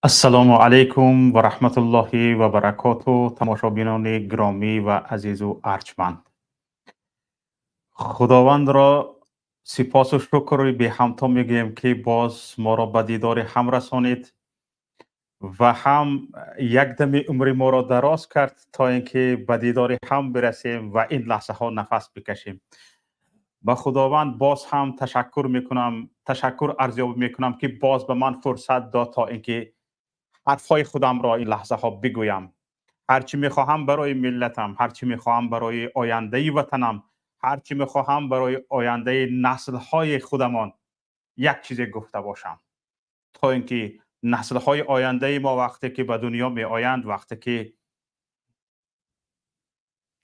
السلام علیکم و رحمت الله و برکاته. تماشابینان گرامی و عزیز و ارجمند، خداوند را سپاس و شکر به همتا میگویم که باز ما را به دیدار هم رسانید و هم یک دم عمر ما را دراز کرد تا اینکه به دیدار هم برسیم و این لحظه ها نفس بکشیم. به خداوند باز هم تشکر میکنم، تشکر ارزیابی میکنم که باز به من فرصت داد تا اینکه حرفای خودم را این لحظه ها بگویم. هرچی میخواهم برای ملتم، هرچی میخواهم برای آینده وطنم، هرچی میخواهم برای آینده نسل های خودمان یک چیز گفته باشم، تا اینکه نسل های آینده ما وقتی که به دنیا می آیند، وقتی که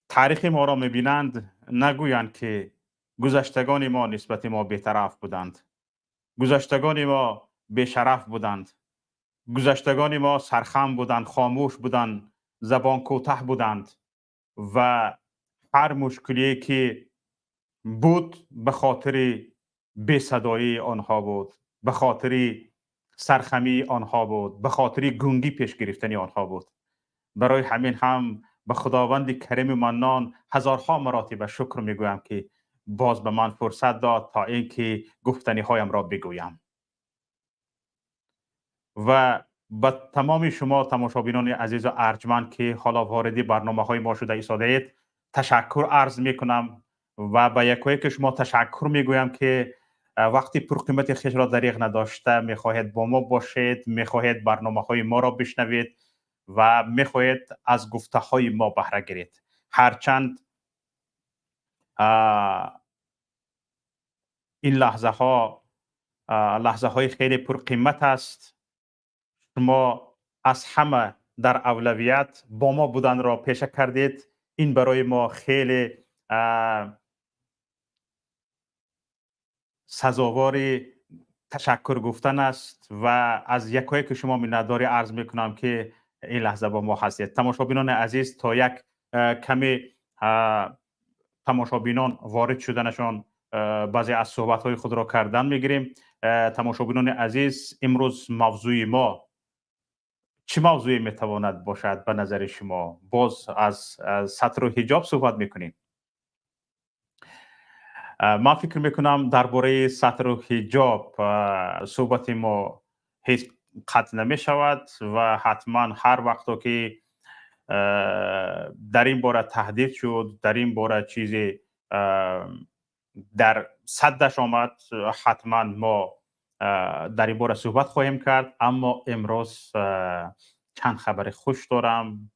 تاریخ ما را میبینند، نگویند که گذشتگان ما نسبت ما بی‌طرف بودند، گذشتگان ما بی‌شرف بودند، گذشتگان ما سرخم بودند، خاموش بودند، زبان کوتاه بودند و هر مشکلی که بود به خاطر بی‌صدایی آنها بود، به خاطر سرخمی آنها بود، به خاطر گونگی پیش گرفتنی آنها بود. برای همین هم به خداوند کریم منان هزارها مراتب شکر میگویم که باز به من فرصت داد تا اینکه گفتنی هایم را بگویم. و به تمام شما تماشابینان عزیز و ارجمند که حالا واردی برنامه های ما شده ایستاده اید، تشکر عرض می کنم و به یکایی که شما تشکر می گویم که وقتی پرقیمت خیش را دریغ نداشته می خواهید با ما باشید، می خواهید برنامه های ما را بشنوید و می خواهید از گفته های ما بهره گیرید. هرچند این لحظه های خیلی پرقیمت است، شما از همه در اولویت با ما بودن را پیشه کردید. این برای ما خیلی سزاوار تشکر گفتن است و از یکایی که شما منتداری عرض میکنم که این لحظه با ما هستید. تماشابینان عزیز، تا یک کمی تماشابینان وارد شدنشان بعضی از صحبت های خود را کردن میگیریم. تماشابینان عزیز، امروز موضوع ما چه موضوعی میتواند باشد به نظر شما؟ باز از سطر و حجاب صحبت میکنیم. من فکر میکنم درباره سطر و حجاب صحبت ما هیچ قطع نمی شود و حتما هر وقت که در این باره تهدید شد، در این باره چیزی در صدش آمد، حتما ما در این باره صحبت خواهیم کرد. اما امروز چند خبر خوش دارم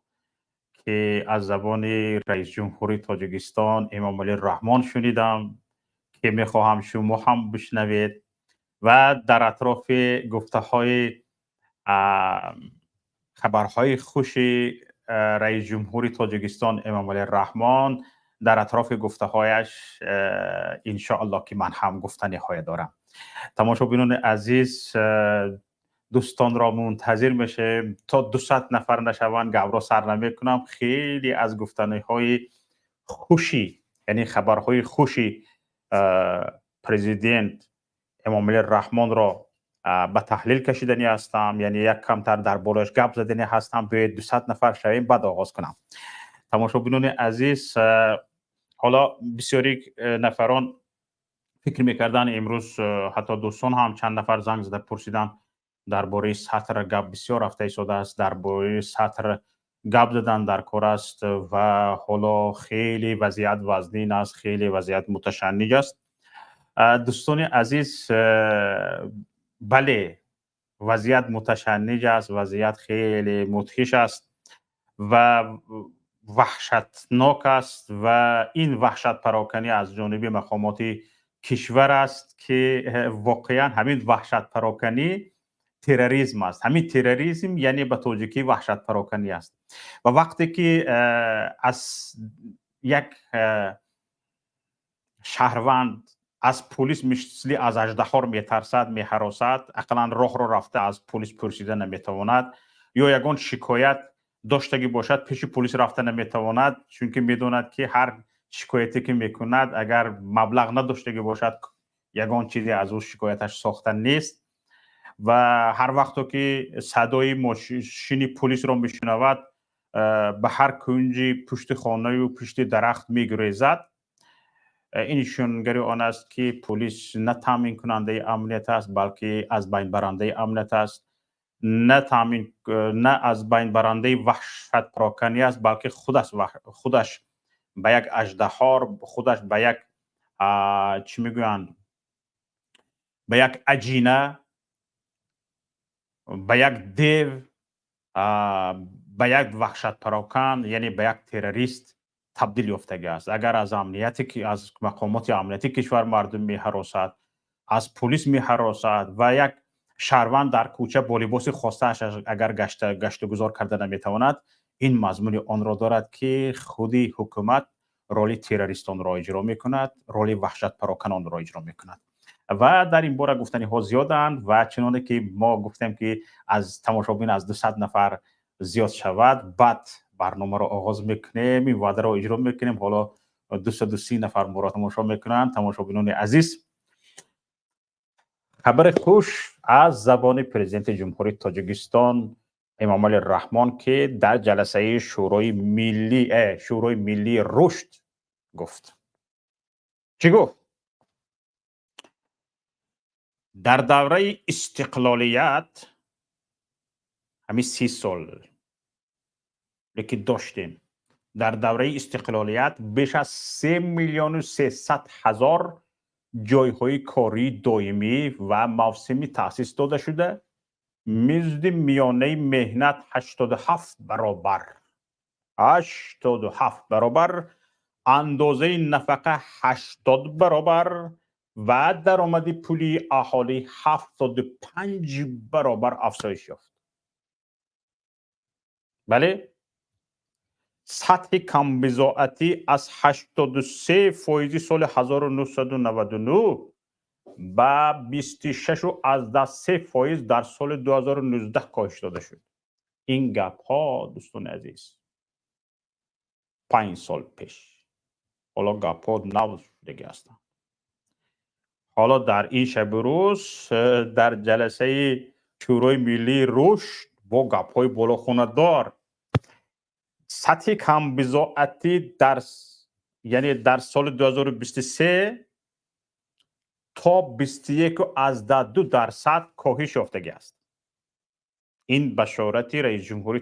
که از زبان رئیس جمهوری تاجیکستان امامعلی رحمان شنیدم که میخواهم شما هم بشنوید و در اطراف گفته های خبرهای خوش رئیس جمهوری تاجیکستان امامعلی رحمان، در اطراف گفته هایش انشاءالله که من هم گفتنی های دارم. تماشابینان عزیز، دوستان را منتظر میشه تا 200 نفر نشوند گورا سر نمی کنم. خیلی از گفتنی های خوشی، یعنی خبرهای خوشی پرزیدنت امامعلی رحمان را به تحلیل کشیدنی هستم، یعنی یک کمتر در بارش گپ زدنی هستم. به 200 نفر شویم بعد آغاز کنم. تماشابینان عزیز، حالا بسیاری نفران فکر میکردن امروز، حتی دوستان هم چند نفر زنگ زده پرسیدن درباره سطر گپ بسیار رفته ایستاده است، درباره سطر گپ زدن در کار است و حالا خیلی وضعیت وزنین است، خیلی وضعیت متشنج است. دوستان عزیز، بله، وضعیت متشنج است، وضعیت خیلی مدهش است و وحشتناک است و این وحشت پراکنی از جانب مقامات کشور است که واقعا همین وحشت پراکنی تروریسم است. همین تروریسم یعنی به تاجیکی وحشت پراکنی است. و وقتی که از یک شهروند از پلیس مثل از اژدها میترسد، میهراسد، اقلا راه رو رفته از پلیس پرسیدن نمیتواند، یا یگان شکایت داشتگی باشد پیش پلیس رفته نمیتواند، چون که میدوند که هر شکایتی که میکند اگر مبلغ نداشته باشد یگان چیزی از او شکایتش ساختن نیست و هر وقت که صدای ماشین پلیس را میشنود به هر کنجی پشت خانه و پشت درخت میگریزد. این نشانگری آن است که پلیس نه تامین کننده امنیت است بلکه از بین برنده امنیت است، نه از بین برنده وحشت پراکنی است بلکه خودش به یک اژدها، خودش به یک چی میگویند، به یک اجینه، به یک دیو، به یک وحشت پراکن یعنی به یک تروریست تبدیل یافتگی است. اگر از از مقامات امنیتی کشور مردم می هراسد، از پلیس می هراسد و یک شهروند در کوچه با لباس خاصش اگر گشت گذار کرده نمیتواند، این مضمون آن را دارد که خودی حکومت رول تروریستان را اجرا میکند، رول وحشت پراکنان را اجرا میکند. و در این باره گفتنی ها زیادند و چنانه که ما گفتیم که از تماشابین از 200 نفر زیاد شود، بعد برنامه را آغاز میکنیم، این وعده را اجرا میکنیم. حالا 230 نفر ما را تماشا میکنند. تماشابینان عزیز، خبر خوش از زبان پرزیدنت جمهوری تاجیکستان امامعلی رحمان که در جلسه شورای ملی رشد گفت. چی گفت؟ در دوره استقلالیت همین 30 سال که داشتیم، در دوره استقلالیت بیش از 3,300,000 جایهای کاری دائمی و موسمی تأسیس داده شده. مزد میانه مهنت 87 برابر، اندازه نفقه 80 برابر و درآمد پولی اهالی 75 برابر افزایش یافت. بله، سطح کم بضاعتی از 83% سال 1999 به 26.3% در سال 2019 کاهش داده شد. این گپ ها دوستان عزیز 5 سال پیش، حالا گپ ها نو دیگه هستند. حالا در این شب روز در جلسه شورای ملی رشد با گپ های بالاخانه دار سطح کم بضاعتی یعنی در سال 2023 تا 21.2% کاهش یافتگی است. این بشارت رئیس جمهوری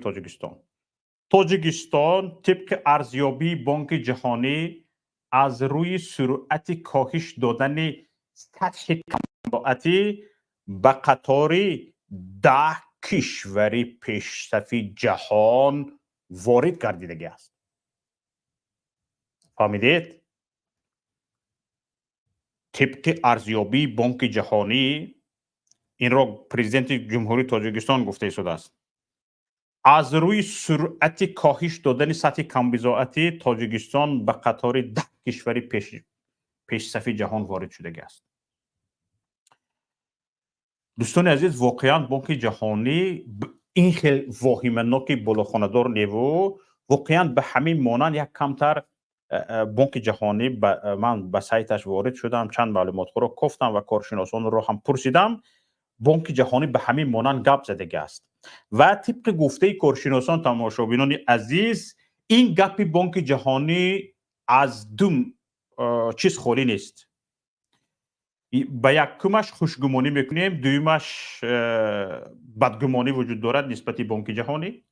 تاجیکستان طبق ارزیابی بانک جهانی از روی سرعت کاهش دادن سطح کم بضاعتی به قطار 10 کشور پیشرفته جهان وارد گردیدگی است. فهمیدید؟ طبق ارزیابی بانک جهانی، این را پرزیدنت جمهوری تاجیکستان گفته شده است، از روی سرعت کاهش دادن سطح کم بضاعتی تاجیکستان به قطار 10 کشور پیشرفته جهان وارد شده است. دوستان عزیز، واقعا بانک جهانی این خیلی واهمه‌ناک بالاخانه‌دار نیو واقعا به همین مانند یک کمتر بانک جهانی من به سایتش وارد شدم، چند معلومات رو گفتم و کارشناسان رو هم پرسیدم. بانک جهانی به همین مانند گپ زده است و طبق گفته کارشناسان تماشابینان عزیز، این گپ بانک جهانی از دوم چیز خالی نیست. با یکمش خوشگمانی میکنیم، دویمش بدگمانی وجود دارد نسبت بانک جهانی.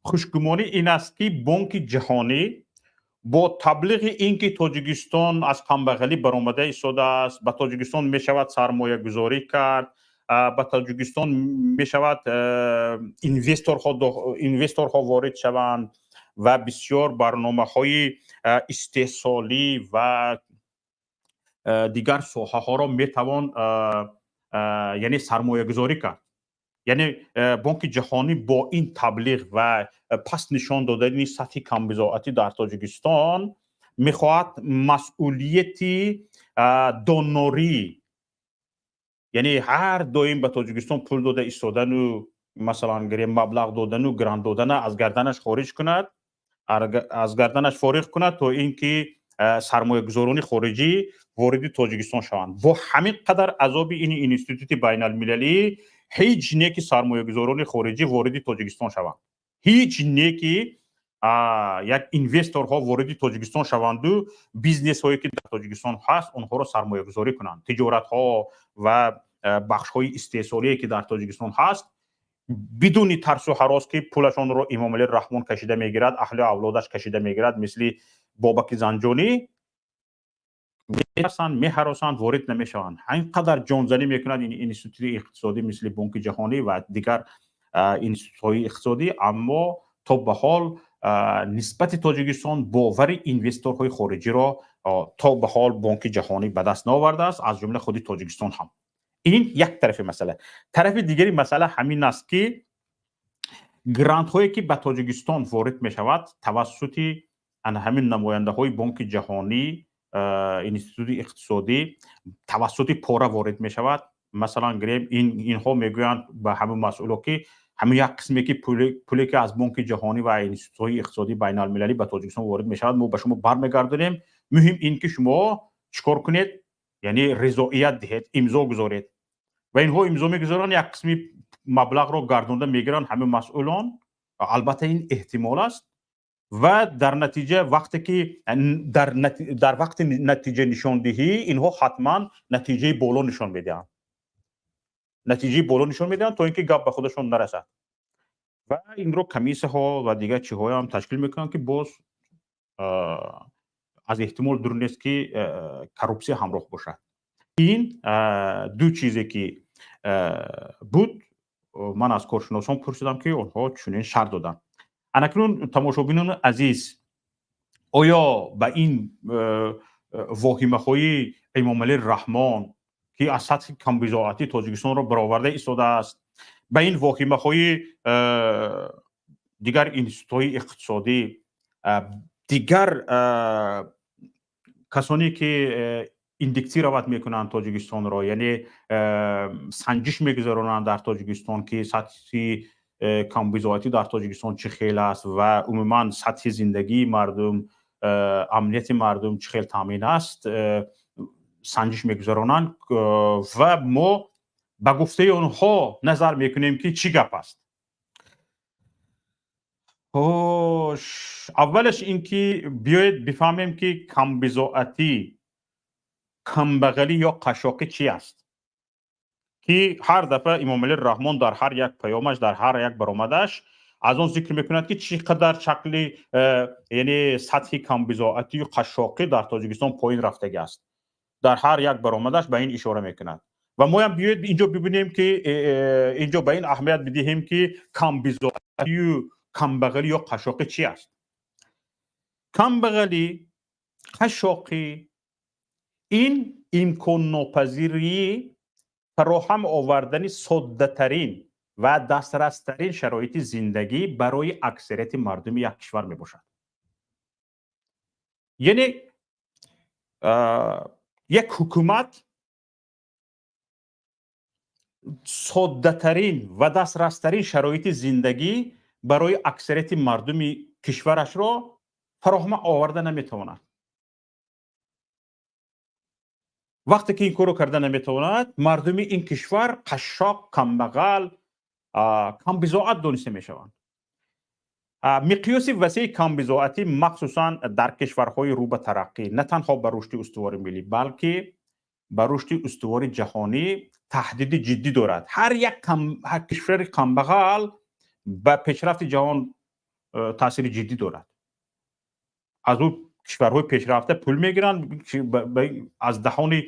خوشگمانی این است که بانک جهانی با تبلیغ اینکه تاجیکستان از کمبغلی برآمده ایستاده است، به تاجیکستان می شود سرمایه گذاری کرد، به تاجیکستان می شود اینوستورها وارد شوند و بسیار برنامه های استحصالی و دیگر ساحه ها را می توان یعنی سرمایه گذاری کرد. یعنی بانک جهانی با این تبلیغ و پس نشان دادن سطح کم بضاعتی در تاجیکستان میخواهد مسئولیتی دونوری، یعنی هر دایم به تاجیکستان پول داده ایستادن و مثلا مبلغ دادن و گرانت دادن از گردنش خارج کند، از گردنش فارغ کند تا اینکه سرمایه‌گذاران خارجی وارد تاجیکستان شوند. با همین قدر عذاب این اینستیتوت بین المللی هیچ نیکی سرمایه‌گذاران خارجی وارد تاجیکستان شوند. هیچ نیکی یک اینوستورها وارد تاجیکستان شوند و بیزنس هایی که در تاجیکستان هست اونها را سرمایه گذاری کنند. تجارت ها و بخش های استحصالی که در تاجیکستان هست بدون ترس و هراس که پولشان را امام علی رحمان کشیده میگیرد، اهل اولادش کشیده میگیرد، مثل بابک زنجانی میهراسند وارد نمیشوند. اینقدر جانزنی میکنند این اینستیتوت اقتصادی مثل بانک جهانی و دیگر اینستیتوت های اقتصادی، اما تا به حال نسبت تاجیکستان باور اینوستورهای خارجی را تا به حال بانک جهانی به دست نآورده است، از جمله خود تاجیکستان هم. این یک طرف مسئله. طرف دیگری مسئله همین است که گرانت هایی که به تاجیکستان وارد می شود توسط همین نماینده های بانک جهانی، اینستیتوت اقتصادی، توسط پاره وارد می شود. مثلا گریم اینها میگویند به همین مسئولا که همین یک قسمی که پولی که از بانک جهانی و اینستیتوت های اقتصادی بین المللی به تاجیکستان وارد می شود ما به شما برمیگردونیم. مهم این که شما چیکار کنید، یعنی رضایت دهید، امضا گذارید و اینها امضا میگذارن، یک قسمی مبلغ رو گردونده میگیرن همه مسئولان. البته این احتمال است و در نتیجه وقتی که در وقت نتیجه نشاندهی اینها حتما نتیجه بالا نشان میدن، نتیجه بالا نشان میدن تا اینکه گپ به خودشون نرسد و این رو کمیسه ها و دیگر چیزهای هم تشکیل میکنن که باز از احتمال دور نیست که کروپسی همراه باشد. این دو چیزی که بود من از کارشناسان پرسیدم که آنها چنین شرط دادن. اکنون تماشابینان عزیز، آیا به این واهمه های امام علی رحمان که از سطح کمبزاعتی تاجیکستان را برآورده ایستاده است، به این واهمه های دیگر اینستیتوت های اقتصادی، دیگر کسانی که ایندکسی روایت میکنند تاجیکستان را، یعنی سنجش میگذارانند در تاجیکستان که سطح کمبزاعتی در تاجیکستان چه خیلی است و عموما سطح زندگی مردم، امنیت مردم چه خیلی تامین است، سنجش میگذارانند و ما به گفته اونها نظر میکنیم که چی گپ است. اولش این که بیاید بفهمیم که کمبزاعتی، کمبغلی یا قشاقی چی است، که هر دفعه امام علی رحمان در هر یک پیامش، در هر یک برآمدش از اون ذکر میکند که چقدر شکل یعنی سطح کمبزاعتی و قشاقی در تاجیکستان پایین رفتگی است. در هر یک برآمدش به این اشاره میکند و ما هم بیاید اینجا ببینیم که اینجا به این اهمیت بدهیم که کمبزاعتی و کمبغلی یا قشاقی چی است. کمبغلی، قشاقی، این امکان ناپذیری فراهم آوردن ساده ترین و دسترس ترین شرایط زندگی برای اکثریت مردم یک کشور می باشد. یعنی یک حکومت ساده ترین و دسترس ترین شرایط زندگی برای اکثریت مردم کشورش را فراهم آورده نمیتواند. وقتی که این کارو کرده نمیتواند، مردم این کشور قشاق، کمبغل، کمبزاعت دانسته میشوند. مقیاس وسیع کمبزاعتی مخصوصا در کشورهای رو به ترقی نه تنها بر رشد استوار ملی بلکه بر رشد استوار جهانی تهدید جدی دارد. هر کشور کمبغل به پیشرفت جهان تاثیر جدی دارد. از اون کشورهای پیشرفته پول میگیرن، از دهان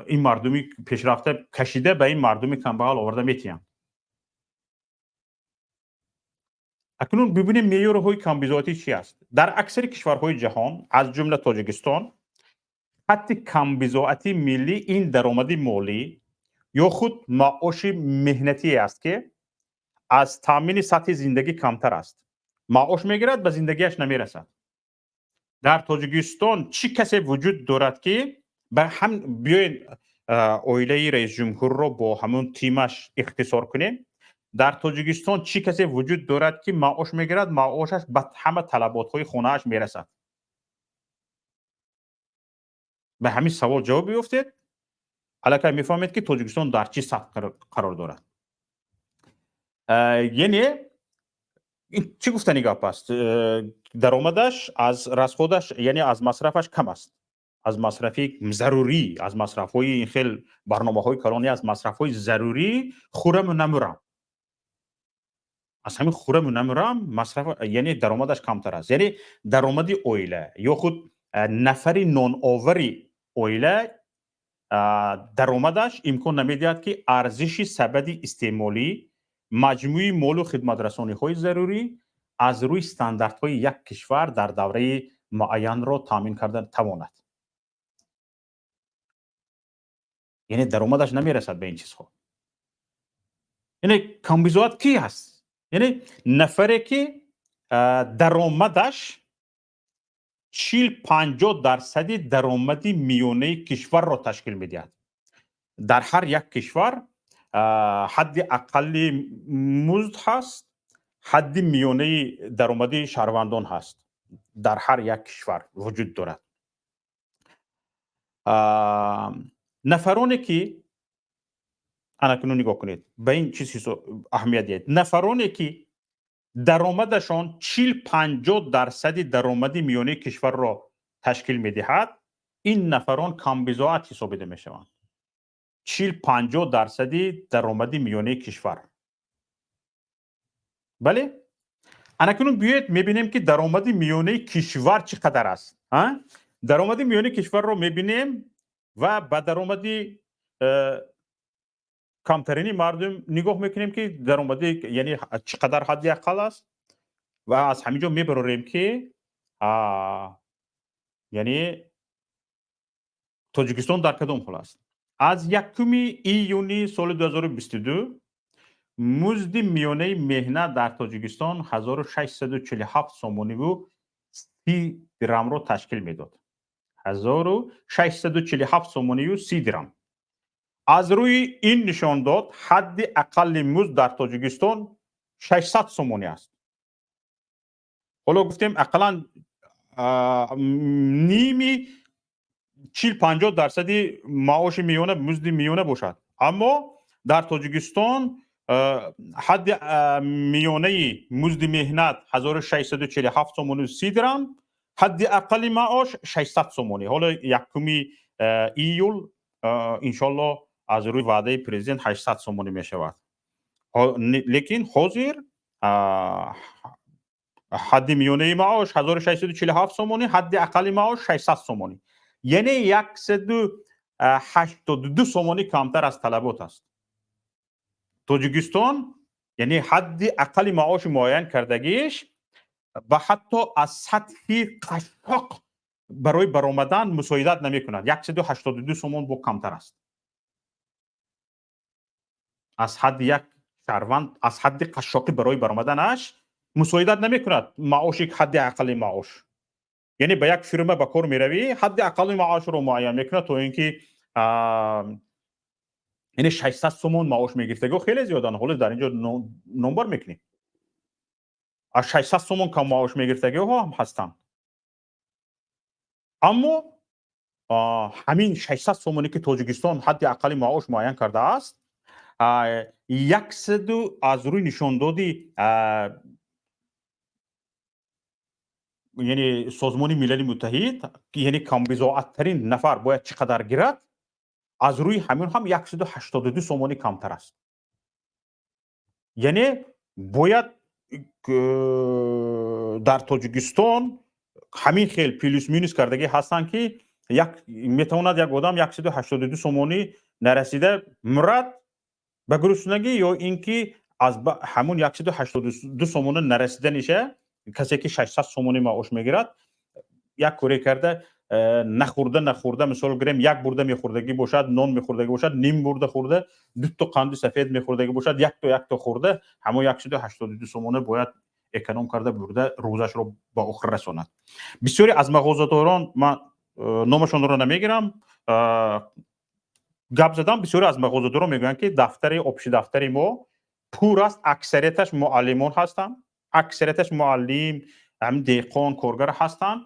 این مردمی پیشرفته کشیده به این مردمی کمبغل آورده میتین. اکنون ببینیم معیارهای کمبزاعتی چی است. در اکثر کشورهای جهان از جمله تاجیکستان خط کمبزاعتی ملی این درآمد مالی یا خود معاش مهنتی است که از تامین سطح زندگی کمتر است. معاش میگیرد به زندگیش نمیرسد. در تاجیکستان چی کسی وجود دارد که به هم بیاین اویله رئیس جمهور رو با همون تیمش اختصار کنیم. در تاجیکستان چی کسی وجود دارد که معاش میگیرد معاشش به همه طلبات های خانه‌اش میرسد؟ به همین سوال جواب بیفتید الکی میفهمید که تاجیکستان در چی سطح قرار دارد. یعنی این چی گفتنی گپ است؟ درآمدش از رسخودش یعنی از مصرفش کم است. از مصرفی ضروری، از مصرف‌های این خیل برنامه‌های کلانی، از مصرف‌های ضروری خورم نمیرم. از همین خورم نمیرم مصرف یعنی درآمدش کمتر است. یعنی درآمد اویله یا خود نفری نان آوری اویله درآمدش امکان نمیدهد که ارزش سبد استعمالی مجموعی مال و خدمت رسانی‌های ضروری از روی استانداردهای یک کشور در دوره معین را تامین کردن تواند. یعنی درآمدش نمیرسد به این چیزها. یعنی کمبیزات کی هست؟ یعنی نفری که درآمدش 40-50% درآمد میانه کشور را تشکیل میدهد. در هر یک کشور حد اقل مزد هست، حد میانه درآمد شهروندان هست. در هر یک کشور وجود دارد. نفرانی که اکنون نگاه کنید به این چیز اهمیت دهید. نفرانی که درآمدشان 40-50% درآمد میانه کشور را تشکیل میدهد این نفران کمبیزاعت حسابیده میشوند. 40-50% درآمد میانه کشور. بله؟ اکنون بیایید میبینیم که درآمد میانه کشور چقدر است. درآمد میانه کشور رو میبینیم و به درآمد کمترین مردم نگاه میکنیم که درآمد یعنی چقدر حد اقل است و از همینجا میبریم که یعنی تاجیکستان در کدام حال است. از 1 ایونی سال 2022 مزد میانه مهنت در تاجیکستان 1647 سومانی و 30 درم را تشکیل میداد. 1647 سومانی و 30 درم. از روی این نشان داد حد اقل مزد در تاجیکستان 600 سومانی است. حالا گفتیم اقلا نیمی 40-50% معاش میانه مزد میانه باشد، اما در تاجیکستان حد میانه مزد مهنت 1647 سومانی و 30 درم، حد اقل معاش 600 سومانی. حالا 1 ایول انشالله از روی وعده پرزیدنت 800 سومانی می شود. لیکن حاضر حد میانه معاش 1647 سومانی، حد اقل معاش 600 سومانی. یعنی 182 سومانی کمتر از طلبات است. تاجیکستان یعنی حد اقل معاش معین کردگیش و حتی از سطح قشاق برای برآمدن مساعدت نمی کند. 182 سومان با کمتر است. از حد یک شهروند از حد قشاقی برای برآمدنش مساعدت نمی کند معاش یک حد اقل معاش. یعنی به یک فرما به کار می روی حد اقل معاش رو معین میکنه تا اینکه یعنی 600 سومون معاش میگیرته. خیلی زیادن. حالا در اینجا نمبر میکنیم از 600 سومون کم معاش میگیرته ها هم هستن. اما همین 600 سومونی که تاجیکستان حد اقل معاش معین کرده است 100 از روی نشان دادی یعنی سازمان ملل متحد یعنی کمبیزاعت ترین نفر باید چقدر گیرد، از روی همین هم 182 سومانی کمتر است. یعنی باید در تاجیکستان همین خیل پلیس مینوس کردگی هستن که میتواند یک آدم 182 سومانی نرسیده مرد به گرسنگی یا اینکه از همون 182 سومانی نرسیده نشه کسی که 600 سومانی معاش میگیرد یک کاری کرده نخورده مثال گریم یک برده میخوردگی باشد، نان میخوردگی باشد، نیم برده خورده، 2 تا قند سفید میخوردگی باشد، یک تا خورده، همون 182 سومانی باید اکونوم کرده برده روزش رو با آخر رساند. بسیاری از مغازه‌داران من نامشون رو نمیگیرم گپ زدم، بسیاری از مغازه‌داران میگن که آبشی دفتر ما پر است، اکثریتش معلمان هستن، اکثریتش معلم هم دهقان کارگر هستن،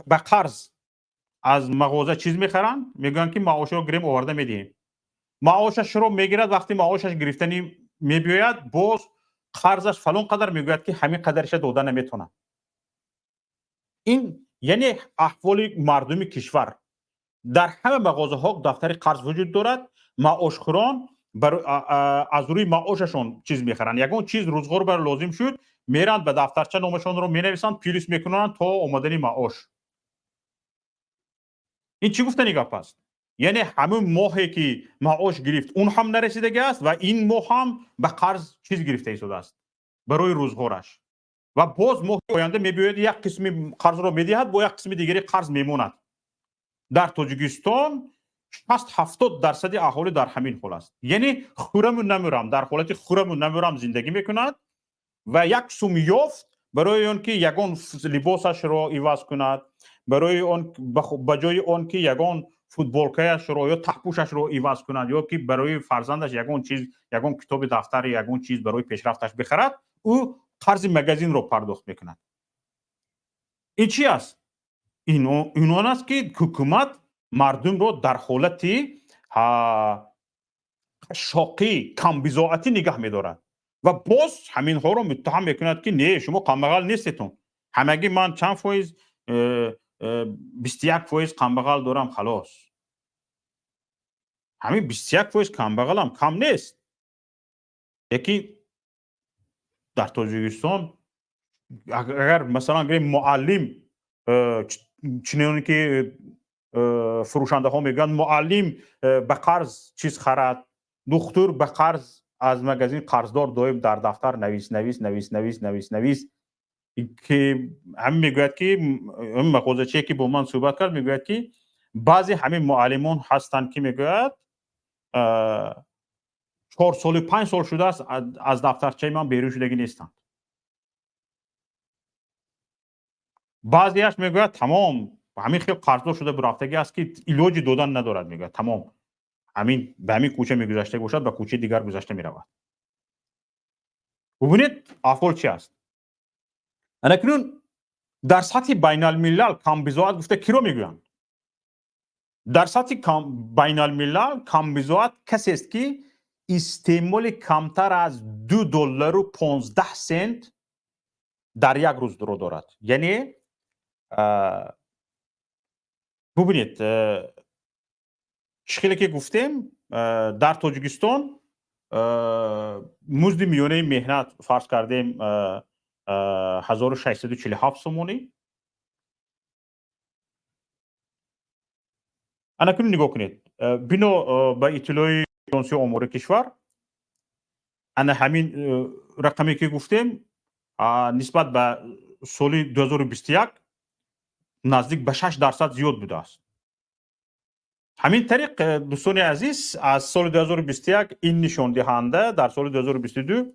به قرض از مغازه چیز میخرن، میگن که معاش رو گریم آورده میدیم، معاشش رو میگیرد، وقتی معاشش گرفتنی میبیاید باز قرضش فلان قدر میگوید که همین قدرش داده نمیتونه. این یعنی احوال مردم کشور. در همه مغازه ها دفتر قرض وجود دارد، معاشخوران از روی معاششون چیز میخرن، یگان چیز روزگار بر لازم شد میرن به دفترچه نامشون رو مینویسن، پلیس میکنن تا اومدن معاش. این چی گفتنی گپ است؟ یعنی همون ماهی که معاش گرفت اون هم نرسیده است و این ماه هم به قرض چیز گرفته شده است برای روزگارش، و باز ماه آینده میباید یک قسم قرض رو میدهد، با یک قسم دیگری قرض میموند. در تاجیکستان 60-70% اهالی در همین حال است. یعنی خورم نمیرم، در حالت خورم نمیرم زندگی میکند و یک سوم یافت برای اون که یگان لباسش را عوض کند، برای اون به جای اون که یگان فوتبالکایش را یا تخپوشش را عوض کند، یا که برای فرزندش یگان چیز، یگان کتاب دفتر، یگان چیز برای پیشرفتش بخرد، او قرض مگزین را پرداخت میکند. این چی است؟ اینون است که حکومت مردم رو در حالت شاقی کم بضاعتی نگه میدارد و باز همین ها رو متهم میکند که نه شما کمبغل نیستتون. همگی من چند فایز 21% کمبغل دارم خلاص. همین 21% کمبغل هم کم نیست. یکی در تاجیکستان اگر مثلا معلم چنین که فروشنده ها میگن معلم به قرض چیز خرد، دکتر به قرض از مگزین قرضدار دایم در دفتر نویس نویس نویس نویس نویس نویس که هم میگوید که اون مغازه‌چی که با من صحبت کرد میگوید که بعضی همین معلمان هستند که میگوید 4 سال 5 سال شده است از دفترچه من بیرون شدگی نیستند. بعضیش میگوید تمام همین خیلی قرضدار شده برفتگی است که علاجی دادن ندارد، میگوید تمام همین به همین کوچه میگذشته باشد به کوچه دیگر گذشته میرود. ببینید احوال چی است. اکنون در سطح بین الملل کم بضاعت گفته کی رو میگویند؟ در سطح بین الملل کم بضاعت کسی است که استعمال کمتر از $2.15 در یک روز رو دارد. یعنی ببینید شکلی که گفتیم در تاجیکستان مزد میانه مهنت فرض کردیم 1647 سومونی. اکنون نگاه کنید بنا به اطلاع اجنسی امور کشور انا همین رقمی که گفتیم نسبت به سال 2021 نزدیک به 6% زیاد بوده است. همین طریق دوستان عزیز از سال 2021 این نشان دهنده در سال 2022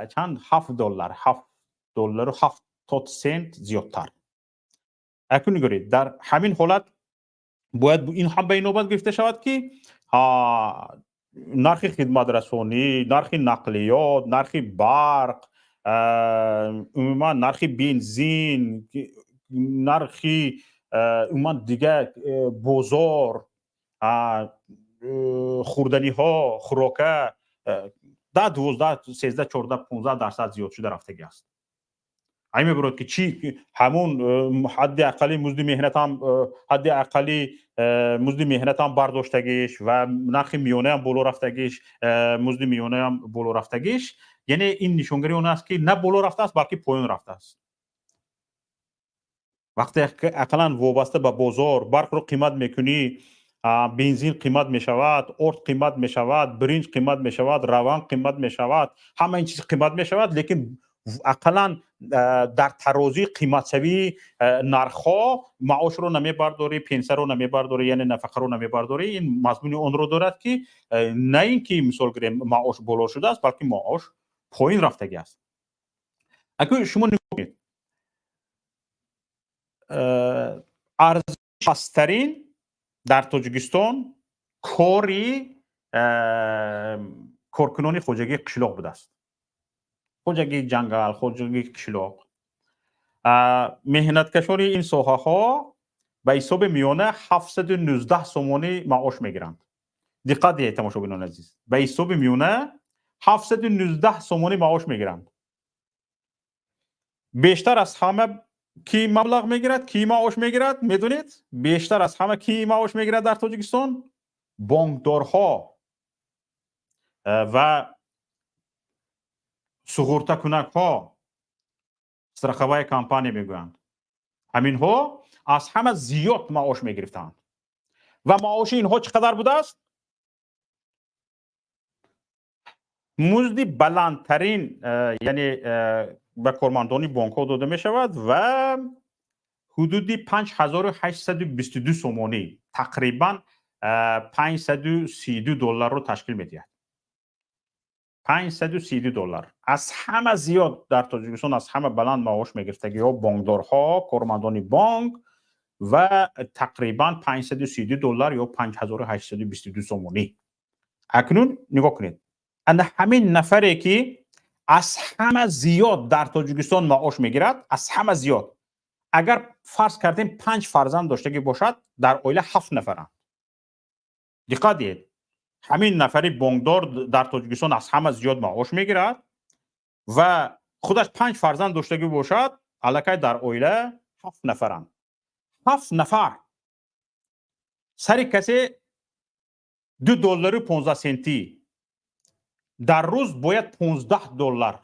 چند $7 و 70 زیادتر. اکنون نگارید در همین حالت باید این هم به نوبت گرفته شود که نرخ خدمات رسانی، نرخ نقلیات، نرخ برق، عموما نرخ بنزین، نرخ عموما دیگه بازار، خوردنی ها، خوراکه 10 12 13 14 15% زیاد شده رفتگی است. همین برات که چی همون حد اقلی مزد مهنت هم حد اقلی مزد مهنت هم برداشتگیش و نرخ میانه هم بالا رفتگیش، مزد میانه هم بالا رفتگیش، یعنی این نشانگری اون است که نه بالا رفته است بلکه پایین رفته است. وقتی اقلا وابسته به بازار برق رو قیمت میکنی، بنزین قیمت میشود، ارد قیمت میشود، برنج قیمت میشود، روان قیمت میشود، همه این چیز قیمت میشود، لیکن اقلا در ترازی قیمت شوی نرخ‌ها معاش رو نمیبرداری، پنسه رو نمیبرداری، یعنی نفقه رو نمیبرداری. این مضمون اون رو دارد که نه اینکه مثال گیریم معاش بالا شده است بلکه معاش پایین رفتگی است. اگه شما نگید ارزش پسترین در تاجیکستان کاری کارکنان خوجگی قشلاق بوده است. خوجگی جنگل، خوجگی قشلاق، مهنتکشان این ساحه ها به حساب میانه 719 سومانی معاش میگیرند. دقت دهید تماشاگران عزیز، به حساب میانه 719 سومانی معاش میگیرند. بیشتر از همه کی مبلغ میگیرد، کی معاش میگیرد میدونید؟ بیشتر از همه کی معاش میگیرد در تاجیکستان؟ بانکدارها و سغورتا کنک ها، استراخوای کمپانی میگویند، همین ها از همه زیاد معاش میگرفتند. و معاش اینها چقدر بوده است؟ مزد بلندترین یعنی به کارمندان بانک ها داده می شود و حدود 5822 سومانی، تقریبا 532 دلار رو تشکیل میدهد. 532 دلار. از همه زیاد در تاجیکستان از همه بلند معاش میگرفتگی ها بانکدارها، کارمندان بانک و تقریبا 532 دلار یا 5822 سومانی. اکنون نگاه کنید، اند همین نفری که از همه زیاد در تاجیکستان معاش میگیرد، از همه زیاد، اگر فرض کردیم 5 فرزند داشته باشد، در عائله 7 نفرند. دقت دید، همین نفری بانکدار در تاجیکستان از همه زیاد معاش میگیرد و خودش 5 فرزند داشته باشد، الکی در عائله 7 نفرند. 7 نفر سر کسی 2 دلار و 15 سنتی در روز باید 15 دلار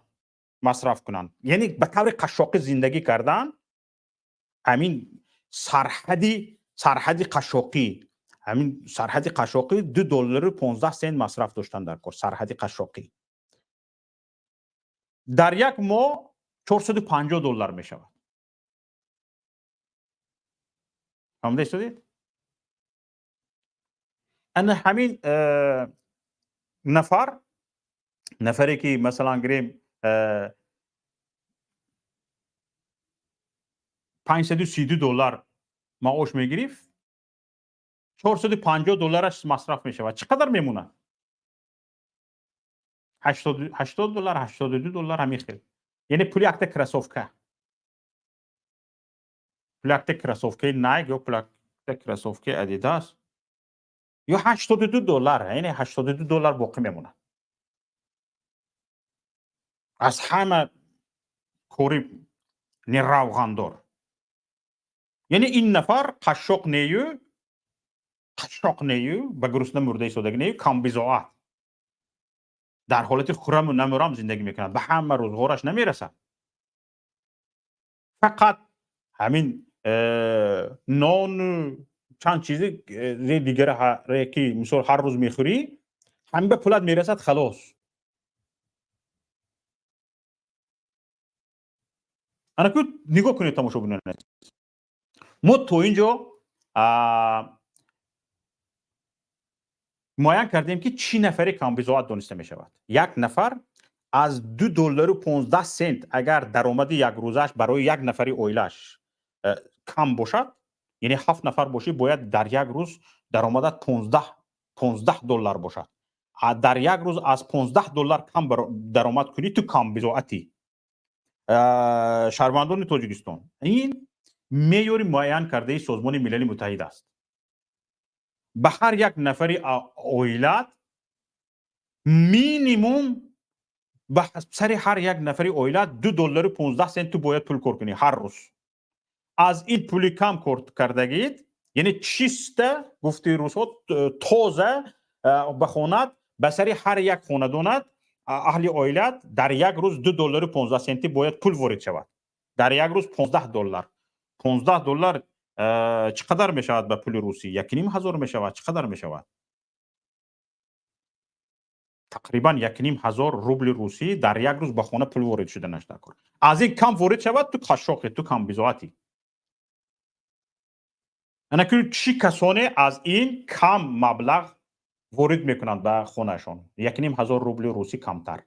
مصرف کنند. یعنی به طور قشاقی زندگی کردن. همین سرحدی قشاقی، همین سرحدی قشاقی 2 دلار و 15 سنت مصرف داشتن در کار. سرحدی قشاقی در یک ماه 450 دلار می شود. فهمیده شدید؟ ان همین نفری که مثلا گریم 532 دلار معاش میگرفت، 450 دلارش مصرف می شود. چقدر میمونه؟ 80 دلار، 82 دلار همین خیلی. یعنی پول یک کراسوفکه. پول یک کراسوفکه نایک یا پول یک کراسوفکه ادیداس یا 82 دلار، یعنی 82 دلار باقی میمونه. از همه کوری روغندار. یعنی این نفر قشاق نیو به گرسنه مرده ایستادگی نیو، کم بزاعت در حالت خرم و نمرام زندگی میکنه، به همه روزگارش نمیرسه. فقط همین نان چند چیزی دیگره که مثلا هر روز میخوری همین به پولت میرسد، خلاص. انا که نگاه کنید تماشا بینید، ما تو اینجا معین کردیم که چی نفری کم بزاعت دانسته می شود. یک نفر از 2 دلار و 15 سنت اگر درآمد یک روزش برای یک نفری اویلش کم باشد، یعنی 7 نفر باشی، باید در یک روز درآمدت 15 دلار باشد. در یک روز از 15 دلار کم درآمد کنی، تو کم بزاعتی. شهروندان تاجیکستان، این معیار معین کرده سازمان ملل متحد است. به هر یک نفری اویلت مینیموم به سر هر یک نفری اویلت 2 دلار و 15 سنت تو باید پول کار کنی هر روز. از این پولی کم کردگید، یعنی چیسته گفتی روزها تازه بخوند به سر هر یک خاندانت اهل اویلت در یک روز 2 دلار و 15 سنتی باید پول وارد شود. در یک روز 15 دلار. 15 دلار چقدر می شود به پول روسی؟ 1,500 می شود. چقدر می شود؟ تقریبا 1,500 روبل روسی در یک روز به خانه پول وارد شده نشده کن. از این کم وارد شود تو قشاقی، تو کم بزاعتی. انکه چی کسانی از این کم مبلغ وارد میکنند به خانهشان؟ 1,500 روبل روسی کمتر.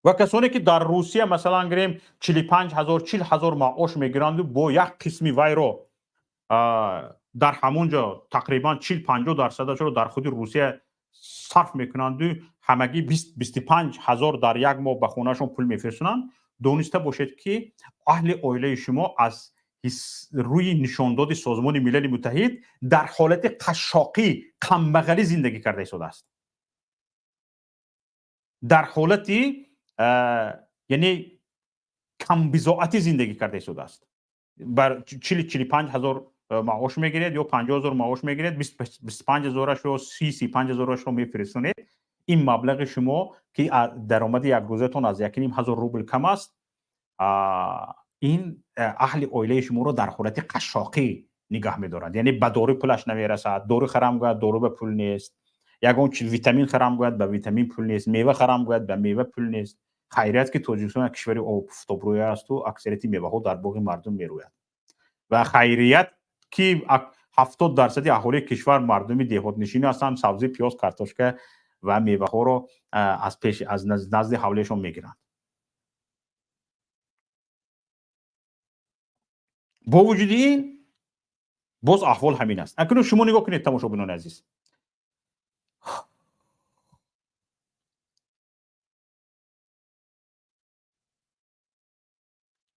و کسانی که در روسیه مثلا گریم 45,000 40,000 معاش میگیرند، با یک قسمی وای رو در همونجا تقریبا 40-50 درصدش رو در خود روسیه صرف میکنند و همگی 20-25 هزار در یک ماه به خونهشون پول میفرستند. دونسته باشید که اهل عائله شما از روی نشانداد سازمان ملل متحد در حالت قشاقی کمبغلی زندگی کرده شده است. در حالت یعنی کم بضاعتی زندگی کرده شده است. بر 45 هزار معاش میگیرید یا 50 هزار معاش میگیرید، 25 هزارش رو 35 هزارش رو میفرستونید. این مبلغ شما که درآمد یک روزتون از 1.5 هزار روبل کم است، این اهل عائله شما رو در حالت قشاقی نگاه می‌دارند. یعنی به دارو پولش نمیرسد، دارو خرم گوید دارو به پول نیست، یگان ویتامین خرم گوید به ویتامین پول نیست، میوه خرم گوید به میوه پول نیست. خیریت که تاجیکستان کشوری آفتابروی است و اکثریت میوه ها در باغ مردم میروید و خیریت که 70% اهالی کشور مردم دهات نشینی هستند، سبزی، پیاز، کارتوشکه و میوه ها رو از نزد حولشون میگیرند. با وجود این باز احوال همین است. اکنون شما نگاه کنید تماشاگران عزیز،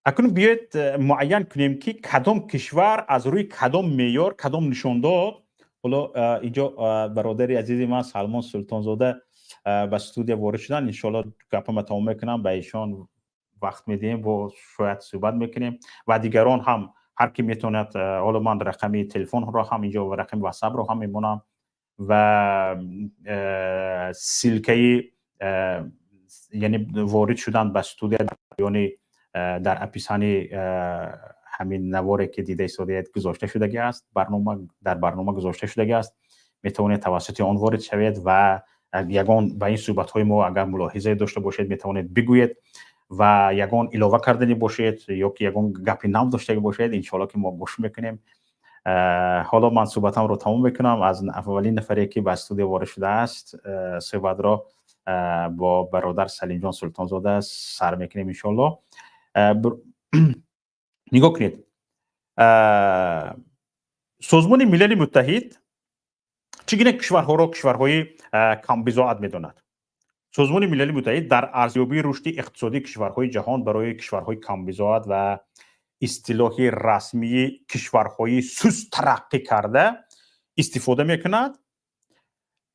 اکنون بیاید معین کنیم که کدام کشور از روی کدام معیار کدام نشان داد. حالا اینجا برادری عزیز من سلمان سلطانزاده به استودیو وارد شدن، ان شاءالله گپم تمام میکنم، به ایشان وقت میدیم و شاید صحبت میکنیم و دیگران هم هر کی میتوند. حالا من رقم تلفن را هم اینجا و رقم واتساپ را هم میمونم و سلکه یعنی وارد شدن به استودیو یعنی در اپیسانی همین نواری که دیده استودیو گذاشته شده است، در برنامه گذاشته شده است، میتونید توسط آن وارد شوید و یگان به این صحبت های ما اگر ملاحظه داشته باشید میتونید بگویید و یگان علاوه کردنی باشید یا که یگان گپی نو داشته باشید، ان شاءالله که ما گوش میکنیم. حالا من صحبتم رو تمام میکنم. از اولین نفری که به استودیو وارد شده است صحبت را با برادر سلیم جان سلطانزاده سر میکنیم ان شاءالله. نگاه کنید، سازمان ملل متحد چگونه کشورها را کشورهای کم بضاعت میداند؟ سازمان ملل متحد در ارزیابی رشد اقتصادی کشورهای جهان برای کشورهای کم بضاعت و اصطلاح رسمی کشورهای سست ترقی کرده استفاده میکند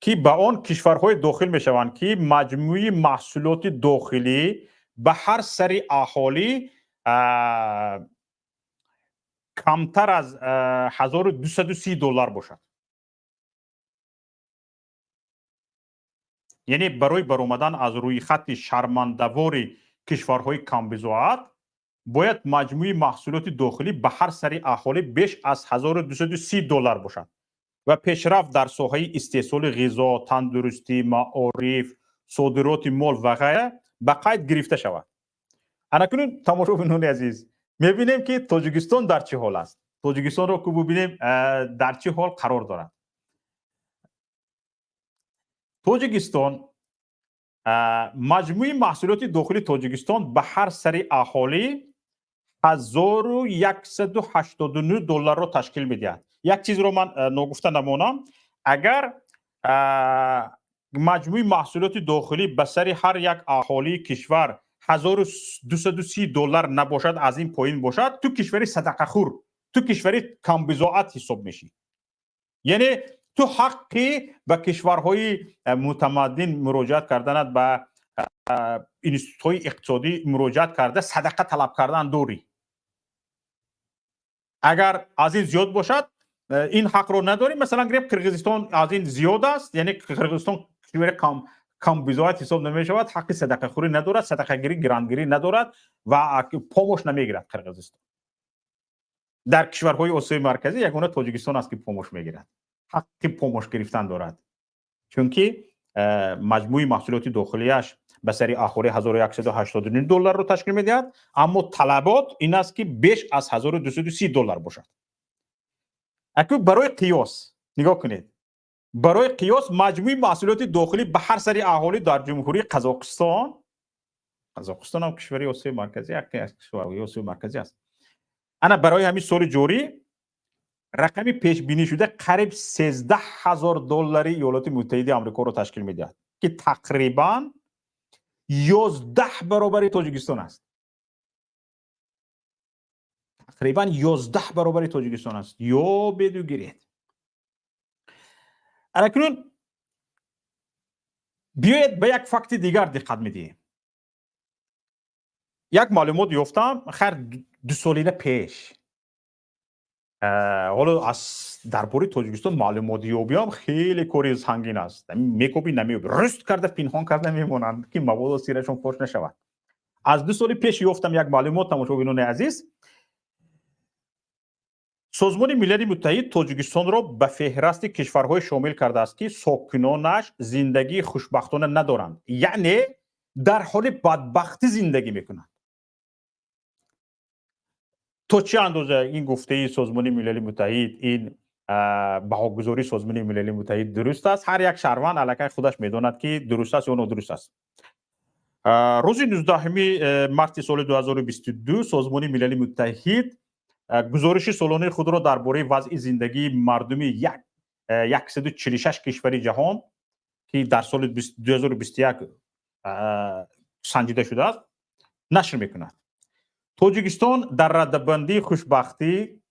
که به آن کشورهای داخل میشوند که مجموعی محصولات داخلی به هر سری اهالی کمتر از 1230 دلار باشد. یعنی برای برآمدن از روی خط شرمنده‌وار کشورهای کم بضاعت باید مجموعی محصولات داخلی به هر سری اهالی بیش از 1230 دلار باشد و پیشرفت در ساحه استحصال غذا، تندرستی، معارف، صادرات مال و غیره به قید گرفته شود. اکنون تماشاگران عزیز میبینیم که تاجیکستان در چه حال است. تاجیکستان را که ببینیم در چه حال قرار دارد. تاجیکستان مجموعی محصولات داخلی تاجیکستان به هر سری اهالی 1189 دلار را تشکیل میدهد. یک چیز رو من نگفته نمانم، اگر مجموعی محصولات داخلی به سری هر یک اهالی کشور 1230 دلار نباشد، از این پایین باشد، تو کشوری صدقه خور، تو کشوری کم بضاعت حساب میشی. یعنی تو حقی به کشورهای متمدن مراجعت کردن، به اینستیتوت‌های اقتصادی مراجعت کرده صدقه طلب کردن داری. اگر از این زیاد باشد این حق رو نداری. مثلا گرفت قرقیزستان از این زیاد است، یعنی قرقیزستان کشور کم بضاعت حساب نمی شود، حق صدقه خوری ندارد، صدقه گیری گرانگیری ندارد و پاموش نمیگیرد. قرقیزستان در کشورهای آسیای مرکزی یگانه تاجیکستان است که پاموش میگیرد، حق پاموش گرفتن دارد، چون که مجموعی محصولات داخلیش به سری اهالی 1189 دلار رو تشکیل میدهد، اما طلبات این است که بیش از 1230 دلار باشد. اکنون برای قیاس نگاه کنید، برای قیاس مجموعی محصولات داخلی به هر سری اهالی در جمهوری قزاقستان هم کشوری آسیای مرکزی است، انا برای همین سال جاری رقمی پیش بینی شده قریب 13,000 دلار ایالات متحده آمریکا رو تشکیل میدهد که تقریبا 11 برابر تاجیکستان است. تقریبا 11 برابر تاجیکستان است. یا بدو گیرید. اکنون بیاید به یک فکت دیگر دقت میدیم. یک معلومات یافتم خیر 2 ساله پیش. حالا از درباره تاجیکستان معلومات یابیم خیلی کاری سنگین است. میکوبی نمیوبی رست کرده پنهان کرده میمونند که مواد سیرشون فاش نشود. از 2 سال پیش یافتم یک معلومات تماشاگران عزیز. سازمان ملل متحد تاجیکستان را به فهرست کشورهای شامل کرده است که ساکنانش زندگی خوشبختانه ندارند، یعنی در حال بدبختی زندگی میکنند. تا چه اندازه این گفته سازمان ملل متحد، این بهاگذاری سازمان ملل متحد درست است؟ هر یک شهروند الکی خودش میداند که درست است یا نادرست است. روز 19 مارس سال 2022 سازمان ملل متحد گزارش سالانه خود را درباره وضع زندگی مردم 146 کشور جهان که در سال 2021 سنجیده شده است نشر میکند. تاجیکستان در رده‌بندی خوشبختی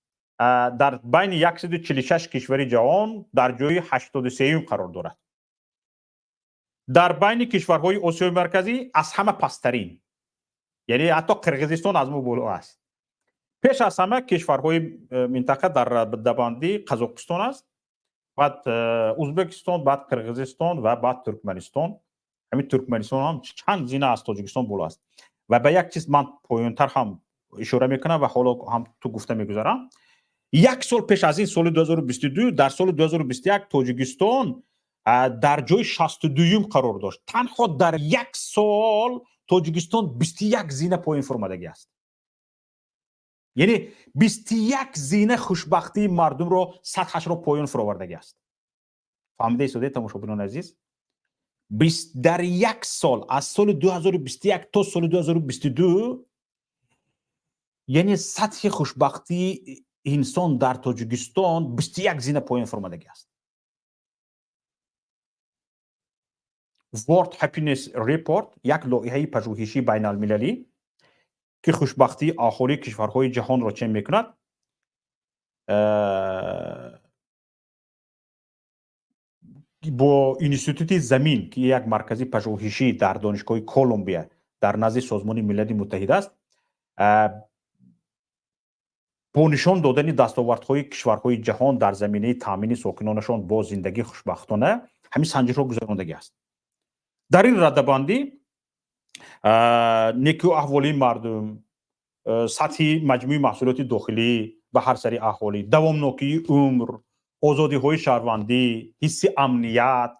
در بین 146 کشور جهان در جای 83 قرار دارد. در بین کشورهای آسیای مرکزی از همه پسترین، یعنی حتی قرقیزستان از ما بالا است. پیش از همه کشورهای منطقه در رده‌بندی قزاقستان است، بعد ازبکستان، بعد قرقیزستان و بعد ترکمنستان. همین ترکمنستان هم چند زینه از تاجیکستان بالا است. و به یک چیز من پایانتر هم اشاره میکنم و حالا هم تو گفته میگذارم. 1 سال پیش از این سال 2022 در سال 2021 تاجیکستان در جای 62 قرار داشت. تنها در 1 سال تاجیکستان 21 زینه پایین فرمودگی است. یعنی 21 زینه خوشبختی مردم را سطحش را پایین فراوردگی است. فهمیده شده تماشاگران عزیز؟ در 1 سال از سال 2021 تا سال 2022 یعنی سطح خوشبختی انسان در تاجیکستان 21 زینه پایین فرمودگی است. World Happiness Report یک لایحه پژوهشی بین المللی که خوشبختی اهالی کشورهای جهان را چه میکند؟ با اینستیتوت زمین که یک مرکزی پژوهشی در دانشگاه کلمبیا در نزد سازمان ملل متحد است، با نشان دادن دستاوردهای کشورهای جهان در زمینه تامین ساکنانشان با زندگی خوشبختانه همین سنجش را گذراندگی است. در این رده‌بندی نیکو احوالی مردم، سطح مجموعی محصولات داخلی به هر سری اهالی، دوامناکی عمر، آزادی های شهروندی، حس امنیت،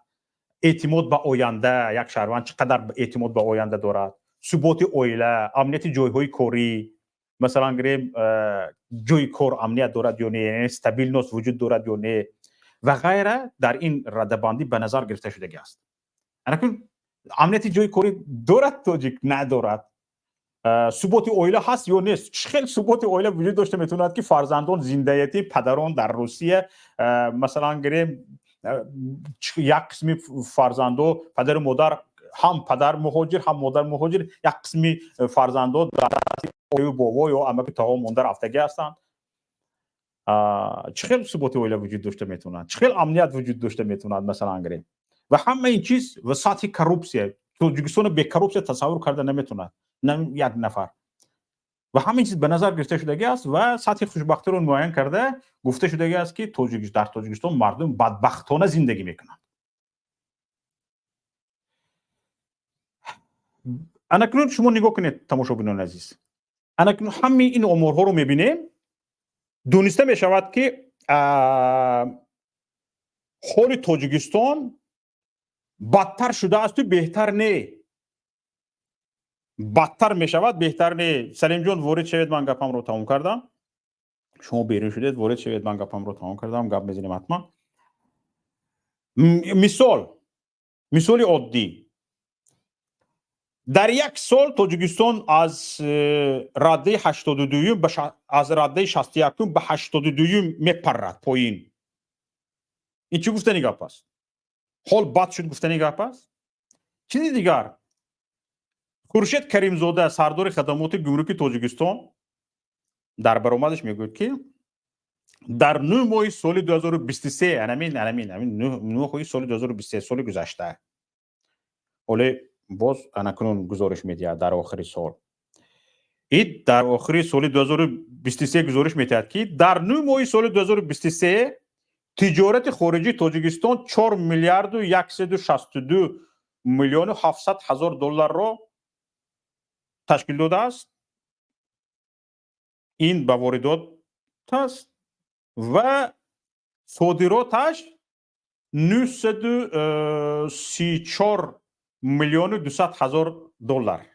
اعتماد به آینده، یک شهروند چقدر اعتماد به آینده دارد، ثبات عائله، امنیت جایهای کاری، مثلا گریم جای کار امنیت دارد یا نه، استابیل نوست وجود دارد یا نه و غیره، در این رده‌بندی به نظر گرفته شدگی است. اکنون امنیت جای کاری دارد تاجیک ندارد، ثبات عائله هست یا نیست؟ خیلی ثبات عائله وجود داشته میتوند که فرزندان زندگی پدران در روسیه مثلا گریم یک قسمی فرزندا پدر مادر هم پدر مهاجر هم مادر مهاجر، یک قسمی فرزندا در بابا یا عمه تا مونده رفتگی هستند. چه ثبات عائله وجود داشته میتوند، چه امنیت وجود داشته میتوند مثلا گریم. و همه این چیز و سطح کروپسیه تاجیکستان به کروپسیه تصور کرده نمیتوند، نه یک نفر. و همین چیز به نظر گرفته شدگی است و سطح خوشبختی رو معین کرده گفته شدگی است که در تاجیکستان مردم بدبختانه زندگی میکنند. اکنون شما نگاه کنید تماشاگران عزیز، اکنون همین این امورها رو میبینیم، دونسته میشود که حال تاجیکستان بدتر شده است و بهتر نه. بدتر میشود بهتر نه. سلیم جان وارد شوید، من گپم رو تمام کردم. شما بیرون شدید، وارد شوید، من گپم رو تمام کردم. گپ میزنیم حتما. مثال عادی، در 1 سال تاجیکستان از رده 82 از رده 61 به 82 میپرد پایین. این چی گفتنی گپ است؟ حال بد شد گفتنی گپ است؟ چیزی دیگر، خورشید کریمزاده سردار خدمات گمرکی تاجیکستان در برآمدش میگوید که در 9 ماه سال 2023 همین 9 ماه سال 2023 سال گذشته ولی باز انکنون گزارش میده در آخر سال این در آخر سال 2023 گزارش میده که در 9 ماه سال 2023 تجارت خارجی تاجیکستان 4 میلیارد و 162 میلیون و 700 هزار دلار را تشکیل داده است. این به واردات است و صادراتش 934 میلیون و 200 هزار دلار.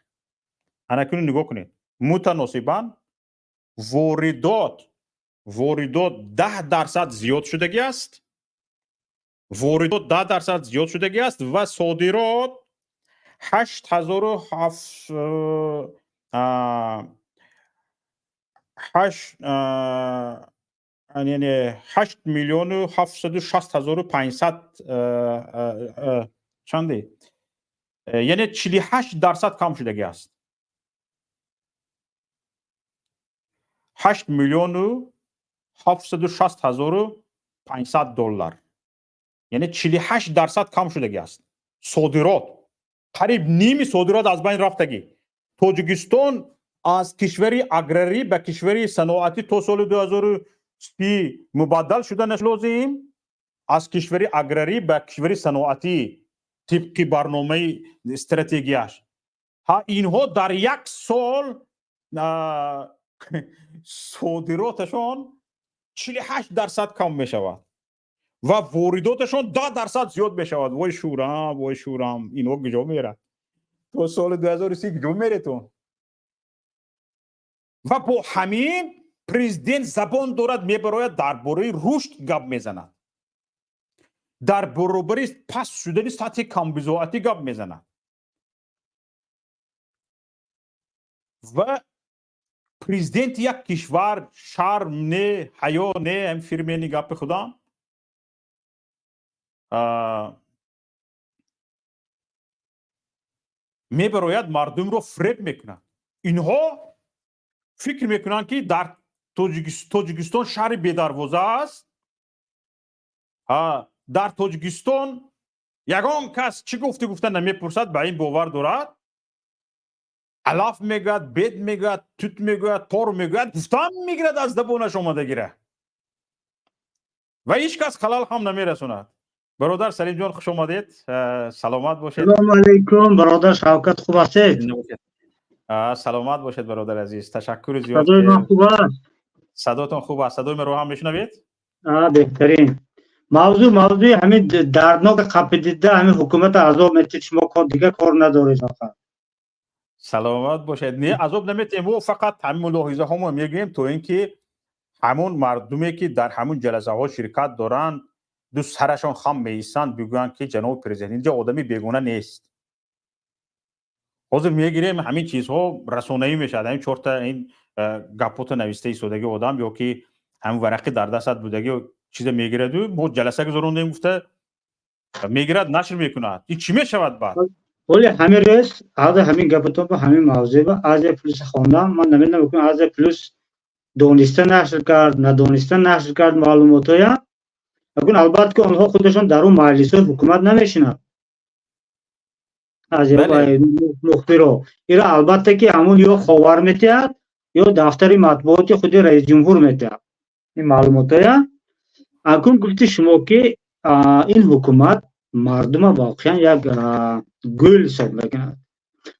انکنون نگاه کنید متناسباً واردات 10% زیاد شدگی است. واردات 10% زیاد شدگی است و صادرات 8 میلیون و 760 هزار و 500 چنده یعنی 48% کم شدگی است. 8 میلیون و 760 هزار و 500 دلار یعنی 48% کم شدگی است. صادرات قریب نیم صادرات از بین رفتگی. تاجیکستان از کشوری اگراری به کشوری صنعتی تا سال 2030 مبادل شده لازم از کشوری اگراری به کشوری صنعتی طبق برنامه استراتژیش. اینها در یک سال صادراتشان 48% کم می شود و وارداتشان 10% زیاد می شود. وای شورم اینها کجا میره؟ تو سال 2030 کجا میره تو؟ و با همین پرزیدنت زبان دارد میبراید درباره رشد گپ میزند، در برابر پس شدن سطح کمبزاعتی گپ میزند و پرزیدنت یک کشور شرم نه حیا نه هم فیرمینی گپ خودم میبراید مردم رو فریب میکنن. اینها فکر میکنن که در تاجیکستان شهر بی‌دروازه است. در تاجیکستان یگان کس چی گفته نمیپرسد به این باور دارد. الاف میگوید، بد میگوید، توت میگوید، تار میگوید، گفتم میگیرد از زبانش آمده گیره و هیچ کس خلال هم نمیرسوند. برادر سلیم جان خوش آمدید، سلامت باشید. سلام علیکم برادر شوکت، خوب هستید؟ سلامت باشید برادر عزیز، تشکر زیاد. صدای من خوب است؟ صداتون خوب است. صدای من رو هم میشنوید؟ بهترین. موضوع همین دردناک قپ دیده همین حکومت عذاب میتید، شما دیگه کار ندارید آخر. سلامت باشید. نه عذاب نمیتیم، و فقط همین ملاحظه همو میگیم تو اینکه همون مردمی که در همون جلسه ها شرکت دارن دو سرشان خم میسند بگوین که جناب پرزیدنت اینجا آدمی بیگونه نیست. حاضر میگیریم همین چیزها رسانه‌ای میشه، همین چرت این گپوت نوشته ایستادگی آدم یا که همون ورقی در دستت بودگی و چیز میگیرد و ما جلسه گذروندیم گفته میگیرد نشر میکند. این چی میشود بعد؟ ولی همین رس از همین گپتون به همین موضوع از پلیس خواندم، من نمیدونم که از پلیس دونسته نشر کرد ندونسته نشر کرد معلوماتای، اون البته که اونها خودشون در اون مجلس حکومت نمیشینن از مخبرو. ایرا البته که همون یا خاور میتید یا دفتر مطبوعات خود رئیس جمهور میتید این معلوماتای. اکنون گفتی شما که این حکومت مردم واقعا یک گل حساب میکنند.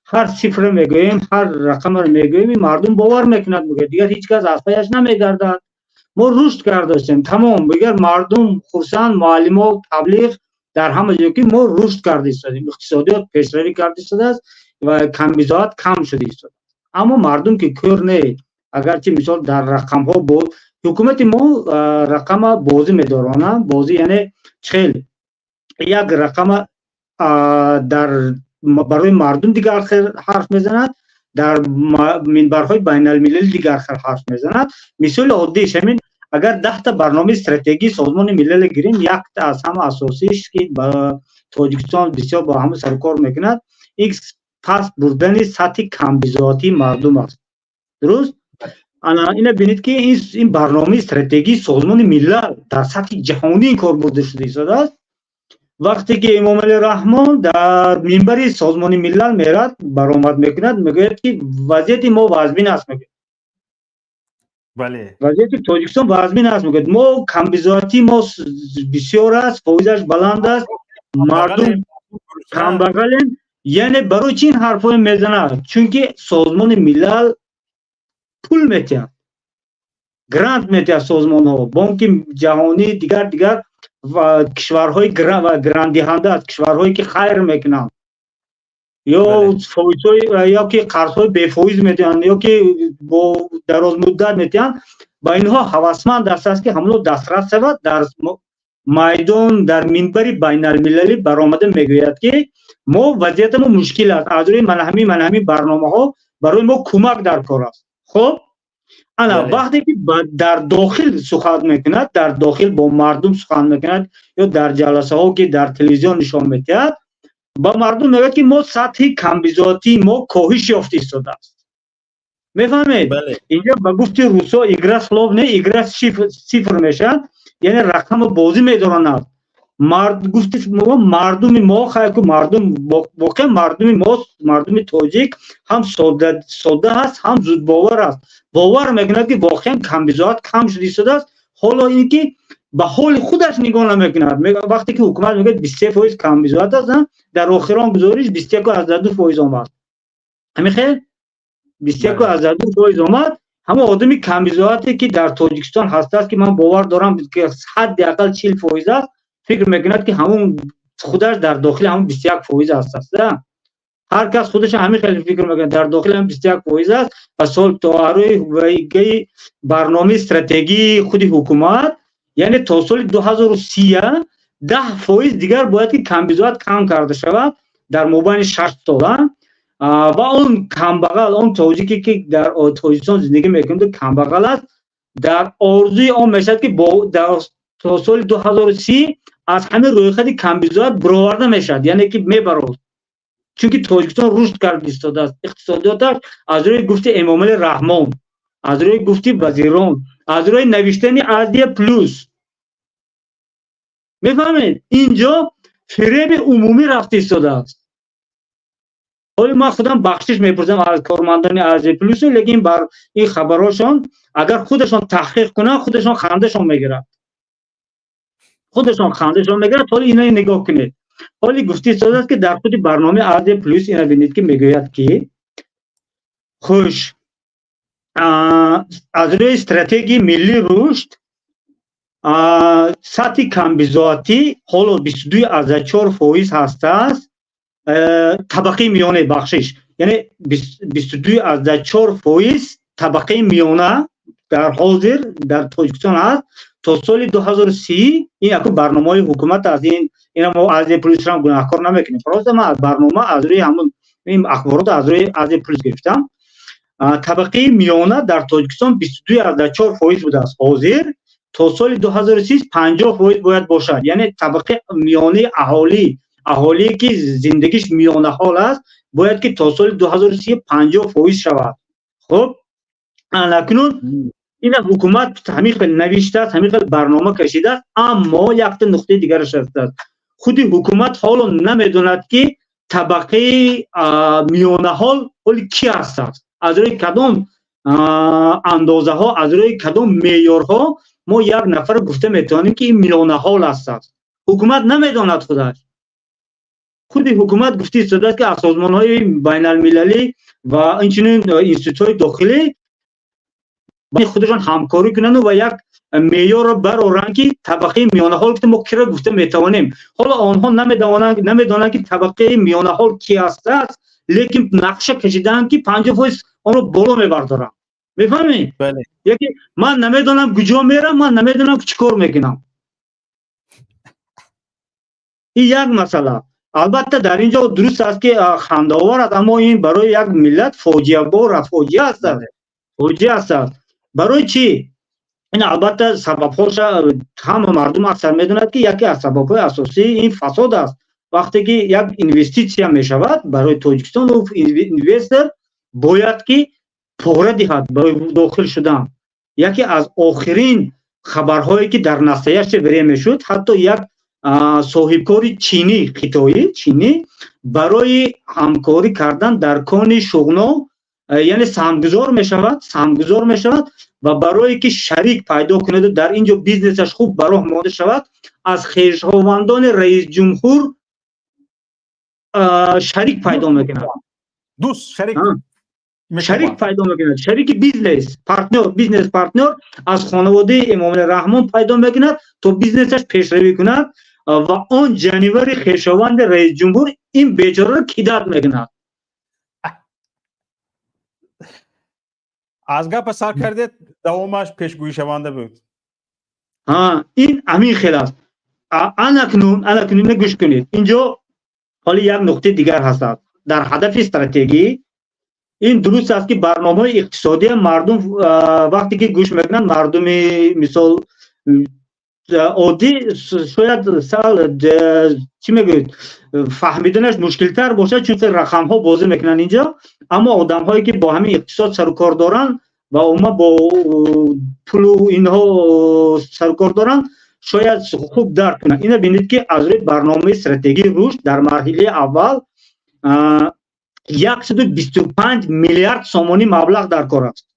هر صفر میگوییم، هر رقم رو میگوییم، مردم باور میکنند، میگه دیگر هیچ کس از پایش نمیگردد. ما رشد کردیم تمام، بگر مردم خرسند، معلم تبلیغ در همه جا که ما رشد کرده استادیم، اقتصادیات پیشروی کرده استاده است و کمبزاعت کم شده است. اما مردم که کور نه، اگرچه مثال در رقم ها بود حکومت ما رقم بازی میدارانه، بازی یعنی چخیل یک رقم در برای مردم دیگر حرف میزند، در منبرهای بین الملل دیگر حرف میزند. مثال عادیش همین اگر 10 تا برنامه استراتژی سازمان ملل گیریم، یک تا از همه اساسیش که با تاجیکستان بسیار با هم سرکار میکند، ایکس پس بردن سطح کمبزاعتی مردم است. درست؟ اینا بینید که این برنامه استراتژی سازمان ملل در سطح جهانی این کار برده شده است. وقتی که امام علی رحمان در منبر سازمان ملل میرد برآمد میکند میگوید که وضعیت ما وضعین است میگه. بله. وضعیت تاجیکستان وضعین است میگه. ما کمبیزاتی ما بسیار است، فوزش بلند است، مردم کم بغلن. یعنی برای چین حرفای میزنه؟ چون که سازمان ملل پول میتید، گرانت میتید سازمان ها، بانک جهانی دیگر و کشورهای گراندهنده است، کشورهایی که خیر میکنند یا فویزهای یا که قرضهای بفویز میتین یا که با دراز مدت میتین، با اینها هوسمند است که همون دسترس شود در میدان در منبر بین المللی برآمده میگوید که ما وضعیت ما مشکل است، از روی من همین برنامه ها برای ما کمک در کار است. خب انا وقتی که در داخل سخن میکند، در داخل با مردم سخن میکند یا در جلسه ها که در تلویزیون نشان میدهد با مردم میگه که ما سطح کمبیزاتی ما کاهش یافته شده است. میفهمید؟ اینجا با گفت روسا ایگراس لوب نه ایگراس صفر میشن، یعنی رقم بازی میدارند. گفت مردم ما خیلی مردم واقعا مردم تاجیک هم ساده است هم زود باور است. باور میکنه که واقعا کمبیزات کم شده است. حالا اینکه به حال خودش نگاه نمیکند. وقتی که حکومت میگه 23% کمبیزات است، در آخران گزارش 21.2% آمد. همین خیلی 21.2% آمد. همه آدمی کمبیزاتی که در تاجیکستان هست است که من باور دارم که حداقل 40% است، فکر میکند که همون خودش در داخل همون 21% است. هر کس خودش همین خیلی فکر میکنه در داخل هم 21% است. و سال تا روی برنامه استراتژی خود حکومت، یعنی تا سال 2030 10% دیگر باید که کمبیزات کم کرده شود در مابین 6 سال. و اون کمبغل، اون تاجیکی که در تاجیکستان زندگی میکنه کمبغل است، در آرزوی آن میشد که در تا سال 2030 از همه رویخط کمبیزات برآورده میشد، یعنی که میبرد. چون که تاجیکستان رشد کرده ایستاده است، اقتصادیاتش از روی گفته امام علی رحمان، از روی گفته وزیران، از روی نوشتن ازدی پلوس. میفهمید؟ اینجا فریب عمومی رفته ایستاده است. حالا ما خودم بخشش میپرسم از کارمندان ازدی پلوس، لیکن بر این خبراشون اگر خودشون تحقیق کنن خودشون خندشون میگیرن. حالا اینا نگاه کنید. حالا گفته شده است که در خود برنامه ازدی پلوس اینا بینید که میگوید که خوش از روی استراتژی ملی رشد سطح کمبیزاتی حالا 22.4% هست است. طبقه میانه بخشش یعنی 22.4% طبقه میانه در حاضر در تاجیکستان است. تا سال 2030 این اکو برنامه حکومت از این ما از پلیس را گناهکار نمیکنیم. راست ما از برنامه از روی همون این اخبارات از روی از پلیس گرفتم. طبقه میانه در تاجیکستان 22.4% بوده است حاضر. تا سال 2030 50% باید باشد، یعنی طبقه میانه اهالی که زندگیش میانه حال است باید که تا سال 2030 50% شود. خب اکنون این حکومت همین نوشته است، همین برنامه کشیده است، اما یک نقطه دیگرش است. خود حکومت حالا نمیدوند که طبقه میانه حال کی است، از روی کدام اندازه ها، از روی کدام معیارها ما یک نفر گفته میتونیم که این میانه حال است. حکومت نمیداند خودش. خود حکومت گفته شده است که سازمان‌های بین المللی و اینچنین اینستیتوت‌های داخلی خودشان همکاری کنند و یک معیار را برآورند که طبقه میانه حال که ما کی را گفته میتوانیم. حالا آنها نمیدانند که طبقه میانه حال کی است، لیکن نقشه کشیدن که 50% آن رو بالا میبردارن. میفهمید؟ بله. یکی من نمیدانم کجا میرم، من نمیدانم چیکار میکنم. این یک مسئله. البته در اینجا درست است که خنده‌آور است، اما این برای یک ملت فاجعه بار فاجعه است. فاجعه است. برای چی؟ این البته سبب‌هاش همه مردم اکثر میدونند که یکی از سبب‌های اساسی این فساد است. وقتی که یک اینوستیسیا میشود برای تاجیکستان و اینوستر باید که пора диҳад ба дохил шудан. яке аз охирин хабарҳое ки дар настоящее время шуд, ҳатто як соҳибкори чинӣ, хитоӣ чинӣ барои ҳамкорӣ кардан дар кони шуғно яъне саҳмгузор мешавад ва барое ки шарик пайдо кунад дар ин ҷо бизнесаш хуб ба роҳ монда шавад, аз хешовандони раисҷумҳур шарик пайдо мекунад. دوست شریک پیدا میکند، شریک بیزنس پارتنر از خانواده امام رحمان پیدا میکند تا بیزنسش پیشروی کند و آن جانور خویشاوند رئیس جمهور این بیچاره را کیدت میکند. از گپ سر کردید دوامش پیشگویی شونده بود. این همین خیلی است. اکنون گوش کنید. اینجا حالا یک نقطه دیگر هست. در هدف استراتژی این درست است که برنامه اقتصادی مردم وقتی که گوش میکنن، مردم مثال عادی شاید چی میگوید فهمیدنش مشکل تر باشه چون رقم ها بازی میکنن اینجا، اما آدم هایی که با همین اقتصاد سر و کار دارن و اونا با پول و اینها سر و کار دارن شاید خوب درک کنن. اینا ببینید که از روی برنامه استراتژی رشد در مرحله اول 125 میلیارد سومونی مبلغ در کار است.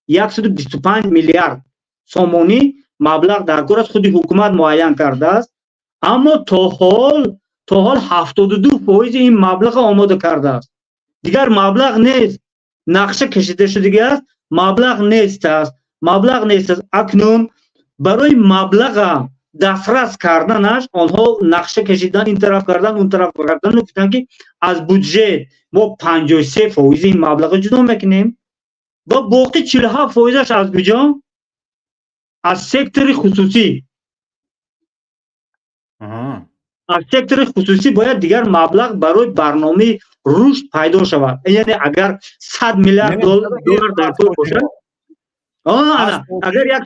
125 میلیارد سومونی مبلغ در کار است، خود حکومت معین کرده است، اما تا حال 72% این مبلغ آماده کرده است. دیگر مبلغ نیست، نقشه کشیده شده است، مبلغ نیست است. اکنون برای مبلغ دسترس کردنش آنها نقشه کشیدن، این طرف کردن اون طرف کردن، گفتن که از بودجه ما 53% این مبلغ جدا میکنیم و باقی 47% از کجا؟ از سکتور خصوصی. از سکتور خصوصی باید دیگر مبلغ برای برنامه رشد پیدا شود. یعنی اگر 100 میلیارد دلار در کار باشد، اگر یک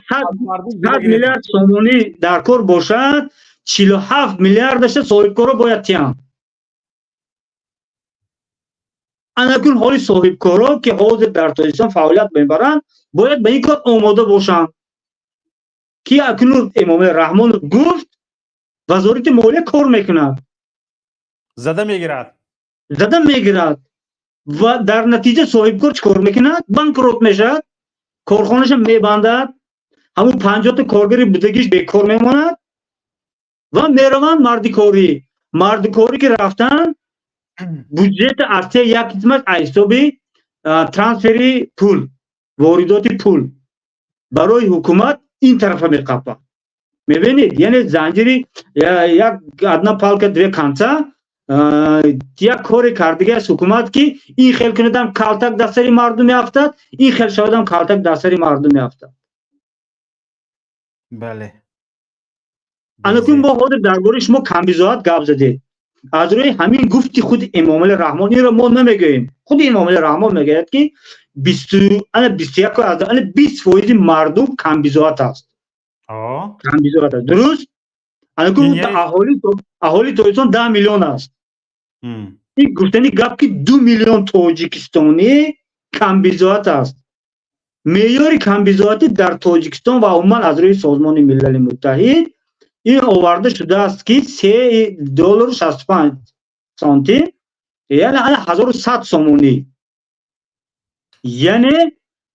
100 میلیارد سومونی در کار باشد، 47 میلیاردش صاحبکارا باید تیان. اکنون حالی صاحبکارا که حاضر در تاجیکستان فعالیت میبرند باید به این کار آماده باشند که اکنون امام رحمان گفت وزارت مالیه کار میکند، زده میگیرد و در نتیجه صاحبکار چکار میکند؟ بانکروت میشد، کارخانه‌اش میبندد، همون 50 تا کارگر بودگیش بیکار میماند و میروند مردکاری که رفتن بودجه از یک قسمت حساب ترانسفری پول، واردات پول برای حکومت این طرف میقپه. میبینید یعنی زنجیری یک ادنا پالک دوی کانچا یک کاری کردگی از حکومت که این خیل کندم کالتک دستری مردم میافتد، این خیل شدم کالتک دستری مردم میافتد. بله. اکنون با خود درباره شما کمبیزات گپ زدید. از روی همین گفتی خود امام رحمانی را ما نمیگوییم، خود امام رحمان میگوید که 20% مردم کمبیزات است. کمبیزات است، درست؟ اکنون اهالی تاجیکستان 10 میلیون است. این گفتنی گپ که 2 میلیون تاجیکستانی کمبیزات است. معیار کمبیزاتی در تاجیکستان و عموما از روی سازمان ملل متحد این آورده شده است که $3.65 یعنی 1100 سومونی، یعنی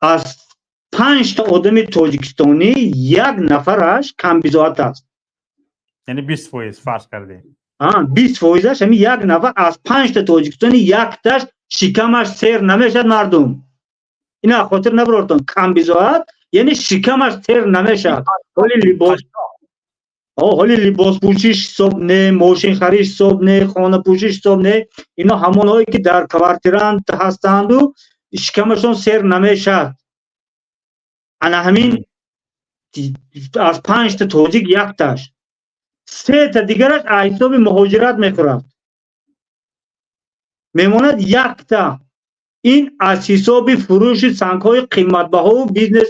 از 5 تا آدم تاجیکستانی یک نفرش کمبیزات است. یعنی 20% فرض کردیم. 20%ش همین یک نفر از 5 تا تاجیکستانی یک تاش شکمش سیر نمیشد مردم. اینا خاطر نبراتون، کمبیزات یعنی شکمش سیر نمیشد. حالی لباس پوشیش حساب نه، ماشین خرید حساب نه، خانه پوشیش حساب نه، اینا همونایی که در کوارتران هستند و شکمشون سیر نمیشد. انا همین از 5 تا تاجیک یک تاش، 3 تا دیگرش حساب مهاجرت میخورد، میماند یک تا. این از حساب فروش سنگ‌های قیمت‌بها و بیزنس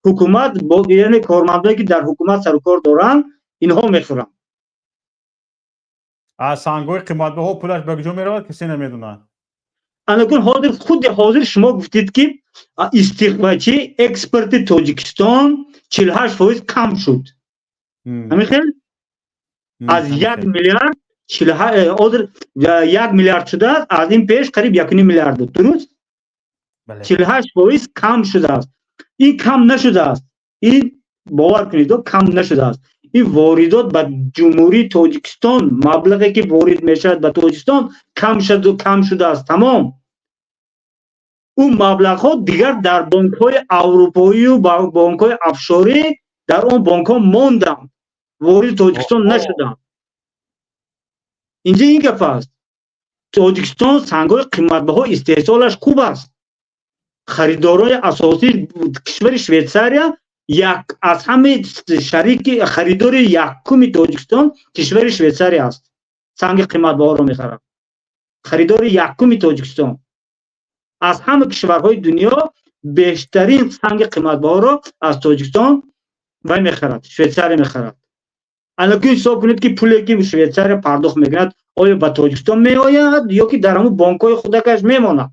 حکومت با یعنی کارمندایی که در حکومت سر و کار دارن اینها میخورن. از سنگ‌های قیمت‌بها پولش به کجا میرود کسی نمیدونه. анакун ҳозир худи ҳозир шумо гуфтед ки истиқбачи экспорти Тоҷикистон 48% кам шуд. ҳамин хел аз 1 миллиард ҳозир 1 миллиард шудааст, аз ин пеш қариб 1.5 миллиард буд, дуруст? 48% кам шудааст. ин кам нашудааст. ин бовар кунед, кам нашудааст. ин воридот ба ҷумҳурии Тоҷикистон, маблағе ки ворид мешавад ба Тоҷикистон кам шудааст. Тамом. اون مبلغ ها دیگر در بانک های اروپایی و بانک های افشاری در اون بانک ها موندن، وارد تاجیکستان نشدن. اینجا این گپ است. تاجیکستان سنگ‌های قیمت‌بها استحصالش خوب است. خریدارای اساسی کشور شویتزاریا یک از همه شریک خریدار یکم تاجیکستان کشور شویتزاریا است. سنگ قیمت‌بها را می‌خرد. خریدار یکم تاجیکستان از همه کشورهای دنیا بیشترین سنگ قیمت‌بها را از تاجیکستان و می‌خرد. شویتزاریا می‌خرد. الان که حساب کنید که پولی که شویتزاریا پرداخت می‌کند آیا به تاجیکستان می‌آید یا که در همون بانک‌های خودش میماند؟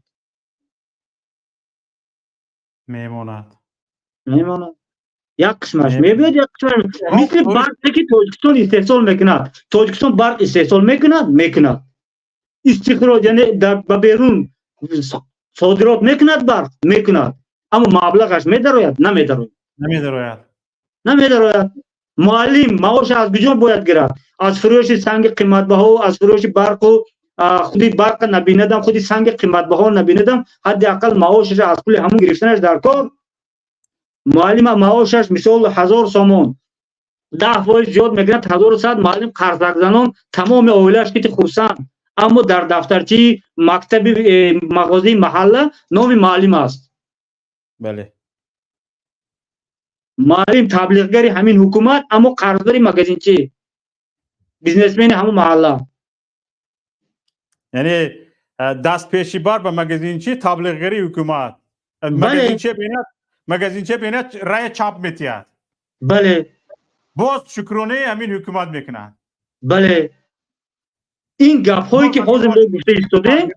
میماند. یک قسمش می‌بیاد، یک قسمش مثل برقی که تاجیکستان استحصال می‌کند. تاجیکستان برق استحصال می‌کند. استخراج یعنی در بیرون صادرات می‌کند، برق می‌کند. اما مبلغش می‌دراید؟ نمی‌دراید. معلم معاش از کجا باید گرفت؟ از فروش سنگ قیمت‌بها، از فروش برق و خودی برق نبیندم، خودی سنگ قیمت‌بها نبیندم، حداقل معاشش از پول همون گرفتنش در کار. معلم معاشش مثال 1000 سومون 10% زیاد میگیرد، 1100. معلم قرضک زنان تمام عائله‌اش که خرسند، اما در دفترچه مکتب مغازه محله نام معلم است. بله. معلم تبلیغگری همین حکومت، اما قرضدار مغازینچی، بیزنسمن همون محله. یعنی دست پیشی بار به مغازینچی تبلیغگری حکومت. مغازینچی بینه رای چاپ میتید. بله. باز شکرانه همین حکومت میکنند. بله. این گپ‌هایی که حاضر ما گفته ایستاده، یک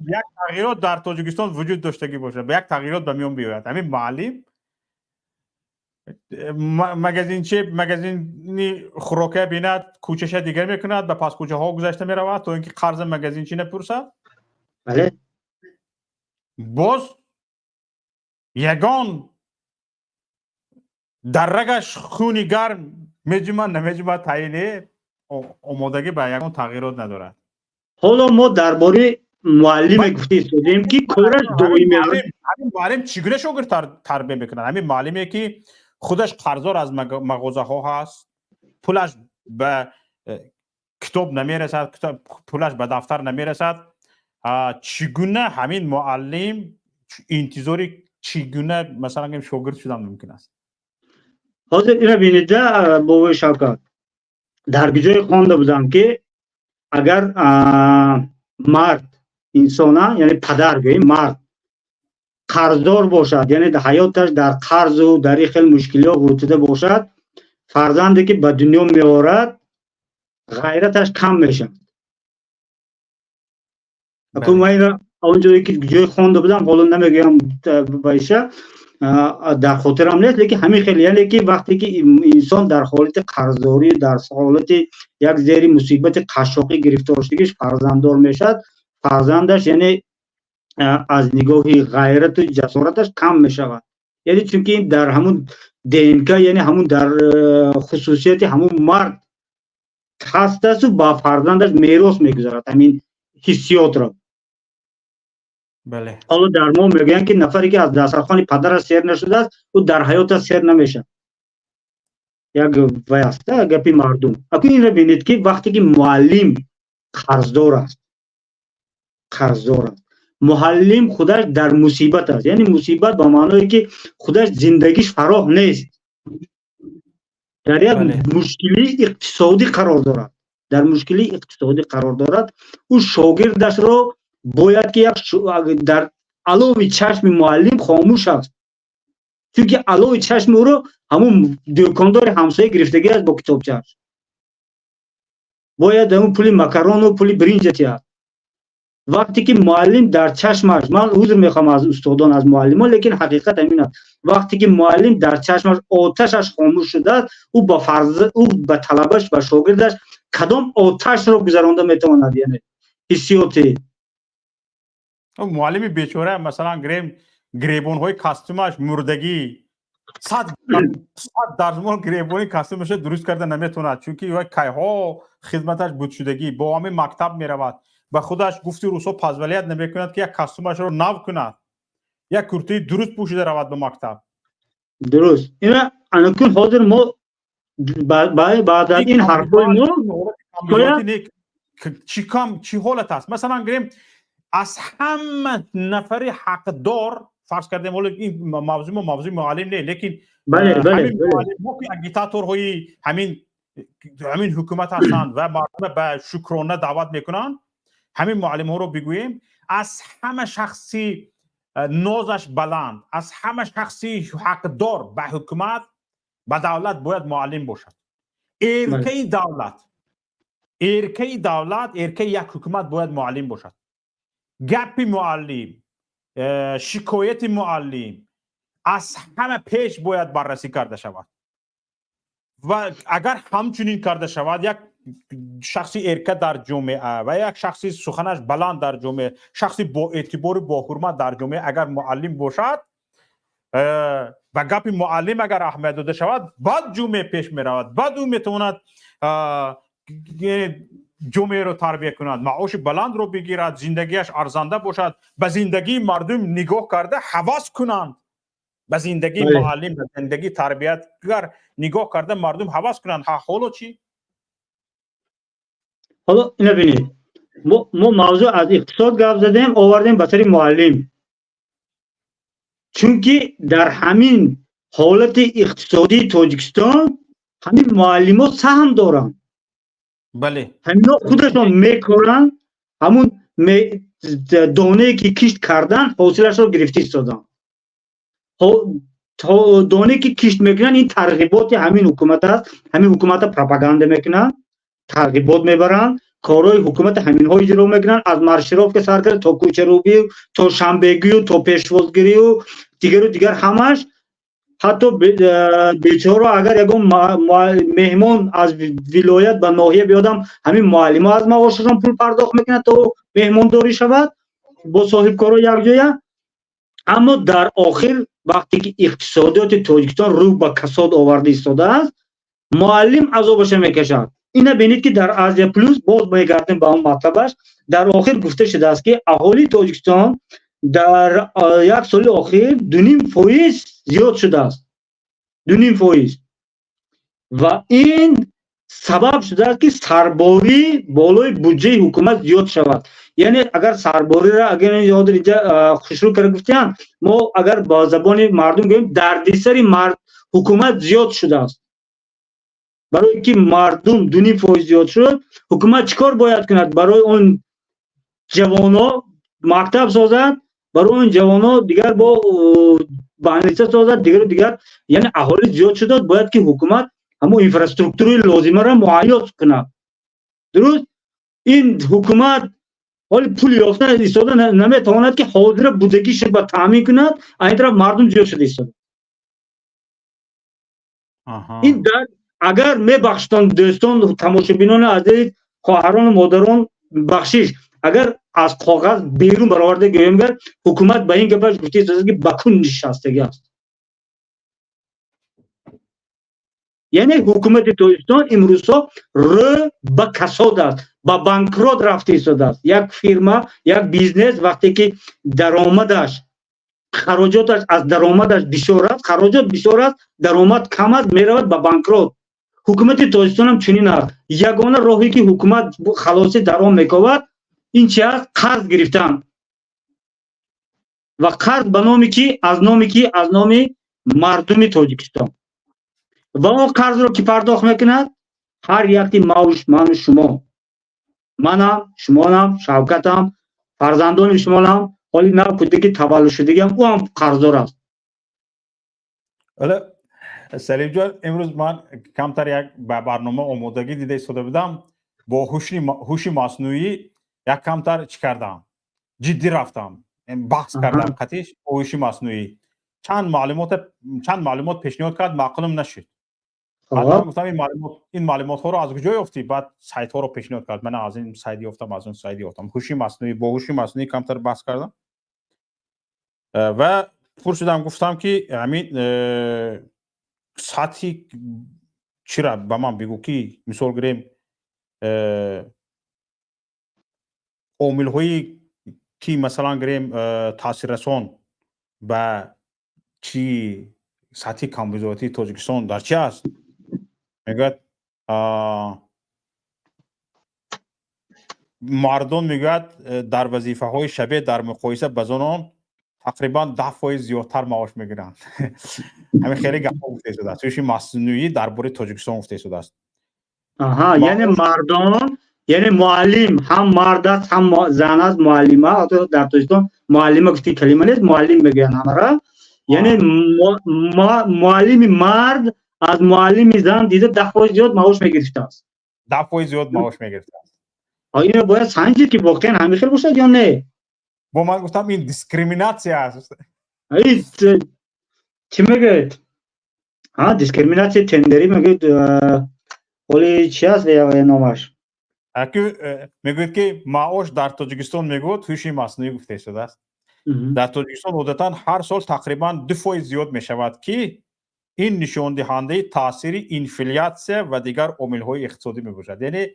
تغییرات در تاجیکستان وجود داشتگی باشه، به یک تغییرات به میون بیاید. همین معلم مغازینچی خوراکه بیند، کوچش دیگر میکند، به پس کوچه ها گذشته میرود تا اینکه قرض مغازینچی نپرسد. بله. باز یگان در رگش خونی گرم میجمد نمیجمد تعیینه آمادگی به یگان تغییرات ندارد. حالا ما درباره معلم گفته ایستادیم که کارش دائمی است. همین معلم چگونه شاگرد تربیت میکنه؟ همین معلمی که خودش قرضدار از مغازه ها هست، پولش به کتاب نمیرسد، پولش به دفتر نمیرسد، چگونه همین معلم انتظاری چگونه مثلا شاگرد شدن ممکن است؟ حاضر اینا بینید بابای شوکت در جای خوانده بودم که اگر مرد انسانه، یعنی پدر گوییم مرد قرضدار باشد، یعنی در حیاتش در قرض و در خیلی مشکلات افتاده باشد، فرزندی که به دنیا میآورد غیرتش کم میشه. اکنون من اونجایی که جای خوانده بودم، حالا نمیگم بایشه در خاطرم نیست، لیکن همین خیلی، یعنی که وقتی که انسان در حالت قرضداری، در حالت یک زیر مصیبت قشاقی گرفتار شدگیش فرزنددار میشد، فرزندش یعنی از نگاهی غیرت و جسارتش کم میشود. یعنی چونکه در همون DNK، یعنی همون در خصوصیت همون مرد هست است و با فرزندش میراث میگذارد همین حسیات را. بله. حالا در ما میگن که نفری که از دسترخوان پدرش سیر نشده است او در حیات سیر نمیشه. یک واسطه گپی مردم. اکنون این را بینید که وقتی که معلم قرضدار است، معلم خودش در مصیبت است، یعنی مصیبت به معنی که خودش زندگیش فراخ نیست، در یک مشکلی اقتصادی قرار دارد، او شاگردش را باید که در علاوه چشم معلم خاموش است، چون که علاوه چشم او را همون دکاندار همسایه گرفتگی است با کتابچه‌اش، باید همون پول مکرون و پول برنج تیاد، وقتی که معلم در چشمش، من عذر میخوام از استادان از معلمان، لیکن حقیقت همین است، وقتی که معلم در چشمش آتشش خاموش شده است، او با فرض او به طلبش و شاگردش کدام آتش رو گذرانده میتواند؟ یعنی حسیاتی معلم بیچاره مثلا گریبون های کاستومش مردگی 100 درصد گریبونی کاستومش درست کرده نمیتونه، چون که کای ها خدمتش بود شدگی، با همین مکتب میرود به خودش گفتی روسا پزولیت نمیکند که یک کاستومش رو نو کند، یک کرتی درست پوشیده رود به مکتب. درست اینا انکن حاضر ما بعد از این حرفای ما باید چی حالت است؟ مثلا گریم از همه نفر حقدار فرض کردیم، ولی این موضوع معلم نه، لیکن همین معلم که اگیتاتور های همین حکومت هستند و مردم به شکرانه دعوت میکنن، همین معلم ها رو بگوییم از همه شخصی نازش بلند، از همه شخصی حقدار به حکومت به دولت باید معلم باشد. ارکه دولت ارکه یک حکومت باید معلم باشد. گپ معلم، شکایت معلم از همه پیش باید بررسی کرده شود و اگر همچنین کرده شود یک شخصی ارکه در جامعه و یک شخصی سخنش بلند در جامعه، شخصی با اعتبار با حرمت در جامعه اگر معلم باشد و گپ معلم اگر اهمیت داده شود، بعد جامعه پیش می رود، بعد او میتواند جامعه رو تربیت کند، معاش بلند رو بگیرد، زندگیش ارزنده باشد، به زندگی مردم نگاه کرده هوس کنند، به زندگی معلم، به زندگی تربیتگر نگاه کرده مردم هوس کنند. حالا چی؟ حالا اینا ببینید، ما موضوع از اقتصاد گپ زدیم آوردیم به سر معلم، چون که در همین حالت اقتصادی تاجیکستان همین معلمان سهم دارن. بله، همینا خودشون میکنن، همون دانه که کشت کردن حاصلش رو گرفتی ایستادن. دانه که کشت میکنن این ترغیبات همین حکومت است، همین حکومت پروپاگاندا میکنن، ترغیبات میبرن، کارهای حکومت همین ها اجرا میکنن، از مارشروف که سر کرد تا کوچروبی تا شنبگی تا پیشوازگیری و دیگر همش. حتی بیچاره اگر یکم مهمان از ولایت به ناحیه بیادم، همین معلم ها از معاششان پول پرداخت میکنه تا مهمان داری شود با صاحب کارا یک جایه. اما در آخر وقتی که اقتصادیات تاجیکستان رو به کساد آورده ایستاده است، معلم عذابش میکشد. اینا ببینید که در آسیا پلوس باز میگردیم به اون مطلبش، در آخر گفته شده است که اهالی تاجیکستان در یک سال اخیر 2.5% زیاد شده است، 2.5%، و این سبب شده است که سرباری بالای بودجه حکومت زیاد شود. یعنی اگر سرباری را اگر یاد اینجا خوشرو کرده گفتن، ما اگر با زبان مردم گوییم دردسر حکومت زیاد شده است. برای اینکه مردم 2.5% زیاد شد، حکومت چیکار باید کند؟ برای اون جوانا مکتب سازد، برای اون جوانا دیگر با بانیسه سازد، دیگر. یعنی اهالی زیاد شد، باید که حکومت همون اینفراستراکچور لازمه را مهیا کند. درست؟ این حکومت حالی پول یافته ایستاده نمیتواند که حاضر بودگیش را تامین کند، این طرف مردم زیاد شده ایستاده. این اگر میبخشتن دوستان تماشابینان عزیز، خواهران و مادران، بخشش اگر از کاغذ بیرون برآورده گویم گر حکومت به این گپش گفته است که بکون نشستگی است. یعنی حکومت تاجیکستان امروزها رو به کساد است، به بانکروت رفته ایستاده است. یک فیرما، یک بیزنس وقتی که درآمدش خراجاتش از درآمدش بیشتر است، خراجات بیشتر است، درآمد کم است، میرود به بانکروت. حکومت تاجیکستان هم چنین است. یگانه راهی که حکومت خلاصی در آن میکند این چی است؟ قرض گرفتن. و قرض به نامی کی؟ از نام مردم تاجیکستان. و اون قرض رو کی پرداخت میکند؟ هر یکی من شما، منم، شمانم، شوکتم، فرزندان شمانم، حالی نه کودکی که تولد شدگی هم او هم قرضدار است. حالا سلیم جان، امروز من کمتر یک برنامه آمادگی دیده ایستاده بودم، با هوش مصنوعی یک کمتر چی کردم، جدی رفتم بحث کردم قطعش هوش مصنوعی چند معلومات پیشنهاد کرد معقولم نشد. بعد من گفتم این معلومات ها رو از کجا یافتی؟ بعد سایت ها رو پیشنهاد کرد. من از این سایت یافتم، از اون سایت یافتم. هوش مصنوعی با هوش مصنوعی کمتر بحث کردم و پرسیدم گفتم که همین سطحی چرا به من بگو که مثال گریم عامل هایی که مثلا گریم تاثیر رسان به چی سطح کمبودی تاجیکستان در چی است؟ میگه مردم میگه در وظیفه های شبیه در مقایسه با زنان تقریبا 10% زیادتر معاش میگیرن. همین خیلی گپ گفته شده است. هوش مصنوعی درباره تاجیکستان گفته شده است. یعنی مردم، یعنی معلم هم مرد است هم زن است، معلمه در تاجیکستان معلمه گفتی کلمه نیست، معلم میگن همرا. یعنی معلم مرد از معلم زن دیده 10% زیاد معاش میگرفته است. 10% زیاد معاش میگرفته است. اینو باید سنجید که واقعا همین خیلی باشه یا نه؟ با من گفتم این دیسکریمیناسیون است. چی میگه؟ دیسکریمیناسیون تندری میگه. ولی چی است نامش؟ میگوید که معاش در تاجیکستان میگوید هوش مصنوعی گفته شده است. در تاجیکستان عادتا هر سال تقریبا 2% زیاد می شود که این نشان دهنده تاثیر اینفلیاسیون و دیگر عامل های اقتصادی می باشد. یعنی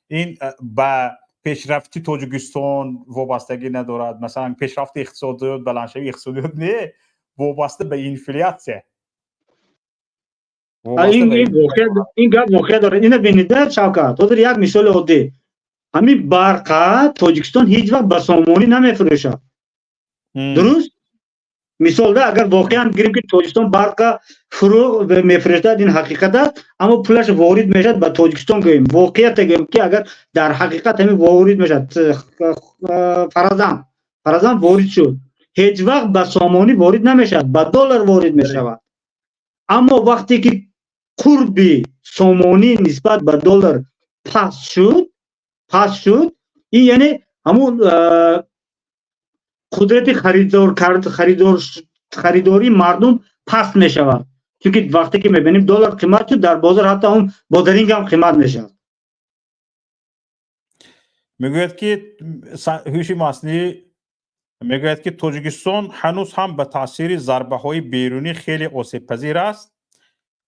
این با پیشرفتی تاجیکستان وابستگی ندارد. مثلا پیشرفت اقتصادی بلندشوی اقتصادی نه، وابسته به اینفلیاسیون. این گپ واقعا داره. اینو ببینید شوکت، تو یک مثال عادی همین برق تاجیکستان هیچ وقت به سامانی نمیفروشد. درست؟ مثال ده اگر واقعا گیریم که تاجیکستان برق فروغ میفروشد، این حقیقت است، اما پولش وارد میشد به تاجیکستان. گوییم واقعیت گوییم که اگر در حقیقت همین وارد میشد، فرضاً وارد شد، هیچ وقت به سامانی وارد نمیشد، به دلار وارد میشود. اما وقتی که قرب سامانی نسبت به دلار پست شد، این یعنی همون قدرت خریداری مردم پست می شود. چون وقتی که میبینیم دلار قیمت شد، در بازار حتی اون بادرینگ هم قیمت میشود. میگوید که هوش مصنوعی میگوید که تاجیکستان هنوز هم به تاثیر ضربه های بیرونی خیلی آسیب پذیر است،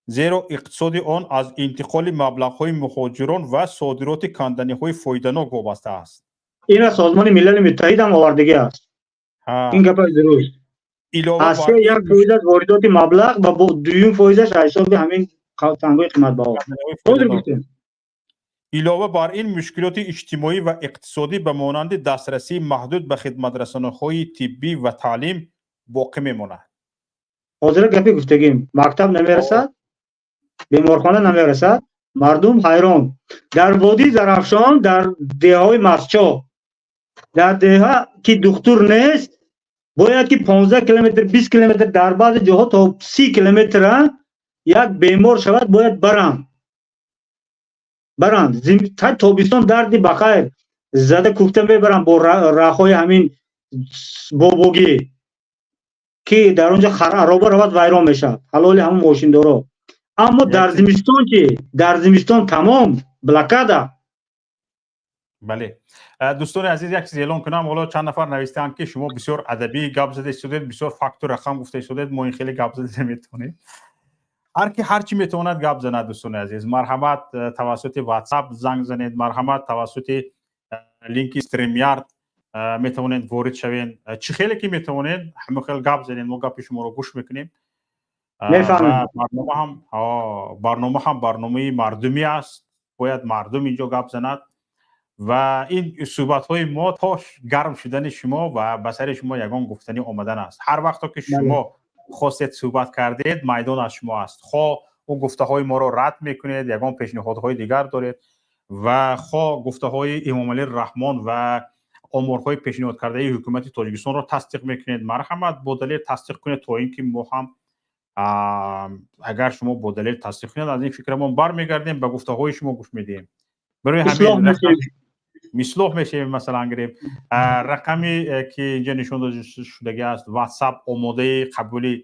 زیرا اقتصاد آن از انتقال مبلغ های مهاجران و صادرات کندنی های فایده‌ناک وابسته است. این سازمان ملل متحد هم آوردگی است. این گپ درست. از یک فایده از واردات مبلغ و با دویم فایدهش حساب همین تنگای قیمت بها. علاوه بر این مشکلات اجتماعی و اقتصادی به مانند دسترسی محدود به خدمت رسانه‌های طبی و تعلیم باقی میماند. حاضر گپی گفتگیم، مکتب نمیرسد، بیمارخانه نمیرسد، مردم حیران. در وادی زرافشان، در دههای مسچا، در دهها که دکتر نیست، باید که 15 کیلومتر 20 کیلومتر در بعض جاها تا 30 کیلومتر یک بیمار شود باید برند. تا تابستان دردی بخیر زده کوفته میبرن با راههای همین بابوگی که در اونجا خرابه رود ویران میشه، حلال همون ماشین دارا. اما در زمستان که در زمستان تمام بلاکاده. بله دوستان عزیز، یک چیز اعلام کنم. حالا چند نفر نوشتن که شما بسیار ادبی گپ زده شدید، بسیار فکت و رقم گفته شدید، ما این خیلی گپ زده نمیتونیم. هر چی میتواند گپ زند. دوستان عزیز مرحمت توسط واتساپ زنگ زنید، مرحمت توسط لینک استریمیارد میتونید وارد شوین، چه خیلی که میتونید همه خیلی گپ زنید، ما گپ شما رو گوش میکنیم. برنامه هم برنامه مردمی است، باید مردم اینجا گپ زند و این صحبت های ما تا گرم شدن شما و به سر شما یگان گفتنی آمدن است. هر وقت که شما خواستید صحبت کردید میدان از شما است، خواه اون گفته های ما رو رد میکنید، یگان پیشنهادهای دیگر دارید و خواه گفته های امام علی رحمان و امورهای پیشنهاد کرده حکومت تاجیکستان رو تصدیق میکنید، مرحمت با دلیل تصدیق کنید تا اینکه ما هم اگر شما با دلیل تصدیق کنید از این فکرمون برمیگردیم به گفته های شما گوش میدیم. برای همین مثلا میشه مثلا گریم رقمی که اینجا نشون داده شده است واتساپ آماده قبول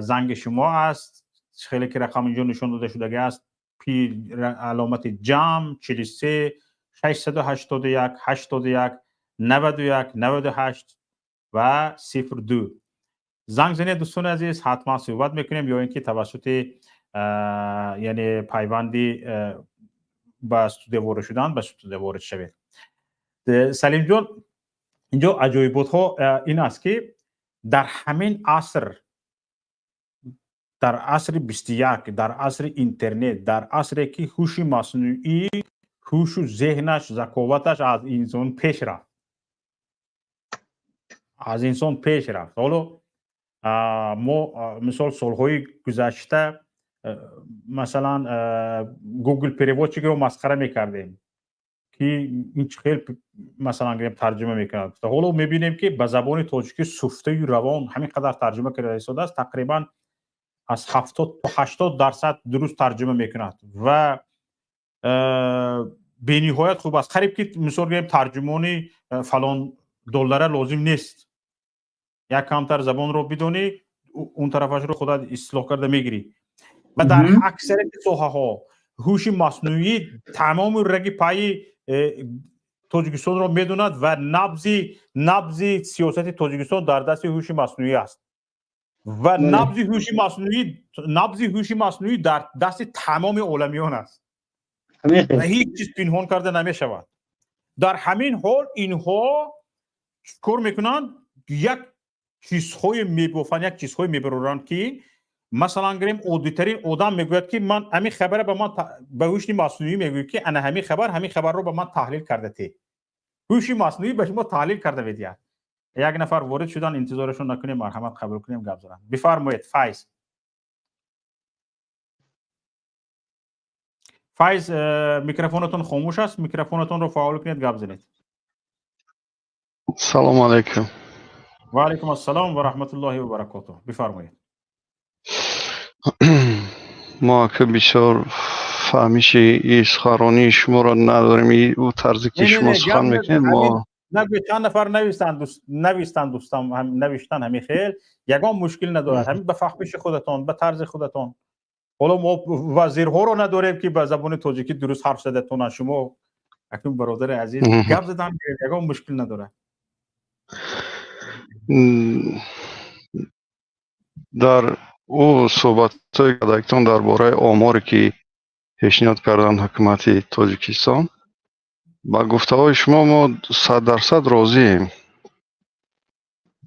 زنگ شما است. خیلی که رقم اینجا نشون داده شده است پی علامت جمع 43 681 81 91 98 و 02. زنگ زنید دوستان عزیز، حتما صحبت میکنیم یا اینکه توسط یعنی پیوندی با استودیو وارد شدن به استودیو وارد شوید. سلیم جان، اینجا عجایبات ها این است که در همین عصر، در عصر 21، در عصر اینترنت، در عصری که هوش مصنوعی هوش و ذهنش ذکاوتش از انسان پیش رفت، از انسان پیش رفت. حالا ما مثال سالهای گذشته مثلا گوگل پریواتچی رو مسخره میکردیم که این خیلی مثلا گریم ترجمه میکنه. حالا میبینیم که به زبان تاجیکی سفته و روان همین قدر ترجمه کرده شده است، تقریبا از 70 تا 80% درست ترجمه میکند و به نهایت خوب است. قریب که مثلا گریم ترجمانی فلان دلار لازم نیست، یک کمتر زبان رو بدونی اون طرفش رو خودت اصلاح کرده میگیری. و در اکثر ساحه ها هوش مصنوعی تمام رگ پای تاجیکستان رو میدوند و نبض سیاست تاجیکستان در دست هوش مصنوعی است و نبض هوش مصنوعی در دست تمام عالمیان است و هیچ چیز پنهان کرده نمیشود. در همین حال اینها کار میکنند، یک چیزهای میگفتن، یک چیزهای میبرورند که مثلا گریم اودیترین آدم میگوید که من همین خبر به من به هوش مصنوعی میگوید که انا همین خبر رو به من تحلیل کرده تی. هوش مصنوعی به شما تحلیل کرده ویدیا. یک نفر وارد شدن، انتظارشون نکنیم، مرحمت قبول کنیم، گپ زدن. بفرمایید فایز میکروفونتون خاموش است، میکروفونتون رو فعال کنید، گپ زنید. سلام علیکم. و علیکم السلام و رحمت الله و برکاته. بفرمایید. ما که بسیار فهمیش این سخنرانی شما را نداریم، او طرزی که شما سخن میکنید ما چند نفر نویستن دوستان هم نوشتن همین خیل یگان مشکل ندارد، همین به فهمش خودتان، به طرز خودتان. حالا ما وزیرها رو نداریم که به زبان تاجیکی درست حرف زده تونن. شما اکنون برادر عزیز گپ زدن یگان مشکل نداره. در او صحبت‌های کدایتان درباره آماری که پیشنهاد کردن حکومت تاجیکستان، با گفته‌های شما ما 100% راضی‌ایم.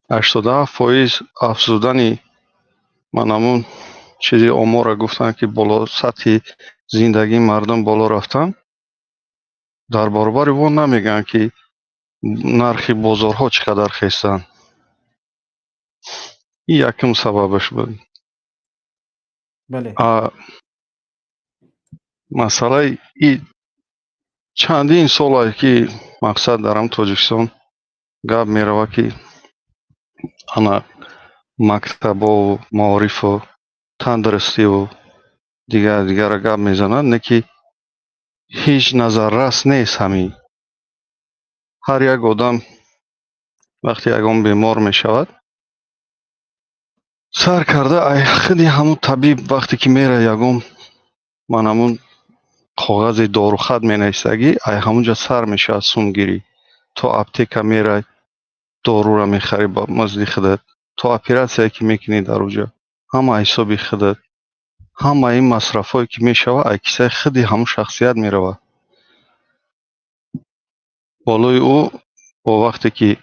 87% افزودن من همون چیزی آمار را گفتن که بالا سطح زندگی مردم بالا رفتن، در برابر اون نمیگن که نرخ بازارها چقدر خستن. این یکم سببش بود. بله. مسئله این چندین ساله که مقصد دارم تاجیکستان گپ میروه که انا مکتب و معارف و تندرستی و دیگر گپ میزنن، نه که هیچ نظر رس نیست. همین هر یک آدم وقتی یگان بیمار میشود سر کرده ای خیلی همون طبیب وقتی که میره یگان من همون کاغذ داروخط مینویسگی ای همونجا سر میشه از سونگیری، تو اپتیکا میره دارو را میخری با مزد خودت، تو اپراسیایی که میکنی در اونجا همه حسابی خودت، همه این مصرفایی که میشوه عکسای خودی همون شخصیت میروه. بالای او با وقتی که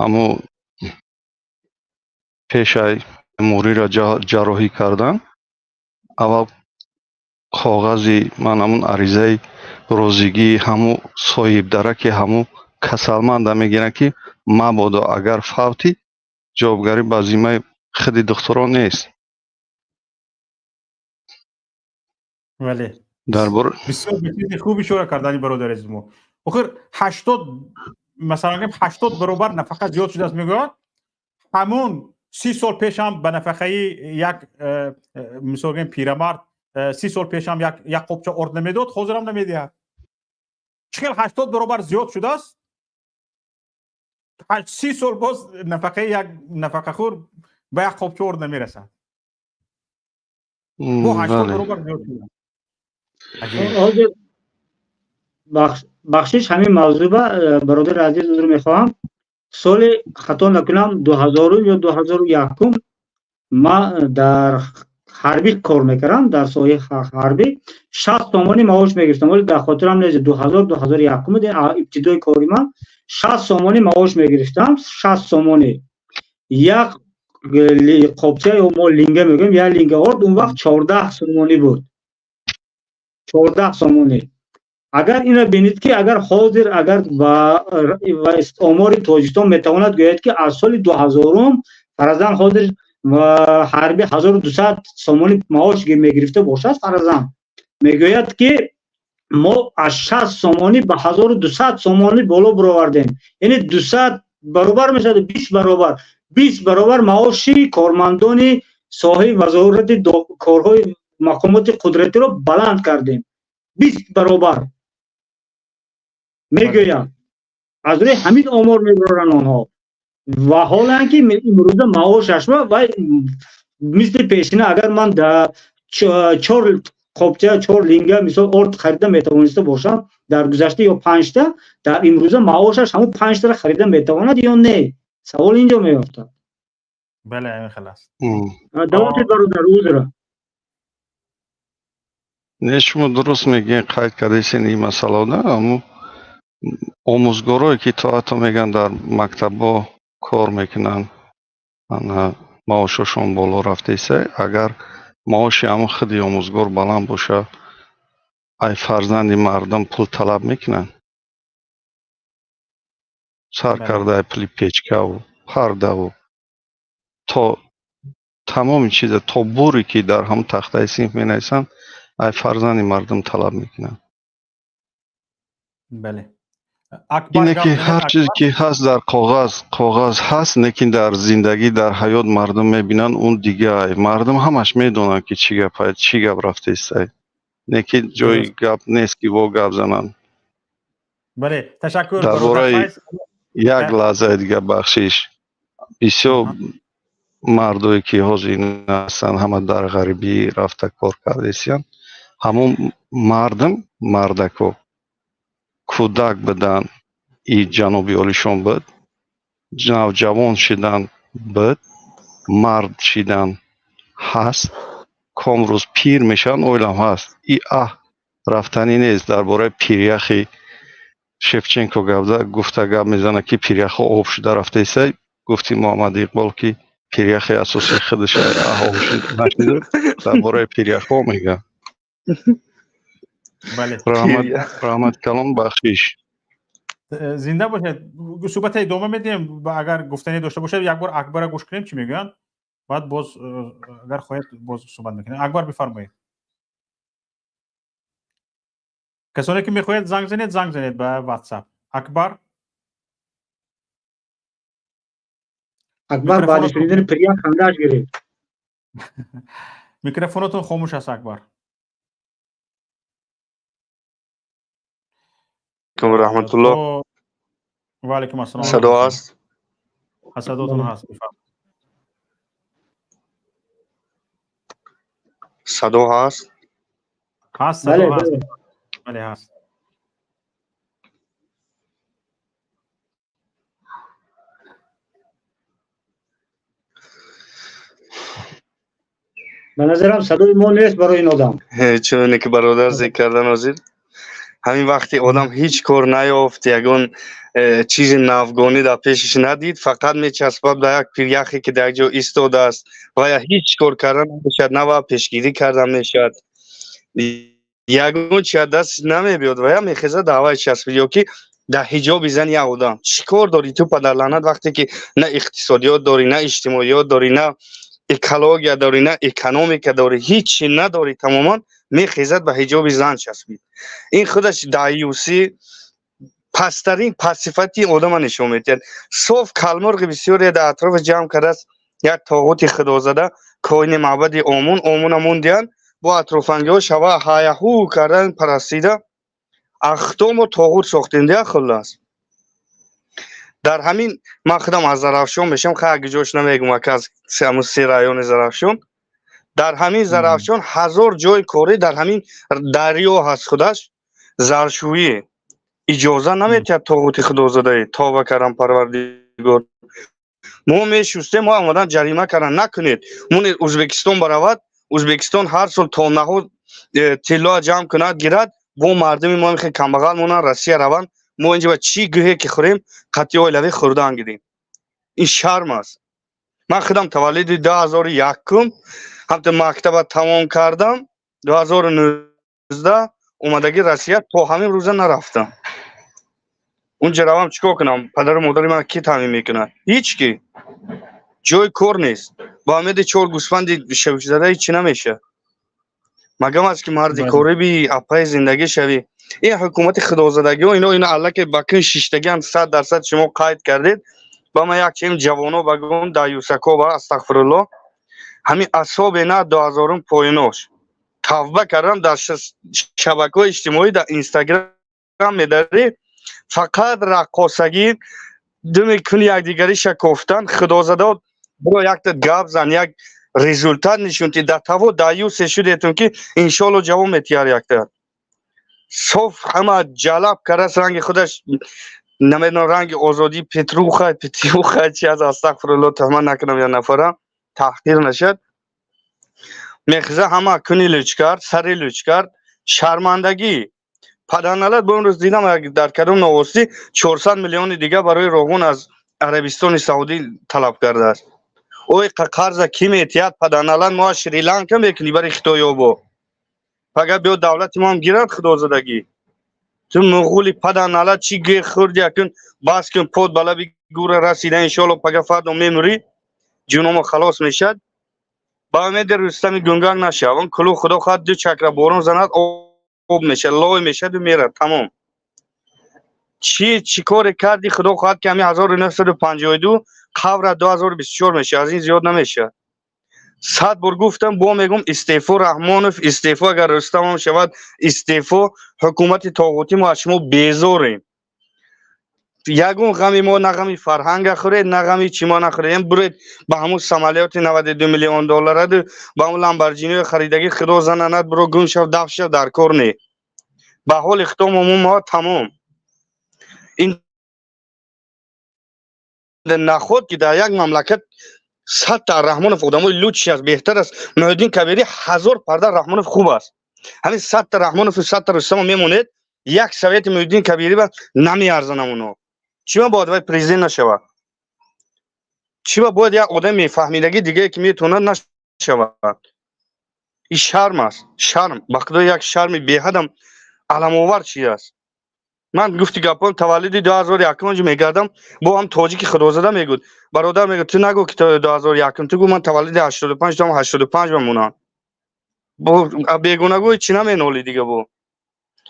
همون پیشای موری را جراحی کردن، اول کاغذی من همون عریضه روزگی همون صاحب درکی همون کسلمنده میگیرن که مبادا اگر فوتی جوابگاری به ذمه خود دکتران نیست. بله. درباره بسیار خوبی شورا کردنی برادر عزیز ما. آخر 80 مثلا 80 برابر نفقه زیاد شده است میگه. همون 30 سال پیش هم به نفقه یک مثلا پیرمرد 30 سال پیش هم یک قبچه ارد نمیداد، حاضر هم نمیده. 80 برابر زیاد شده است. 30 سال باز نفقه یک نفقه خور به یک خوب چور نمیرسد. با 80 بله برابر زیاد شده. عجیب. حاضر بخشش همین موضوع برادر عزیز حضور میخواهم. سال خطا نکنم 2000 یا 2001 ما در حربی کار میکردم، در سایه حربی 60 تومانی معاش میگرفتم، ولی در خاطرم نیست 2001 ابتدای کاری من 60 تومانی معاش میگرفتم. 60 تومانی یک قبچه یا ما لینگه میگم، یک لینگه آرد اون وقت 14 تومانی بود. 14 تومانی. اگر اینا بینید که اگر حاضر اگر با آمار تاجیکستان میتواند گوید که از سال 2000 فرضاً حاضر حربی 1200 تومانی معاش میگرفته باشد، فرضاً میگوید که ما از 60 تومانی به 1200 تومانی بالا برآوردیم، یعنی 200 برابر میشه، 20 برابر معاشی کارمندان ساحه وزارت کارهای مقامات قدرتی را بلند کردیم. 20 برابر میگویم از روی همین آمار میبرن آنها، و حالا که امروز معاشش و مثل پیشینه اگر من در 4 قبچه 4 لینگه مثال آرد خریده میتوانسته باشم در گذشته یا 5 تا، در امروز معاشش همون 5 تا خریده میتواند یا نه؟ سوال اینجا میافتد. بله همین خلاص. دولت برادر عذر. نه شما درست میگین، قید کردین این مسئله نه، اما آموزگارایی که تا میگن در مکتبا کار میکنن معاششون بالا رفته است، اگر معاش همون خودی آموزگار بلند باشه ای فرزند مردم پول طلب میکنن، سر کرده ای پلی پیچکه و پرده و تا تمام چیز تا بوری که در هم تخته سینف می نویسن ای فرزند مردم طلب میکنن. بله. اینه که هر چیزی که هست در کاغذ هست، لیکن در زندگی در حیات مردم میبینن اون دیگه. مردم همش میدونن که چی گپ رفته است، لیکن جای گپ نیست که با گپ زنن. بله تشکر. درباره یک لحظه دیگه بخشش، بسیار مردایی که حاضر هستن همه در غریبی رفته کار کردن، همون مردکو کودک بدن ای جنوبی اولیشون بود، جوان شدن بود، مرد شدن هست، کم روز پیر میشن اویلم هست. ای رفتنی نیست. درباره پیریخی شفچنکو گفته گپ میزنه که پیریخ آب شده رفته است. گفتی محمد اقبال که پیریخ اساسی خودش آب شده نشده، درباره پیریخ ها میگه. بله. رحمت کلام بخشش. زنده باشید. صحبت ادامه میدیم و اگر گفتنی داشته باشه یک بار اکبر گوش کنیم چی میگن، بعد باز اگر خواهید باز صحبت میکنیم. اکبر بفرمایید. کسانی که میخواهید زنگ زنید به واتساپ. اکبر بعد شنیدن پریا خنده‌اش گرفت. میکروفونتون خاموش است اکبر. رحمت الله. و علیکم السلام. صدا هست؟ صداتون هست. بفرمایید. صدا هست؟ هست صدا هست. بله. بله هست. به نظرم صدای ما نیست برای این آدم. چون که برادر ذکر کردن حاضر، همین وقتی آدم هیچ کار نیافت، یگان چیز نافگانی در پیشش ندید، فقط میچسبد به یک پیریخی که در جا ایستاده است و یا هیچ کار کردن نمیشد، نه و پیشگیری کردن میشد، یگان چیز دست نمیبیاد و یا میخیزه دعوی چسبید. یا که در حجاب زن یا آدم چی کار داری تو پدر لعنت، وقتی که نه اقتصادیات داری، نه اجتماعیات داری، نه اکولوژی داری، نه اکونومیک داری، هیچی نداری، تماما میخیزد به حجاب زن چسبید. این خودش دایوسی پسترین پاسیفاتی آدم نشون میده. صاف کلمرغ بسیاری در اطراف جمع کرده است، یک طاغوت خدازده کوین معبد آمون موندیان با اطرافنگی ها شوا هایهو کردن پرستیده اختام و طاغوت ساختنده خلاص در همین من خودم از زرافشان میشم خیلی جوش نمیگم که از سه رایون زرافشان در همین زرافشان 1000 جای کاری در همین دریا هست خودش زرشویی اجازه نمیتید طاغوت خدا زاده توبه کردم پروردگار ما میشوستیم ما آمدن جریمه کردن نکنید مون ازبکستان برود ازبکستان هر سال تانه ها طلا جمع کند گیرد با مردم ما میخواه کمبغل مونن روسیه روان ما اینجا با چی گوهی که خوریم قطعی اویلوی خوردن گیریم این شرم است من خودم تولد 2001 همت مکتب تمام کردم 2019 اومدگی روسیه تا همین روزه نرفتم اونجا روام چیکار کنم پدر و مادر من کی تامین میکنه هیچ کی جای کار نیست با امید 4 گوسفند شوک زده چی نمیشه مگم است که مرد کاری بی اپای زندگی شوی این حکومت خدازدگی و اینا الله که بکن شیشتگی هم 100% شما قید کردید با ما یک چیم جوانو بگم دایوسکو با استغفرالله همین اصاب نه 2000 پویناش توبه کردم در شبکه اجتماعی در اینستاگرام میداری فقط رقاصگی دمی کنی یک دیگری شکفتن خدازده برو یک تا گپ زن یک результат нишунти да таво даю се шудетун ки иншалло ҷавоб метияр якта соф ҳама ҷалаб карас ранги худаш намедонам ранги озодӣ петруха чи аз астағфирулло туҳмат накунам як нафара таҳқир нашад мехиза ҳама куни луч кард сари луч кард шармандагӣ паданалат бо имрӯз дидам дар кадом новостӣ 400 миллиони дига барои роғун аз арабистони саудӣ талаб кардааст ой қарза ки метиҳад паданалан мо шри-ланка мекунӣ бари хитоёбо пага биё давлати мо ҳам гирад худозадагӣ ту муғули паданалат чӣ ге хӯрди якун бас кун под ба лаби гура расида иншалло пага фардо мемурӣ ҷуномо халос мешад ба умеди рустами гунгак нашавон кулу худо хоҳад 2 чакра борон занад об мешад лой мешаду мерад тамом چی کار کردی خدا خواهد که همین 1952 قبر 2024 میشه از این زیاد نمیشه 100 بار گفتم با میگم استعفا رحمانوف استعفا اگر رستم هم شود استعفا حکومت طاغوتی ما از شما بیزاریم یگون غمی ما نه غمی فرهنگ خورید نه غمی چی ما نخورید برید با همون سمالیات 92 میلیون دلار با همون لامبورجینی خریدگی خدا زناند برو گم شو دفع شو در کار نی به حال اختام ما تمام این نخود که در یک مملکت 100 تا رحمانوف آدمای لوچی است بهتر است محمدین کبیری 1000 پرده رحمانوف خوب است همین 100 تا رحمانوف و 100 تا رستم میمونید یک سویت محمدین کبیری با نمیارزن اونو چی باید وای پرزیدنت نشود چی باید یک آدم میفهمیدگی دیگه که میتونه نشود این شرم است شرم بخدا یک شرم بی‌حدم علم آور چی است من گفتی گپم تولد 2001 میگردم با هم تاجیک خدازده میگود برادر میگه تو نگو که 2001 تو گو من تولد 85 تا 85 بمونم با بیگونگوی چی نمینولی دیگه با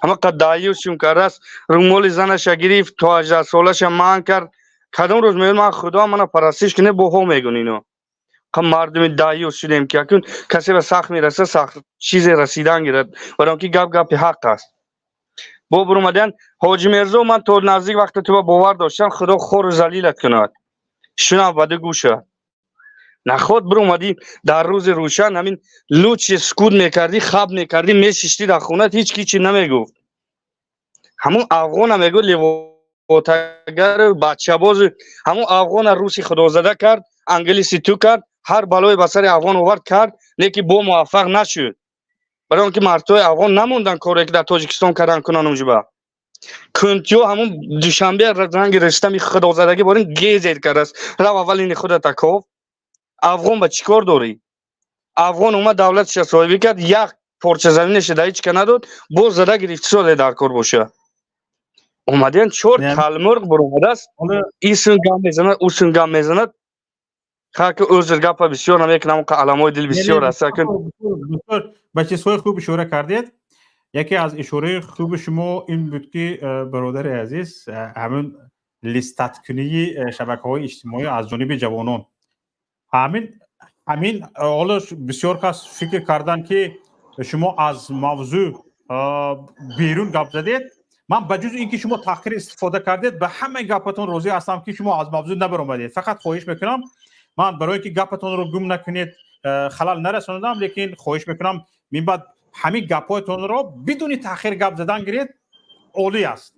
اما قدایوشون کرد است رومال زنش گرفت تا 18 سالش من کرد کدام روز میگه من خدا منو پرستش کنه با ها میگن اینو که مردم دایوش شدیم که اکنون کسی به سخت میرسه سخت چیز رسیدن گیرد برای که گپ حق است با برمدن حاجی مرزا من تو نزدیک وقت تو باور داشتم خدا خور و ذلیلت کند شنو بده گوشه نخود برمدی در روز روشن همین لوچ سکوت میکردی خواب میکردی میشیشتی در خونت هیچ کی چی نمیگفت همون افغان هم میگو لیواتگر بچه باز همون افغان روسی خدا زده کرد انگلیسی تو کرد هر بلای بسر افغان آورد کرد لیکن با موفق نشد برای اونکه مردای افغان نموندن کاری که در تاجیکستان کردن کنن اونجا کنتیو همون دوشنبه رنگ رستمی خدازدگی بارین گیزید کرد است رو اول این خودت تکاف افغان با چیکار داری افغان اومد دولتش صاحبی کرد یک پارچه زمینش دایچ که نداد باز زده گرفت شده در کار باشه اومدن چور کلمرغ برومده است این سنگام میزند او سنگام میزند که اوزر گپا بسیار نمیکنم که علامای دل بسیار است با چیزهای خوب اشاره کردید یکی از اشاره خوب شما این بود که برادر عزیز همین لیستت کنی شبکه‌های اجتماعی از جانب جوانان همین حالا بسیار کس فکر کردن که شما از موضوع بیرون گپ زدید من بجز اینکه شما تحقیر استفاده کردید به همه گپتون راضی هستم که شما از موضوع نبرآمدید. فقط خواهش میکنم من برای اینکه گپتون رو گم نکنید خلال نرسوندم، لیکن خواهش میکنم من بعد همین گپاتون رو بدون تحقیر گپ زدن گیرید عالی است.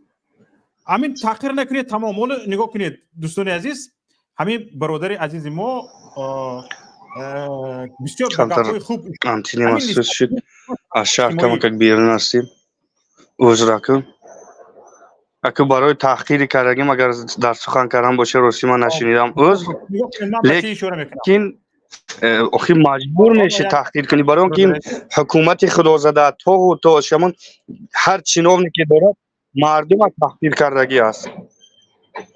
همین تحقیر نکنید، تمام مول نگاه کنید دوستان عزیز. همین برادر عزیز ما بسیار گپای خوب همچنین محسوس شد از شهر کمک بیرون هستیم. عذر کن اگه برای تحقیر کردیم اگر در سخن کردن باشه راستی من نشنیدم عذر، لیکن آخی مجبور میشه تحقیر کنی برای اون که حکومت خدا زده تو شما هر چینومی که داره مردم تحقیر کردگی است.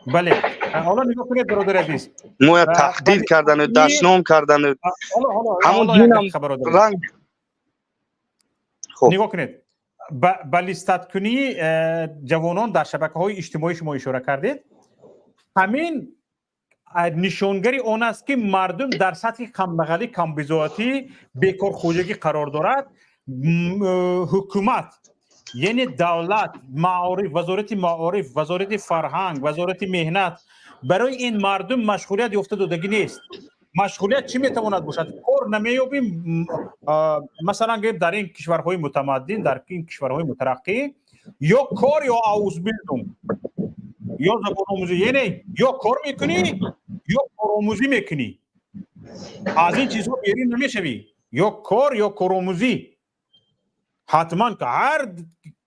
بله حالا نگاه کنید برادر عزیز، ما تحقیر کردن و دشنام کردن همون دینم رنگ. خب نگاه کنید بالیستات کنی جوانان در شبکه‌های اجتماعی شما اشاره کردید، همین نشانگری اون است که مردم در سطح کمبغلی کمبزاعتی بیکار خوجگی قرار دارد. حکومت یعنی دولت، معارف، وزارت معارف، وزارت فرهنگ، وزارت مهنت برای این مردم مشغولیت یافته دادگی نیست. مشغولیت چی میتواند باشد؟ کار نمیابیم. مثلا در این کشورهای متمدن، در این کشورهای مترقی یا کار یا Ausbildung یا زبان آموزی، یعنی یا کار میکنی یا کارآموزی میکنی، از این چیزها بیرون نمیشوی. یا کار یا کارآموزی. حتما که هر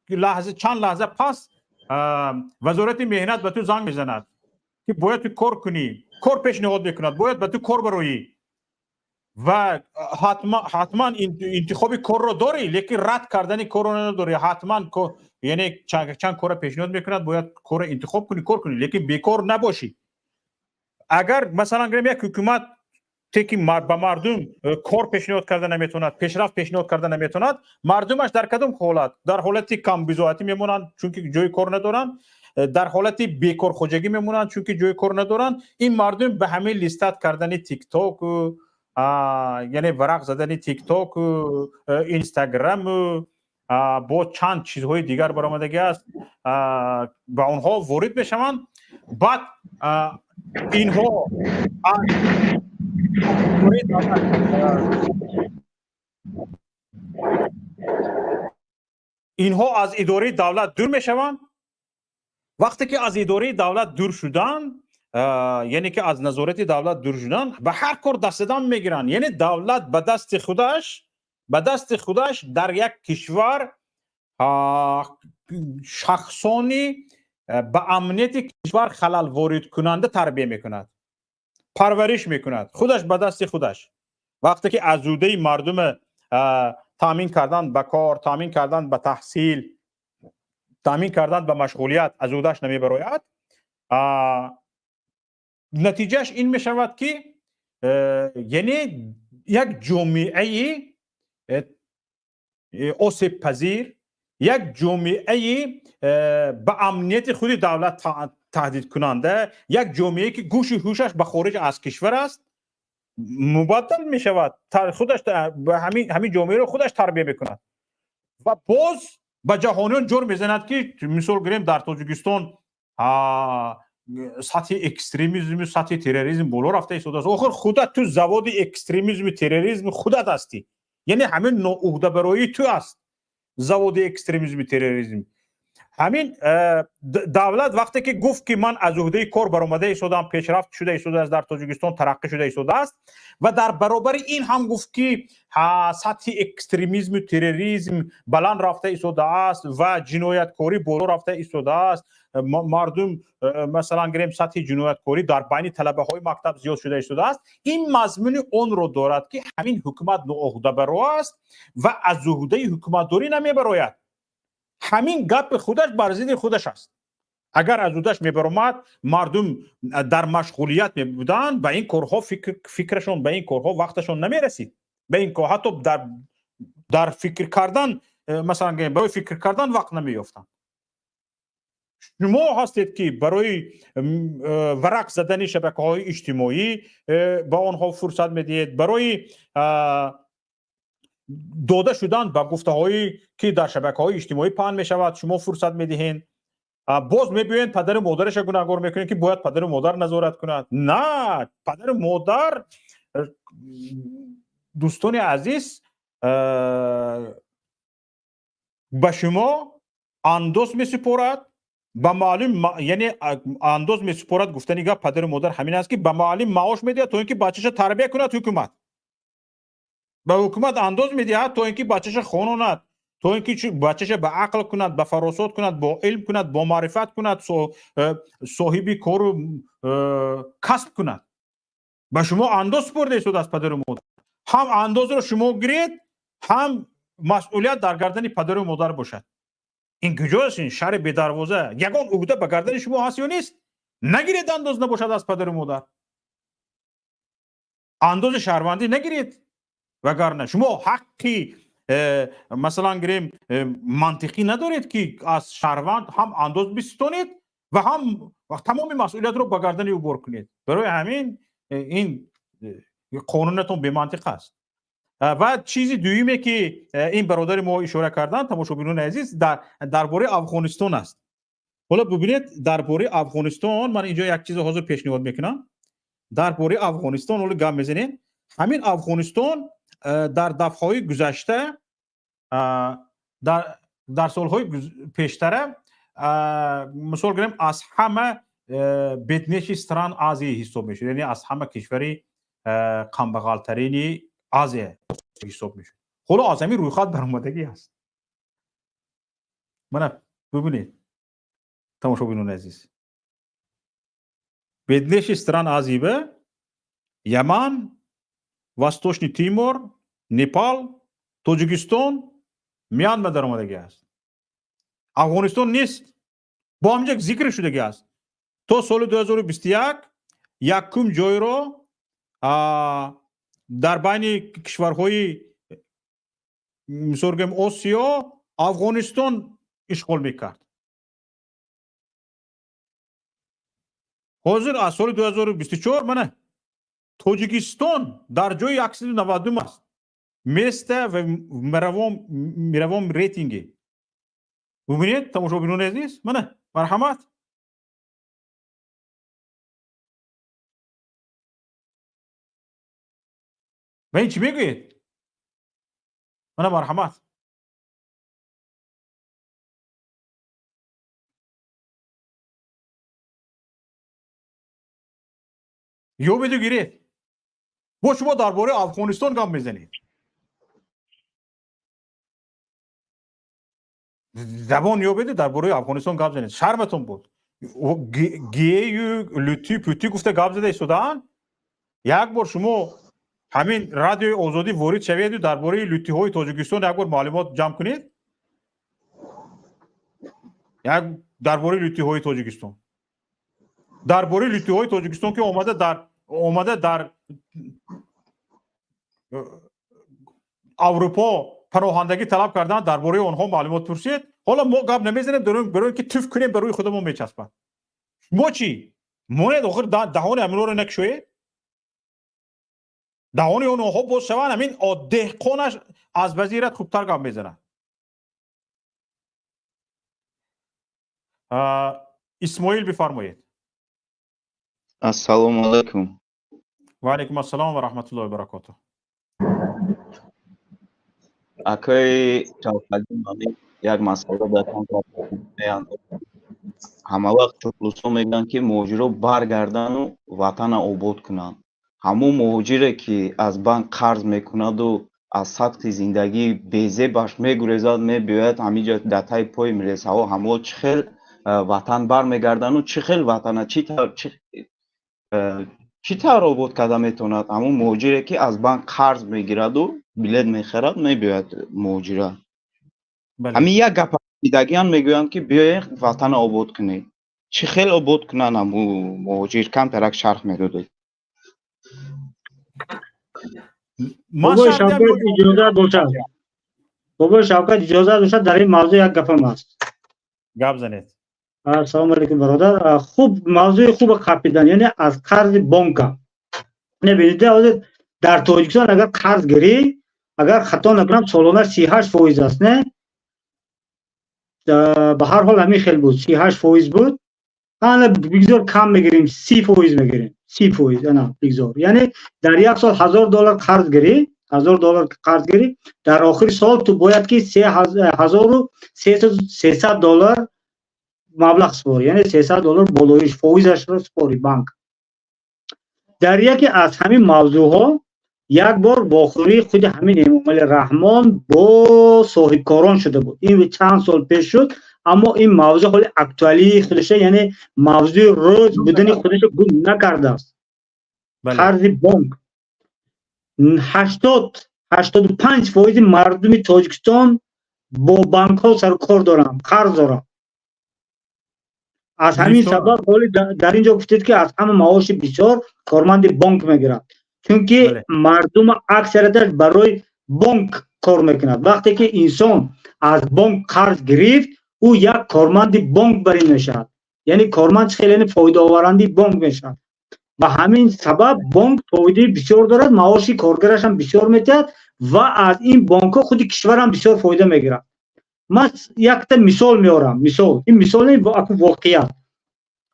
لحظه چند لحظه پس وزارت مهنت به تو زنگ میزند که باید تو کار کنی، کار پیشنهاد میکند، باید به تو کار بروی و حتما انتخاب کار رو داری، لیکن رد کردن کار رو نداری. حتما یعنی چند کار پیشنهاد میکند، باید کار انتخاب کنی، کار کنی، لیکن بیکار نباشی. اگر مثلا گریم یک حکومت که به مردم کار پیشنهاد کرده نمیتوند، پیشرفت پیشنهاد کرده نمیتوند، مردمش در کدام حالت؟ در حالت کم بضاعتی میمونند چون که جای کار ندارن، در حالت بیکار خوجگی میمونند چون که جای کار ندارن. این مردم به همه لیستات کردن تیک تاک یعنی ورق زدن تیک تاک و اینستاگرام با چند چیزهای دیگر برآمدگی است با اونها وارد میشوند. بعد اینها از اداره دولت دور میشوند. وقتی که از اداره دولت دور شدن، یعنی که از نظارت دولت دور شدن، به هر کار دست دادن میگیرن. یعنی دولت به دست خودش در یک کشور شخصانی به امنیت کشور خلل وارد کننده تربیه میکند، پرورش میکند، خودش به دست خودش. وقتی که ازوده مردم تامین کردن به کار، تامین کردن به تحصیل، تامین کردن به مشغولیت ازودش نمیبراید، نتیجهش این میشود که یعنی یک جامعه آسیب پذیر، یک جامعه به امنیت خود دولت تهدید کننده، یک جامعه که گوش و هوشش به خارج از کشور است مبدل می شود. خودش همین جامعه رو خودش تربیه میکند و باز به جهانیان جور میزند که مثال گریم در تاجیکستان سطح اکستریمیسم، سطح تروریسم بالا رفته است. آخر خودت تو زواد اکستریمیسم تروریسم خودت هستی، یعنی همین ناعهده برای تو است زواد اکستریمیسم تروریسم. همین دولت وقتی که گفت که من از عهده کار برآمده ایستادم، پیشرفت شده ایستاده است، در تاجیکستان ترقی شده ایستاده است، و در برابر این هم گفت که سطح اکستریمیسم و تروریسم بلند رفته ایستاده است و جنایتکاری بالا رفته ایستاده است، مردم مثلا گریم سطح جنایتکاری در بین طلبه های مکتب زیاد شده ایستاده است. این مضمون اون رو دارد که همین حکومت ناعهده برو است و از عهده حکومت داری نمیبراید. همین گپ خودش بر ضد خودش است. اگر از عهدهش میبرامد، مردم در مشغولیت میبودن، به این کارها فکرشون به این کارها وقتشون نمیرسید، به این کارها حتی در فکر کردن مثلا برای فکر کردن وقت نمیافتن. شما هستید که برای ورق زدن شبکه‌های اجتماعی با آنها فرصت میدید، برای داده شدن به گفته‌هایی که در شبکه‌های اجتماعی پهن می‌شود شما فرصت می‌دهید. باز میبینید پدر و مادرش گناهکار میکنید که باید پدر و مادر نظارت کند. نه، پدر و مادر دوستان عزیز به شما انداز میسپارد به معلم، یعنی انداز میسپارد گفتنی که پدر و مادر همین است که به معلم معاش میده تا اینکه بچه‌ش تربیت کند. حکومت به حکومت انداز میده تا اینکه بچه‌ش خوناند، تا اینکه بچه‌ش به عقل کند، به فراسات کند، با علم کند، با معرفت کند، صاحب کار و کسب کند. به شما انداز سپرده شده از پدر و مادر. هم انداز رو شما گرید، هم مسئولیت در گردن پدر و مادر باشد. این کجاست؟ این شهر بی دروازه یگان عقده به گردن شما هست یا نیست؟ نگیرید انداز نباشد از پدر و مادر. انداز شهروندی نگیرید، وگرنه شما حقی مثلا گریم منطقی ندارید که از شهروند هم انداز بستانید و هم تمام مسئولیت رو به گردن او بار کنید. برای همین این قانونتون بی منطق است. و چیزی دویمه که این برادر ما اشاره کردن تماشاگران عزیز درباره افغانستان است. حالا ببینید درباره افغانستان من اینجا یک چیز حاضر پیشنهاد میکنم. درباره افغانستان حالا گپ میزنیم. همین افغانستان در دفعه‌های گذشته در سالهای پیشتر مثال گریم از همه بدنشستران آزی حساب میشه، یعنی از همه کشوری کمبغالترین آزی حساب میشه. حالا از همین رویخواد برآمدگی است. من ببینید تماشاگران عزیز، بدنشستران آزی به یمن، وستوشنی تیمور، نیپال، توجیکستان، میانمار در آمدگی است. افغانستان نیست. با همینجا ذکر شدگی است. تا سال 2021 یکم جای را در بین کشورهای مثلا آسیا افغانستان اشغال میکرد. حاضر از سال 2024 منه توجیکستان در جای 192 است. میسته و میروام ریتینگی. ببینید تماشاگران عزیز، منه مرحمت. و این چی میگوید؟ منه مرحمت. یو بدو گیرید. با شما درباره افغانستان گام میزنید. زبان یو بده درباره افغانستان گام زنید. شرمتون بود. گیه لوتی پوتی گفته گام زده سودان. یک بار شما همین رادیو آزادی وارد شوید و درباره لوتی های تاجیکستان یک بار معلومات جمع کنید. یک درباره لوتی های تاجیکستان. درباره لوتی های تاجیکستان که اومده در اروپا پناهندگی طلب کردن، درباره آنها معلومات پرسید. حالا ما گپ نمیزنیم برای که توف کنیم به روی خودمون میچسبن. ما چی؟ مونید آخر دهان امنا رو نکشوید؟ دهان اونها باز شوند. همین دهقانش از وزیرت خوبتر گپ میزنن. اسماعیل بفرمایید. السلام علیکم. و علیکم السلام و رحمت الله و برکاته. اکای چاوکالی مالی یک مسئله دارم میان. همه وقت چوپلوسو میگن که مهاجرو برگردن و وطن آباد کنن. همون مهاجره که از بانک قرض میکند و از سطح زندگی بیزه باش میگریزد میباید همینجا دتای پای میرسه و همون چخیل وطن برمیگردن و چخیل وطن چی طور آباد کرده میتوند؟ همون مهاجره که از بانک قرض میگیرد و بلیط میخرد میباید مهاجره. همین یک گپ دیگه‌ان میگویند که بیایید وطن آباد کنید. چی خیلی آباد کنن همون مهاجر کم ترک شرح میدوده. بابا شوکت اجازه باشد. بابا شوکت اجازه باشد در این موضوع یک گپم است. گپ زنید. السلام علیکم برادر. خوب موضوع خوب خپیدن، یعنی از قرض بانک. نبینید در تاجیکستان اگر قرض گیری، اگر خطا نکنم سالانه 38% است، نه به هر حال همین خیلی بود 38% بود. حالا بگذار کم میگیریم 30% میگیریم 30% نه بگذار یعنی در یک سال $1000 قرض گیری $1000 قرض گیری در آخر سال تو باید که $3300 مبلغ سپاری یعنی $300 بالایش فایزش رو سپاری بانک. در یکی از همین موضوع ها یک بار باخوری خود همین امام علی رحمان با صاحب کاران شده بود. این چند سال پیش شد اما این موضوع خیلی اکتوالی خودشه یعنی موضوع روز بودن خودش گم نکرده است. قرض بانک 85% مردم تاجیکستان با بانک ها سر کار دارن قرض دارن. از همین سبب در اینجا گفتید که از همه معاش بسیار کارمند بانک میگیرد چون که مردم اکثریتش برای بانک کار میکند. وقتی که انسان از بانک قرض گرفت او یک کارمند بانک برای میشد یعنی کارمند خیلی فایده آورنده بانک میشد و همین سبب بانک فایده بسیار دارد معاش کارگرش هم بسیار میتید و از این بانک ها خود کشور هم بسیار فایده میگیرد. من یک تا مثال میارم این مثال واقعیت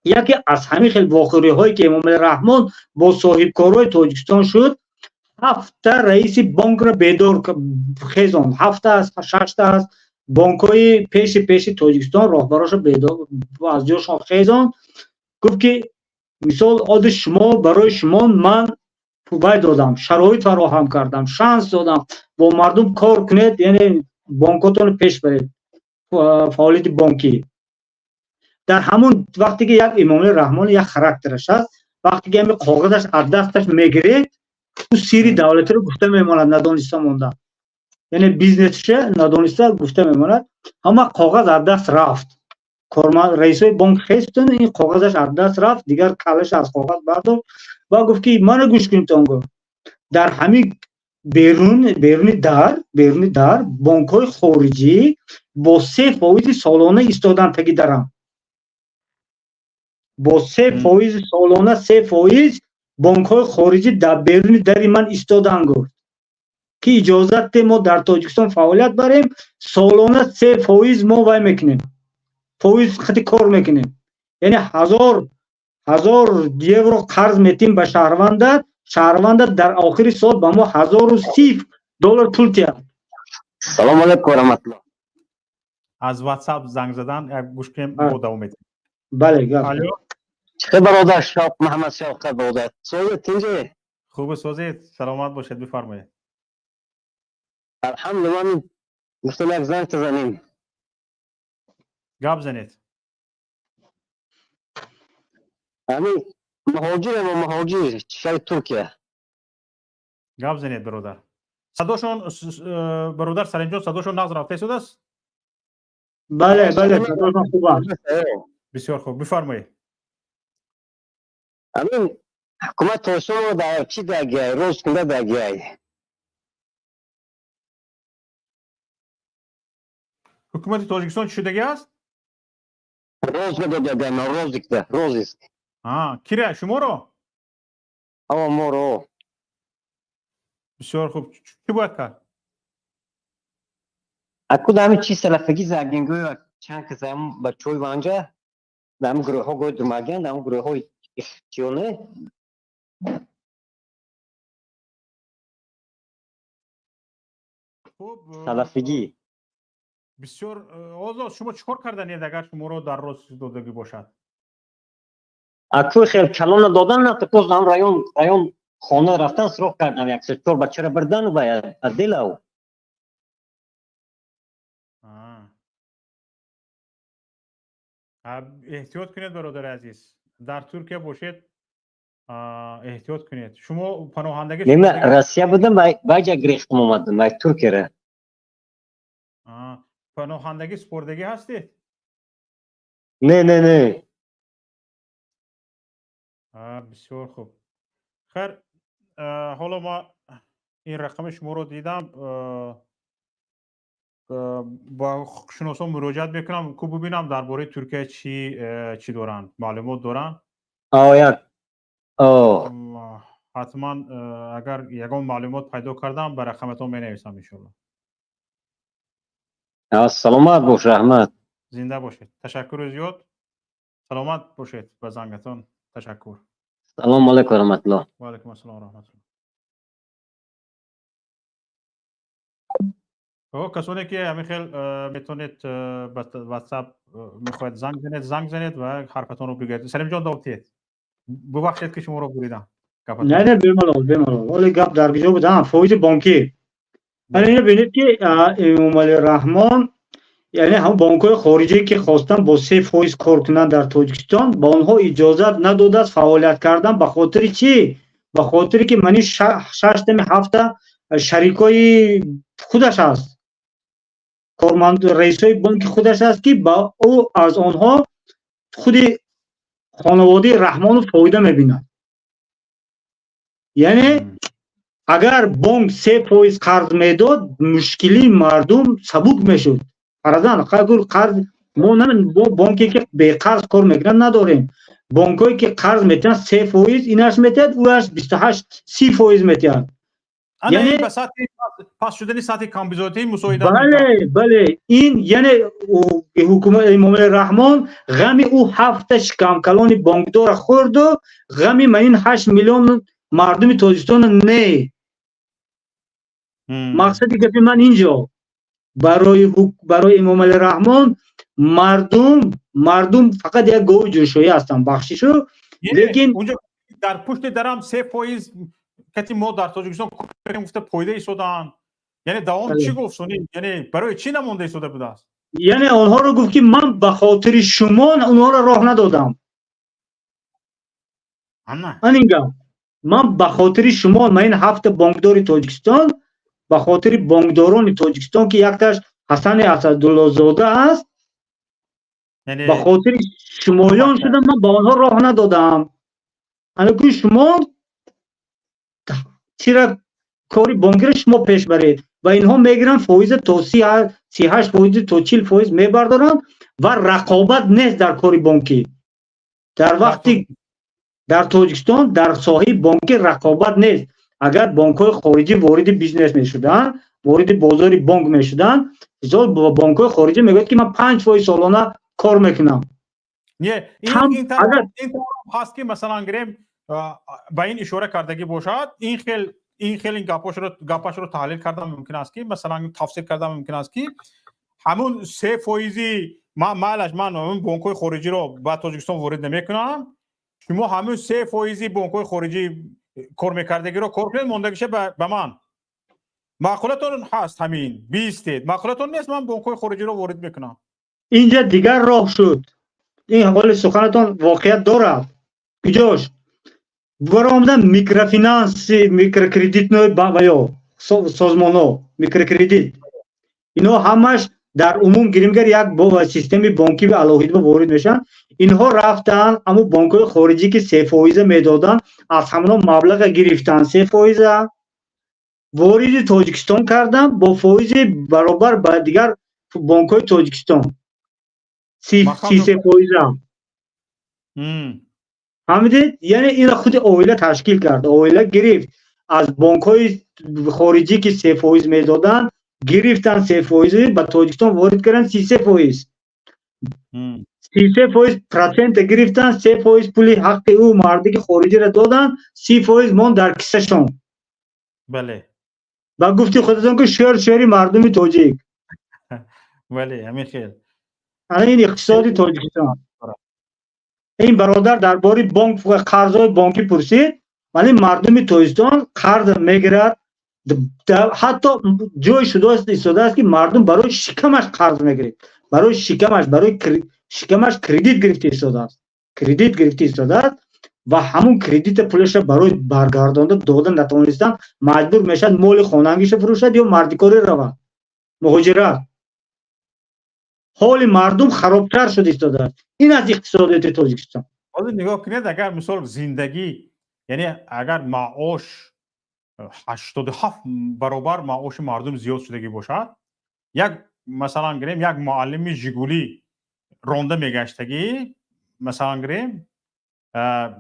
یکی از همین خیلی واقعی هایی که امام علی رحمان با صاحب کارهای تاجیکستان شد 7 رئیس بانک را بیدار خیزان 7 است 6 است بانک های پیش تاجیکستان راهبراش بیدار از جاشان خیزان گفت که مثال عاد شما برای شما من پول دادم شرایط فراهم کردم شانس دادم با مردم کار کنید یعنی بانکاتون پیش برید فعالیت بانکی. در همون وقتی که یک امام علی رحمان یک خاراکترش است وقتی که همین کاغذش از دستش میگیره تو سیری دولتی رو گفته میماند ندانسته مونده یعنی بیزنسش ندانسته گفته میماند اما کاغذ از دست رفت کارمند رئیس بانک خواستن این کاغذش از دست رفت دیگر کلش از کاغذ برداشت و گفت که من گوش کنید تونگو در همین بیرون در بانک های خارجی با 3% سالانه ایستادن تگی دارن با 3% سالانه 3% بانک های خارجی در بیرون دری من ایستادن گفت که اجازت ما در تاجیکستان فعالیت بریم سالانه 3% ما وای میکنیم فایز خیلی کار میکنیم یعنی 1000 یورو قرض میتیم به شهروند در آخر سال به ما $1030 پول تیاد. سلام علیکم و رحمت الله. از واتساپ زنگ زدن گوش کنیم با دوام میدیم. بله الو چه برادر شاپ محمد شوقت برادر سوزید تینجه خوب سوزید سلامت باشید بفرمایید. الحمدلله گفتم یک زنگ تزنیم گپ زنید. همین مهاجر شهر ترکیه گپ زنید برادر. صداشون برادر سرینجان صداشون نقض رفته شده است؟ بله صداشون خوبه. بسیار خوب بفرمایید. همین حکومت تاجیکستان رو در چی درگیری روز کنده درگیری حکومت تاجیکستان چی شدگی است؟ روز کنده درگیری روز است کیره شما رو؟ اما ما رو بسیار خوب چی باید کرد؟ اکو همین چی سلفگی زرگنگوی چند کسی هم بچه‌های وانجا در همین گروه ها گوی درمگن در همین گروه های اختیانه سلفگی بسیار آزاد شما چیکار کردنید اگر شما رو در روز دادگی باشد؟ اکو خیلی کلان دادن نه تکوز هم رایون خانه رفتن سراغ کردن یک سه چهار بچه را بردن و باید از دل او احتیاط کنید برادر عزیز در ترکیه باشید احتیاط کنید شما پناهندگی نیمه روسیه بودم باید گریختم اومدم باید ترکیه را پناهندگی سپردگی هستید؟ نه بسیار خوب خیر حالا ما این رقم شما رو دیدم با شناسان مراجعت میکنم که ببینم درباره ترکیه چی دارن معلومات دارن حتما اگر یگان معلومات پیدا کردم به رقمتون می نویسم ان شاء الله. سلامت باش رحمت زنده باشید. تشکر زیاد. سلامت باشید. به زنگتون تشکر. سلام علیکم و رحمت الله. و علیکم السلام و رحمت الله. کسانی که همین خیل میتونید به واتساپ میخواید زنگ زنید و حرفتون رو بگید. سلیم جان داوطی ببخشید که شما رو بریدم. نه نه بمالال ولی گپ در کجا بودم فویز بانکی. حالا اینو ببینید که امام علی رحمان یعنی هم بانک‌های خارجی که خواستن با 3% کار کنن در تاجیکستان با آنها اجازت نداده است فعالیت کردن. به خاطر چی؟ به خاطری که منی 6 شریکای خودش است، کارمند رئیسای بانک خودش است که با او از آنها خود خانواده رحمان فایده میبینند. یعنی اگر بانک 3% قرض میداد مشکلی مردم سبک میشد. فرضاً قرض ما با بانکی که به قرض کار میکنن نداریم. بانکایی که قرض میتن 3% اینش میتد اوش 28-30% میتد. یعنی به سطح پاس شدن سطح کامبیزوتی مساعدت بله این یعنی حکومت امام رحمان غمی او 7 شکم کلان بانکدار خورد و غمی من 8 میلیون مردم تاجیکستان نه. مقصدی که من اینجا برای امام علی رحمان مردم فقط یک گوی جوشویی هستن بخشیشو. لیکن اونجا در پشت درم 3% کتی ما در تاجیکستان گفته پایده ایستادن. یعنی دوام چی گفت سونی؟ یعنی برای چی نمونده ایستاده بوده است؟ یعنی آنها رو گفت که من به خاطر شما اونها رو راه ندادم. همینگم من به خاطر شما من 7 بانکدار تاجیکستان به خاطر بانکداران تاجیکستان که یکتاش حسن اسدالله زاده است یعنی به خاطر شمایان شدم من به آنها راه ندادم. که شما چرا کاری بانکی را شما پیش برید و اینها میگیرن فایز تا 38% تا 40% میبردارن و رقابت نیست در کاری بانکی. در وقتی در تاجیکستان در ساحه بانکی رقابت نیست. اگر بانک‌های خارجی وارد بیزنس میشدن وارد بازار بانک میشدن با بانک‌های خارجی میگوید که من 5% سالانه کار میکنم. نه این طرف هست که مثلا گریم با این اشاره کردگی باشد این خیلی گپاش رو تحلیل کردم ممکن است که مثلا تفسیر کردم ممکن است که همون 3% من اون بانک‌های خارجی رو با تاجیکستان وارد نمیکنم. شما همون 3% بانک‌های خارجی کار میکردگی رو کار کنید موندگیشه به من. معقولتون هست همین 20 معقولتون نیست من بانک‌های خارجی رو وارد میکنم. اینجا دیگر راه شد. این حال سخنتان واقعیت دارد. کجاش؟ برآمدن میکروفینانس میکروکردیت نوع یا سازمان‌ها میکروکردیت اینا همش در عموم گیرمگر یک با سیستم بانکی به علاوه وارد میشن. اینها رفتن اما بانک‌های خارجی که 3% میدادن از همونا مبلغ گرفتن 3% وارد تاجیکستان کردن با فایز برابر با دیگر بانک‌های تاجیکستان 33%. همین یعنی این خود اویله تشکیل کرد. اویله گرفت از بانک‌های خارجی که 3% میدادن گرفتن 3% به تاجیکستان وارد کردن 33%. 33% گرفتن 3% پول حق او مردی خارجی را دادن 30% مون در کیسهشون. بله. و گفتی خودتون که شهری مردم تاجیک. بله همین خیلی. این اقتصادی تاجیکستان. این برادر درباره بانک و قرضای بانکی پرسید ولی مردم تاجیکستان قرض میگیرد حتی جای شده است که مردم برای شکمش قرض میگیرد برای شکمش کردیت گرفته ایستاده است و همون کردیت پولش برای برگردانده دادن نتوانستن مجبور میشد مال خانگیش فروشد یا مردکاری رود مهاجرت. حال مردم خرابتر شده ایستاده است. این از اقتصادیات تاجیکستان. حالا نگاه کنید اگر مثال زندگی یعنی اگر معاش 87 برابر معاش مردم زیاد شدگی باشد یک مثلا گریم یک معلم ژیگولی رونده میگشتگی مثلا گریم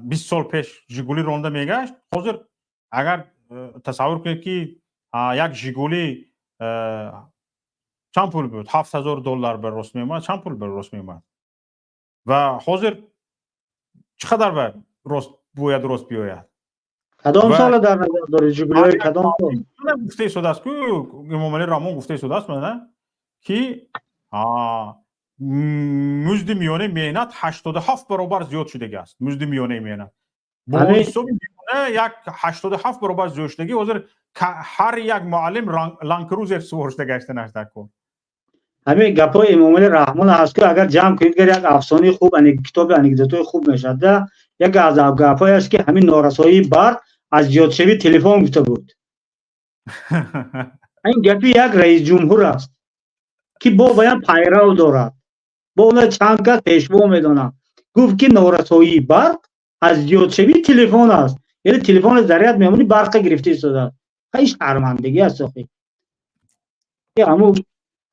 20 سال پیش ژیگولی رونده میگشت حاضر اگر تصور کنید که یک ژیگولی چند پول بود؟ $7,000 به راست میومد. چند پول به راست میومد؟ و حاضر چقدر به راست باید راست بیاید؟ کدام و- سال در نظر داری جوبیلی های کدام سال؟ من گفته شده است که امام علی رحمان گفته شده است نه که مزد میانه مهنت 87 برابر زیاد شده است. مزد میانه مهنت با همین- حساب میانه یک 87 برابر زیاد شدگی حاضر هر یک معلم لانکروزر سوار شده گشته نشده کن. همین گپای امام علی رحمان هست که اگر جمع کنید گر یک افسانه خوب کتاب انکدوتای خوب میشد. یک از گپای است که همین نارسایی برق از زیادشوی تلفن گفته بود. این گپی یک رئیس جمهور است که با بیان پیرو دارد، با اون چند کس پیشوا میدانم. گفت که نارسایی برق از زیادشوی تلفن است، یعنی تلفن ضرورت میمونی برق گرفته شده. خیلی شرمندگی است آخه. همون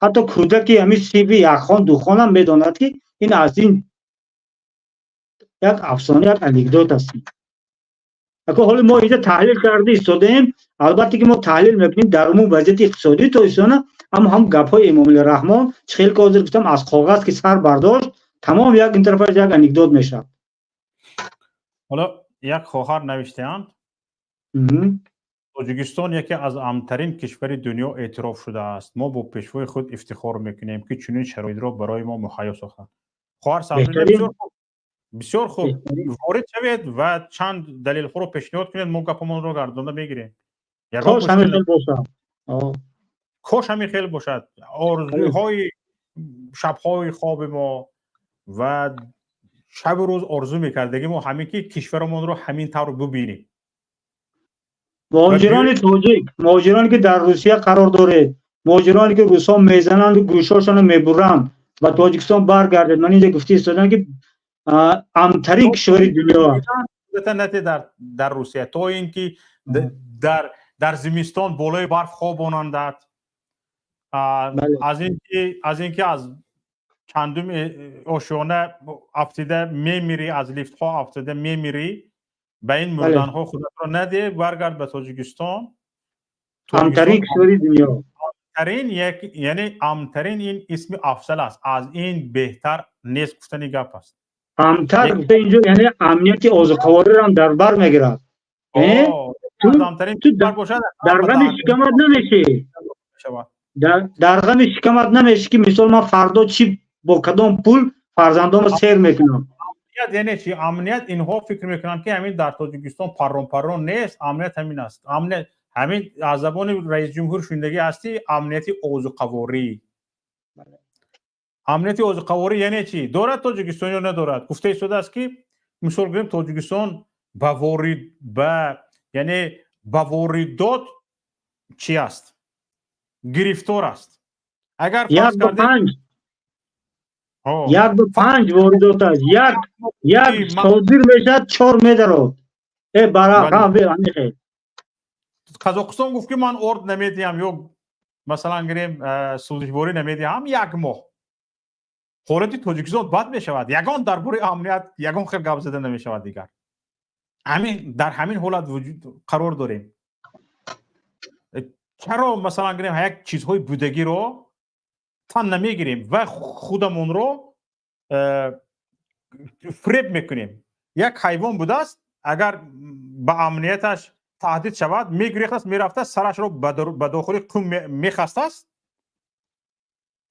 حتی کودکی همین سیبی یک خان دو خان هم میداند که این از این یک افسانه یک انکدوت است. اگه حالا ما اینجا تحلیل کرده ایستادیم، البته که ما تحلیل میکنیم در عموم وضعیت اقتصادی تو ایستانه، اما هم گپ‌های امام علی رحمان خیلی کاظر گفتم از کاغذ که سر برداشت تمام یک این طرف یک انکدوت میشه. حالا یک خواهر نوشته‌اند تاجیکستان یکی از امن‌ترین کشور دنیا اعتراف شده است. ما با پیشوای خود افتخار میکنیم که چنین شرایط را برای ما مهیا ساختند. خواهر صبرینه بسیار خوب وارد شوید و چند دلیل خود رو پیشنهاد کنید، ما گپمان رو گردانده میگیریم. کاش همین خیلی باشد. کاش همین خیلی باشد. آرزوهای شب‌های خواب ما و شب و روز آرزو میکردگی ما همین که کشورمان رو همین طور ببینیم. مهاجران تاجیک، مهاجرانی که در روسیه قرار دارید، مهاجرانی که روس‌ها میزنند و گوشاشون میبرند و تاجیکستان برگردید، من اینجا گفته ایستادم که امن‌ترین کشور دنیا است. در روسیه تا اینکه در زمستان بالای برف خوابانند. از اینکه از چندم آشیانه افتاده میمیری، از لیفت ها افتاده میمیری، به این مردن ها خودت رو نده، برگرد به تاجیکستان. امن‌ترین کشور دنیا. یعنی امن‌ترین این اسم افضل است، از این بهتر نیست گفتن گپ است. امن‌تر گفته اینجا یعنی امنیت اوضاع‌قواری را در بر میگیرد. تو در غم شکمت نمیشی، در غم شکمت نمیشی که مثال من فردا چی با کدام پول فرزندام سیر میکنم. یعنی چی امنیت؟ اینها فکر میکنن که همین در تاجیکستان پرون نیست. امنیت همین است. امنیت همین از زبان رئیس جمهور شوندگی هستی، امنیت اوضاع‌قواری. امنیت اوضاع‌قواری یعنی چی؟ دارد تاجیکستان یا ندارد؟ گفته شده است که مثال بگیریم تاجیکستان یعنی با واردات چی است؟ گرفتار است. اگر فرض کردیم 1-5 واردات است، یک صادر میشد 4 میدارد. قزاقستان گفت که من ارد نمیدیم یا مثلا گریم سوزشواری نمیدیم یک ماه. حالت تاجیکستان بد میشود. یگان درباره امنیت یگان خیلی گپ زده نمیشود دیگر. همین در همین حالت وجود قرار داریم. چرا مثلا گریم یک چیزهای بودگی رو تن نمیگیریم و خودمون رو فریب میکنیم؟ یک حیوان بوده است، اگر با امنیتش تهدید شود میگریخت است، میرفته سرش رو به داخل قم میخست است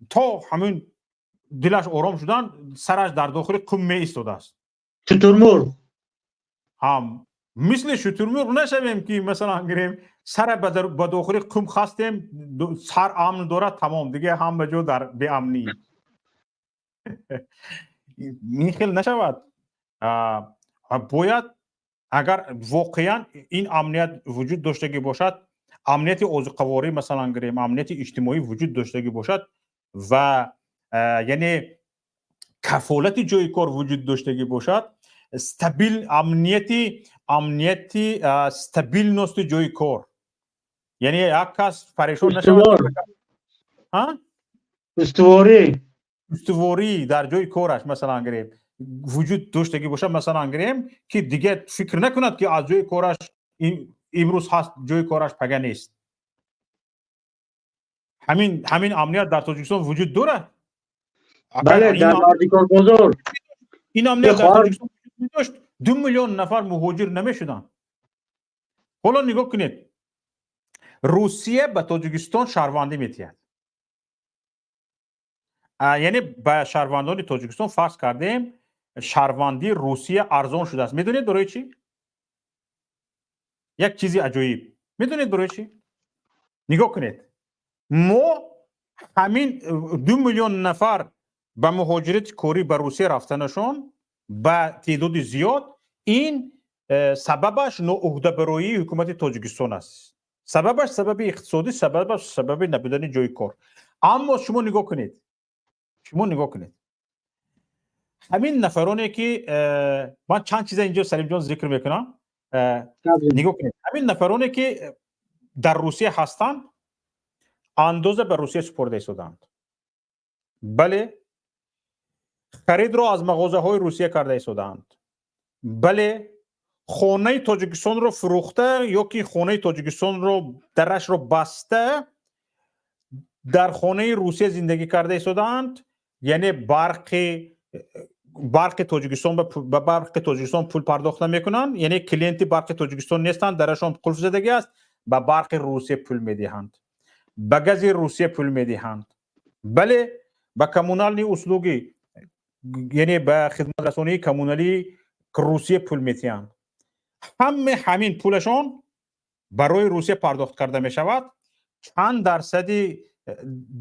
تا همین دلش آرام شدن سرش در داخل قم می ایستاده است. شترمرغ هم مثل شترمرغ نشویم که مثلا گریم سر به داخل قم خستیم، سر امن دارد تمام دیگه هم به جا در بی امنی. این خیلی نشود. باید اگر واقعا این امنیت وجود داشتگی باشد، امنیت اوضاع‌قواری مثلا گریم امنیت اجتماعی وجود داشتگی باشد و یعنی کفالت جای کار وجود داشتگی باشد، استابیل امنیت استابیل نست جای کار، یعنی یک کس پریشان نشود. استواری در جای کارش مثلا گریم وجود داشتگی باشد، مثلا گریم که دیگه فکر نکند که از جای کارش امروز هست جای کارش پگه نیست. همین امنیت در تاجیکستان وجود داره. بله در مردکار بازار این امنیت در تاجیکستان وجود داشت 2 میلیون نفر مهاجر نمیشدن. حالا نگاه کنید روسیه به تاجیکستان شهروندی میتید، یعنی به شهروندان تاجیکستان فرض کردیم شهروندی روسیه ارزان شده است. میدونید برای چی؟ یک چیزی عجیب. میدونید برای چی؟ نگاه کنید ما همین 2 میلیون نفر به مهاجرت کاری به روسیه رفتنشون به تعداد زیاد، این سببش ناعهده‌برایی حکومت تاجیکستان است. سببش سبب اقتصادی، سببش سبب نبودن جای کار. اما شما نگاه کنید همین نفرانی که من چند چیز اینجا سلیم جان ذکر میکنم، نگاه کنید همین نفرانی که در روسیه هستند اندازه به روسیه سپرده شدند. بله خرید را از مغازه های روسیه کرده شدند. بله خانه تاجیکستان رو فروخته یا که خانه تاجیکستان رو درش رو بسته در خانه روسیه زندگی کرده شدند. یعنی برق تاجیکستان به برق تاجیکستان پول پرداخت نمیکنند، یعنی کلینت برق تاجیکستان نیستند، درشون قلف زدگی است، به برق روسیه پول میدهند، به گاز روسیه پول میدهند. بله به کمونال اسلوگی یعنی به خدمت رسانی کمونالی روسیه پول میدهند. همین پولشون برای روسیه پرداخت کرده می شود. چند درصدی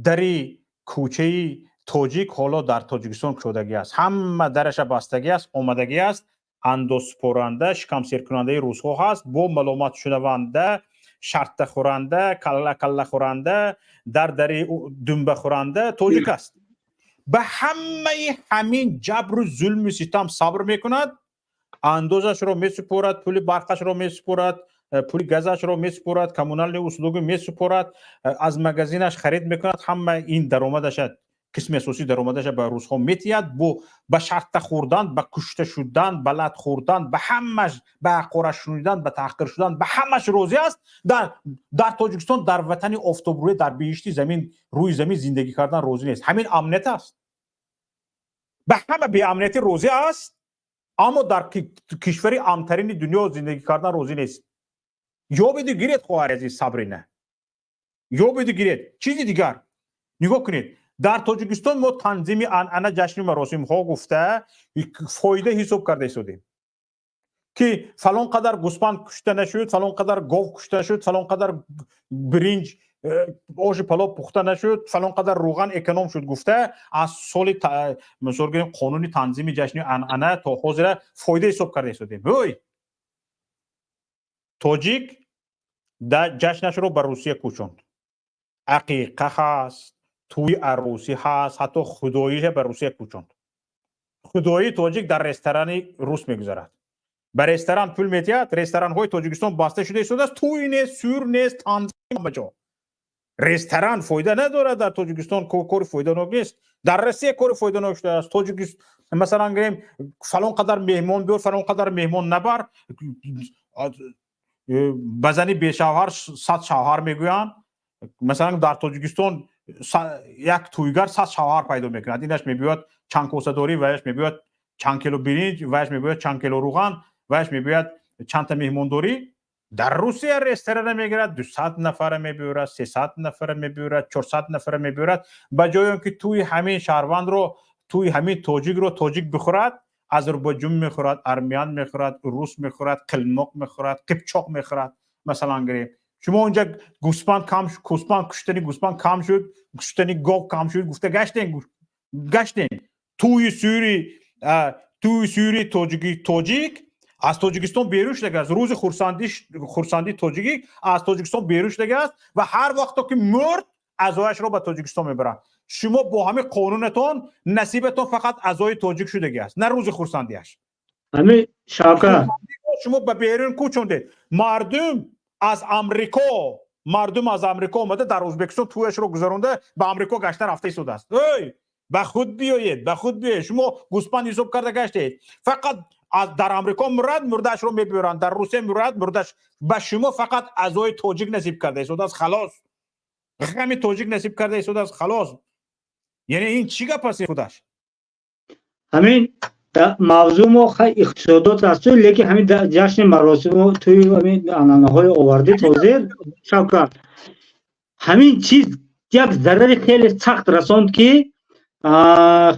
دری کوچه تاجیک حالا در تاجیکستان شدگی است، همه درش بستگی است، اومدگی است، اندوز پرنده، شکم سیر کننده روس‌ها هست، با ملامت شنونده، شرط خورنده، کله خورنده، دری دنبه خورنده تاجیک است. به همین جبر و ظلم و ستم صبر میکند، اندازش رو میسپرد، پول برقش رو میسپرد، پول گازش رو میسپرد، کمونال اسلوگی میسپرد، از مگزینش خرید میکند. همه این درآمدش قسم اساسی درآمدش به روس‌ها میتید، به شرط خوردن، به کشته شدن، به لت خوردن، به همش، به قرش شدن، به تحقیر شدن، به همش راضی است. در تاجیکستان، در وطن آفتابروی، در بهشتی زمین، روی زمین زندگی کردن راضی نیست. همین امنیت است. به همه بی امنیتی راضی است، اما در کشوری امن‌ترین دنیا زندگی کردن راضی نیست. یا بگیرید خواهر عزیز صبرینه، یا بگیرید چیزی دیگر. نگاه کنید در تاجیکستان ما تنظیم عنعنه جشن مراسم ها گفته فایده حساب کرده شدیم که فلان قدر گوسفند کشته نشد، فلان قدر گاو کشته شد، فلان قدر برنج آش پلو پخته نشد، فلان قدر روغن اکنوم شد. گفته از سال مثلا قانونی تنظیم جشن عنعنه تا حاضر فایده حساب کرده شدیم. تاجیک در جشنش رو به روسیه کوچوند، عقیقه هست، توی عروسی هست، حتی خداییش به روسیه کوچوند. خدایی تاجیک در رستوران روس میگذارد، به رستوران پول میتید. رستوران های تاجیکستان بسته شده است، توی نیست، سور نیست، تنظیم بجا. رستوران فایده نداره در تاجیکستان، کار فایده ناک نیست. در روسیه کار فایده ناک شده است. تاجیکستان مثلا گریم فلان قدر مهمان بیار، فلان قدر مهمان نبر، بزنی به شوهر 100 شوهر میگویند. مثلا در تاجیکستان یک تویگر 100 شوهر پیدا میکند. اینش میبیاد چند کوسه داری، ویش میبیاد چند کیلو برنج، ویش میبیاد چند کیلو روغن، ویش میبیاد چند تا مهمان داری. در روسیه رستوران میگیرد 200 نفر میبیورد، 300 نفر میبیورد، 400 نفر میبیورد. به جای اینکه توی همین شهروند رو، توی همین تاجیک رو تاجیک بخورد، آذربایجان میخورد، ارمیان میخورد، روس میخورد، قلماق میخورد، قیپچاق میخورد. مثلا گریم شما اونجا گوسفند کم شد، کشتنی گوسفند کم شد، کشتنی گاو کم شد، گفته گشتین توی سوری تاجیک از تاجیکستان بیرون شده است. روز خورسندی تاجیکی از تاجیکستان بیرون شده است و هر وقتا که مرد اعضایش را به تاجیکستان میبرند. شما با همه قانونتون نصیبتون فقط اعضای تاجیک شده است، نه روز خورسندیش. همین شاکر شما به بیرون کوچوندید. مردم از امریکا اومده در ازبکستان تویش رو گذرونده، به امریکا گشته رفته شده است. به خود بیایید. شما گوسفند حساب کرده گشتید، فقط در امریکا مردش رو میبرند، در روسیه مردش. به شما فقط اعضای تاجیک نصیب کرده شده است. خلاص همین توجیک نصیب کرده ایستاده است خلاص. یعنی این چی گپ است خودش؟ همین موضوع ما خیلی اقتصادات است لیکن همین جشن مراسم توی همین عنعنه‌های آورده تازه شوکت همین چیز یک ضرر خیلی سخت رساند که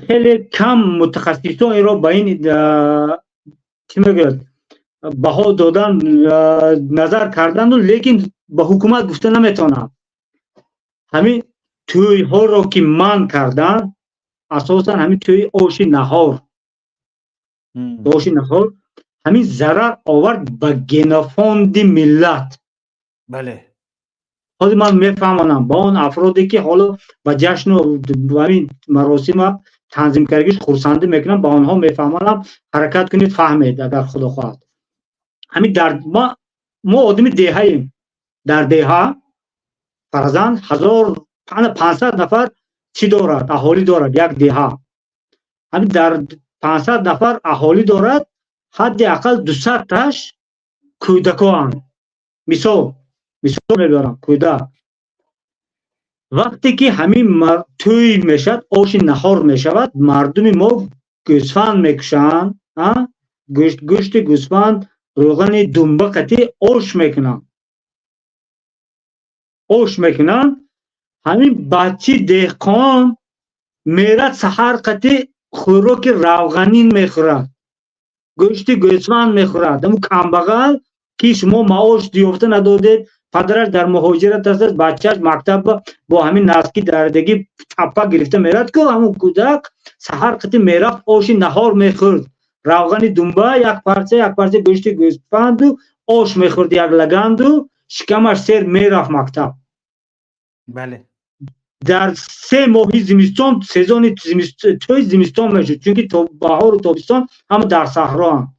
خیلی کم متخصصان این را به این چی میگه بها دادن نظر کردند لیکن به حکومت گفته نمیتونن. همین توی ها را که من کردن اساسا همین توی آش نهار همین ضرر آورد به گنفاند ملت. بله حالا من میفهمم با اون افرادی که حالا با جشن و همین مراسم تنظیم کردگیش خرسنده میکنم با آنها میفهمم حرکت کنید فهمید اگر خدا خواهد. همین در ما آدم دهه‌ایم. در دهه فرضاً 1500 نفر چی دارد اهالی دارد یک دهه. همین در 500 نفر اهالی دارد حداقل 200 تاش کودکان. مثال میبرم کودک وقتی که همین توی میشد آش نهار میشود مردم ما گوسفند میکشند گوشت گوسفند روغن دنبه قطعی آش میکنن همین بچه دهقان میرد سحر قطعی خوراک روغنین میخورد گوشت گوسفند میخورد. اما کمبغل که شما معاش یافته ندادید پدرش در مهاجرت است بچهش مکتب با همین نسکی دردگی چپا گرفته میرد که همون کودک سحر قطعی میرفت آش نهار میخورد روغن دنبه یک پرچه گوشت گوسفند و آش میخورد یک لگند و شکمش سیر میرفت مکتب. بله در 3 ماه زمستان سزون توی زمستان میشد چونکه بهار و تابستان هم در صحرا هم.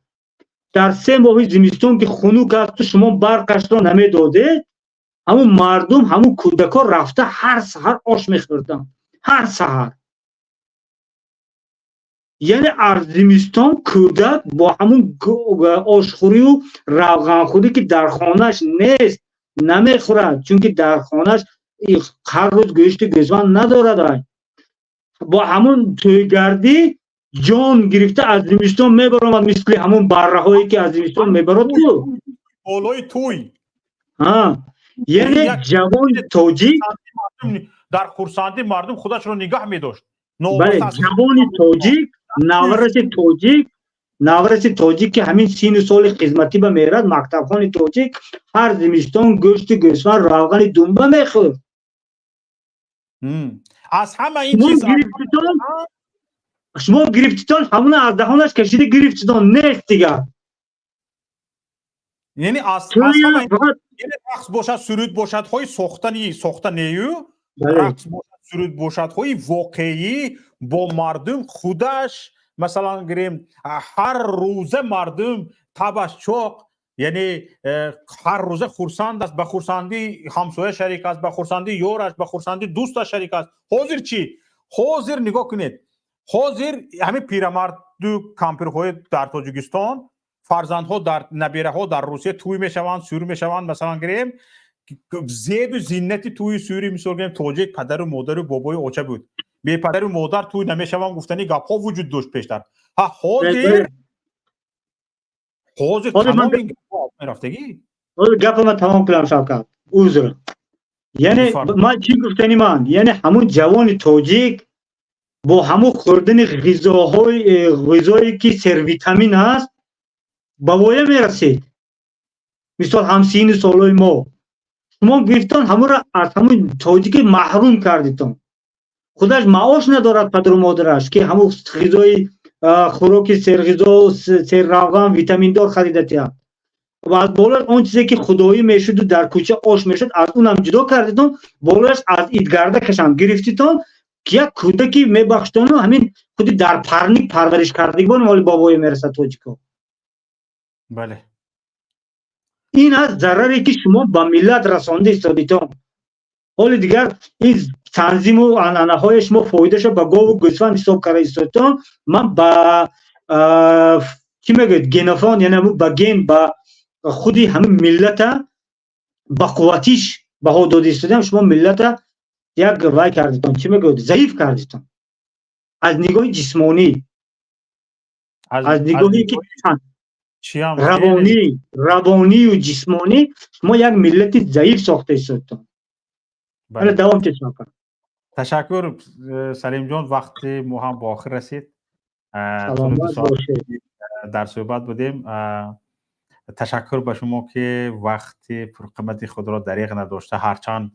در 3 ماه زمستان که خنک است شما برقش را نمیداده همون مردم همون کودکان رفته هر سحر آش میخوردن هر سحر. یعنی زمستان کودک با همون آشخوری و روغنخوری که در خانهش نیست نمیخورد چونکه در خانهش هر روز گوشت گوسفند ندارد. با همون تویگردی جان گرفته از زمستان میبرم مثل همون بره هایی که از زمستان میبرد تو اولای توی یعنی جوان تاجیک در خرسندی مردم خودش رو نگاه میداشت. بله جوان تاجیک نورس تاجیک که همین 30 سال خدمتی به میرد مکتبخان تاجیک هر زمستان گوشت گوسفند روغن دنبه میخورد. از همه این چیز شما گرفتتان همون از دهانش کشیده گرفتتان نیست دیگر. یعنی از همه این رقص باشد سرود باشد های ساخته نیو رقص باشد سرود باشد های واقعی با مردم خودش مثلا گریم هر روزه مردم تبش چاق یعنی هر روزه خرسند است به خرسندی همسایه شریک است به خرسندی یارش به خرسندی دوستش شریک است. حاضر چی؟ حاضر نگاه کنید حاضر همین پیرمرد دو کمپرهای در تاجیکستان فرزندها در نبیره ها در روسیه توی میشوند سوری میشوند مثلا گریم زیب و زینت توی سوری مثلا گریم تاجیک پدر و مادر و بابای اوچه بود بی پدر و مادر توی نمیشوند گفتنی گپ ها وجود داشت پیشتر حاضر تمام این رفتگی گپ ما تمام کلام شوکت عذر یعنی ما چی گفتنی من یعنی همون جوان تاجیک با همون خوردن غذایی که سر ویتامین هست با وایه میرسید. مثال همسین سالای ما شما گرفتان همون را از همون تاجیک محروم کردیتون خودش معاش ندارد پدر و مادرش که همون غذای خوراک سرغذا سر روغن ویتامین دار خریدتید و از بالا اون چیزی که خدایی میشد و در کوچه آش میشد از اونم جدا کردیتون بالاش از ایدگرده کشم گرفتیتون که یک کودکی میبخشتون و همین خودی در پرنیک پرورش کردگی بان مالی بابای میرسد تاجیکا. بله این از ضرری که شما با ملت رسانده ایستادیتون. حال دیگر این تنظیم و عنعنه های شما فایدهش با گاو و گوسفند حساب کرده ایستادیتون من با چی میگید گنفان یعنی با گن با خودی همین ملت با قوتیش بها داده ایستادیم شما ملت یک وای کردیتون چی میگوید ضعیف کردیتون از نگاه جسمانی از نگاهی که چی هم روانی و جسمانی ما یک ملت ضعیف ساخته شدیم. حالا دوام چشم کن. تشکر سلیم جان، وقتی ما هم با آخر رسید. سلامت باشید. در صحبت بودیم. تشکر به شما که وقتی پرقیمت خود را دریغ نداشته، هرچند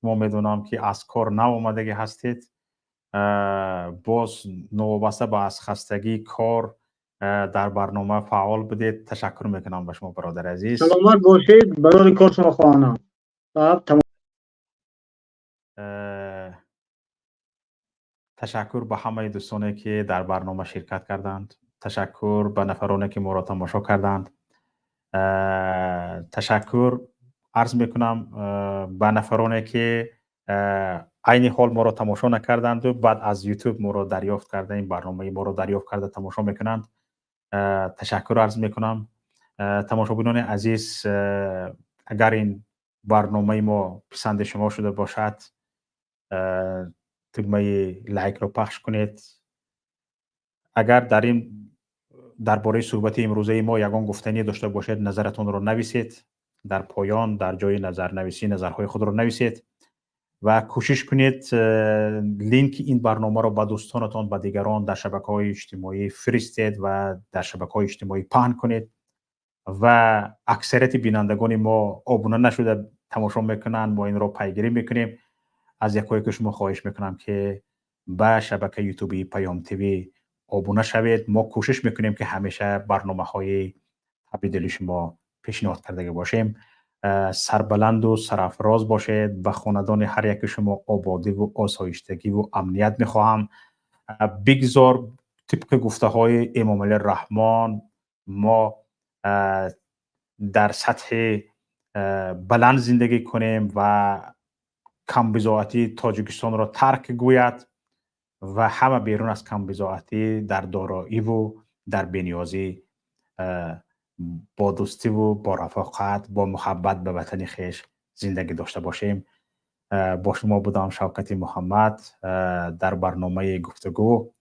ما میدونم که از کار نو آمدگی هستید، باز نوابسته به از خستگی کار در برنامه فعال بودید. تشکر میکنم به شما برادر عزیز. سلامت باشید. برای کار شما خواهانم. تشکر به همه دوستانی که در برنامه شرکت کردند. تشکر به نفرانی که ما را تماشا کردند. تشکر عرض میکنم به نفرانی که عین حال ما را تماشا نکردند و بعد از یوتیوب ما را دریافت کرده، این برنامه ما را دریافت کرده تماشا میکنند. تشکر عرض میکنم. تماشابینان عزیز، اگر این برنامه ما پسند شما شده باشد، تگمه لایک رو پخش کنید. اگر درباره صحبت امروزه ما یگان گفتنی داشته باشید، نظرتون رو نویسید. در پایان در جای نظر نویسی نظرهای خود رو نویسید و کوشش کنید لینک این برنامه رو با دوستانتان، با دیگران در شبکه‌های اجتماعی فرستید و در شبکه‌های اجتماعی پهن کنید. و اکثریت بینندگان ما آبونه نشده تماشا میکنن، ما این رو پیگیری میکنیم. از یکایی که شما خواهش میکنم که به شبکه یوتیوبی پیام تیوی آبونه شوید. ما کوشش میکنیم که همیشه برنامه های تبدیل شما پیشنهاد کرده باشیم. سربلند و سرافراز باشید. به خاندان هر یک شما آبادی و آسایشتگی و امنیت میخواهم. بگذار طبق گفته های امام علی رحمان ما در سطح بلند زندگی کنیم و کم بضاعتی تاجیکستان را ترک گوید و همه بیرون از کم بضاعتی در دارایی و در بنیازی با دوستی و با رفاقت با محبت به وطن خویش زندگی داشته باشیم. با شما بودم شوکت محمد در برنامه گفتگو.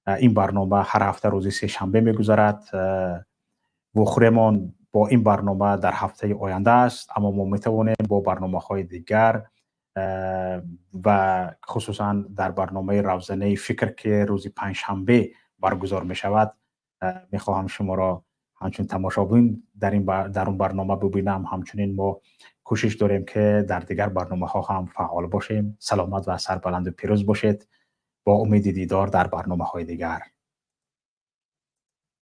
این برنامه هر هفته روز سه شنبه میگذرد. وخورمان با این برنامه در هفته آینده است، اما ما میتوانیم با برنامه های دیگر و خصوصا در برنامه روزانه فکر که روز پنجشنبه برگزار می شود میخواهم شما را همچون تماشابین در اون برنامه ببینم. همچنین ما کوشش داریم که در دیگر برنامه ها هم فعال باشیم. سلامت و سربلند و پیروز باشید. با امید دیدار در برنامه های دیگر.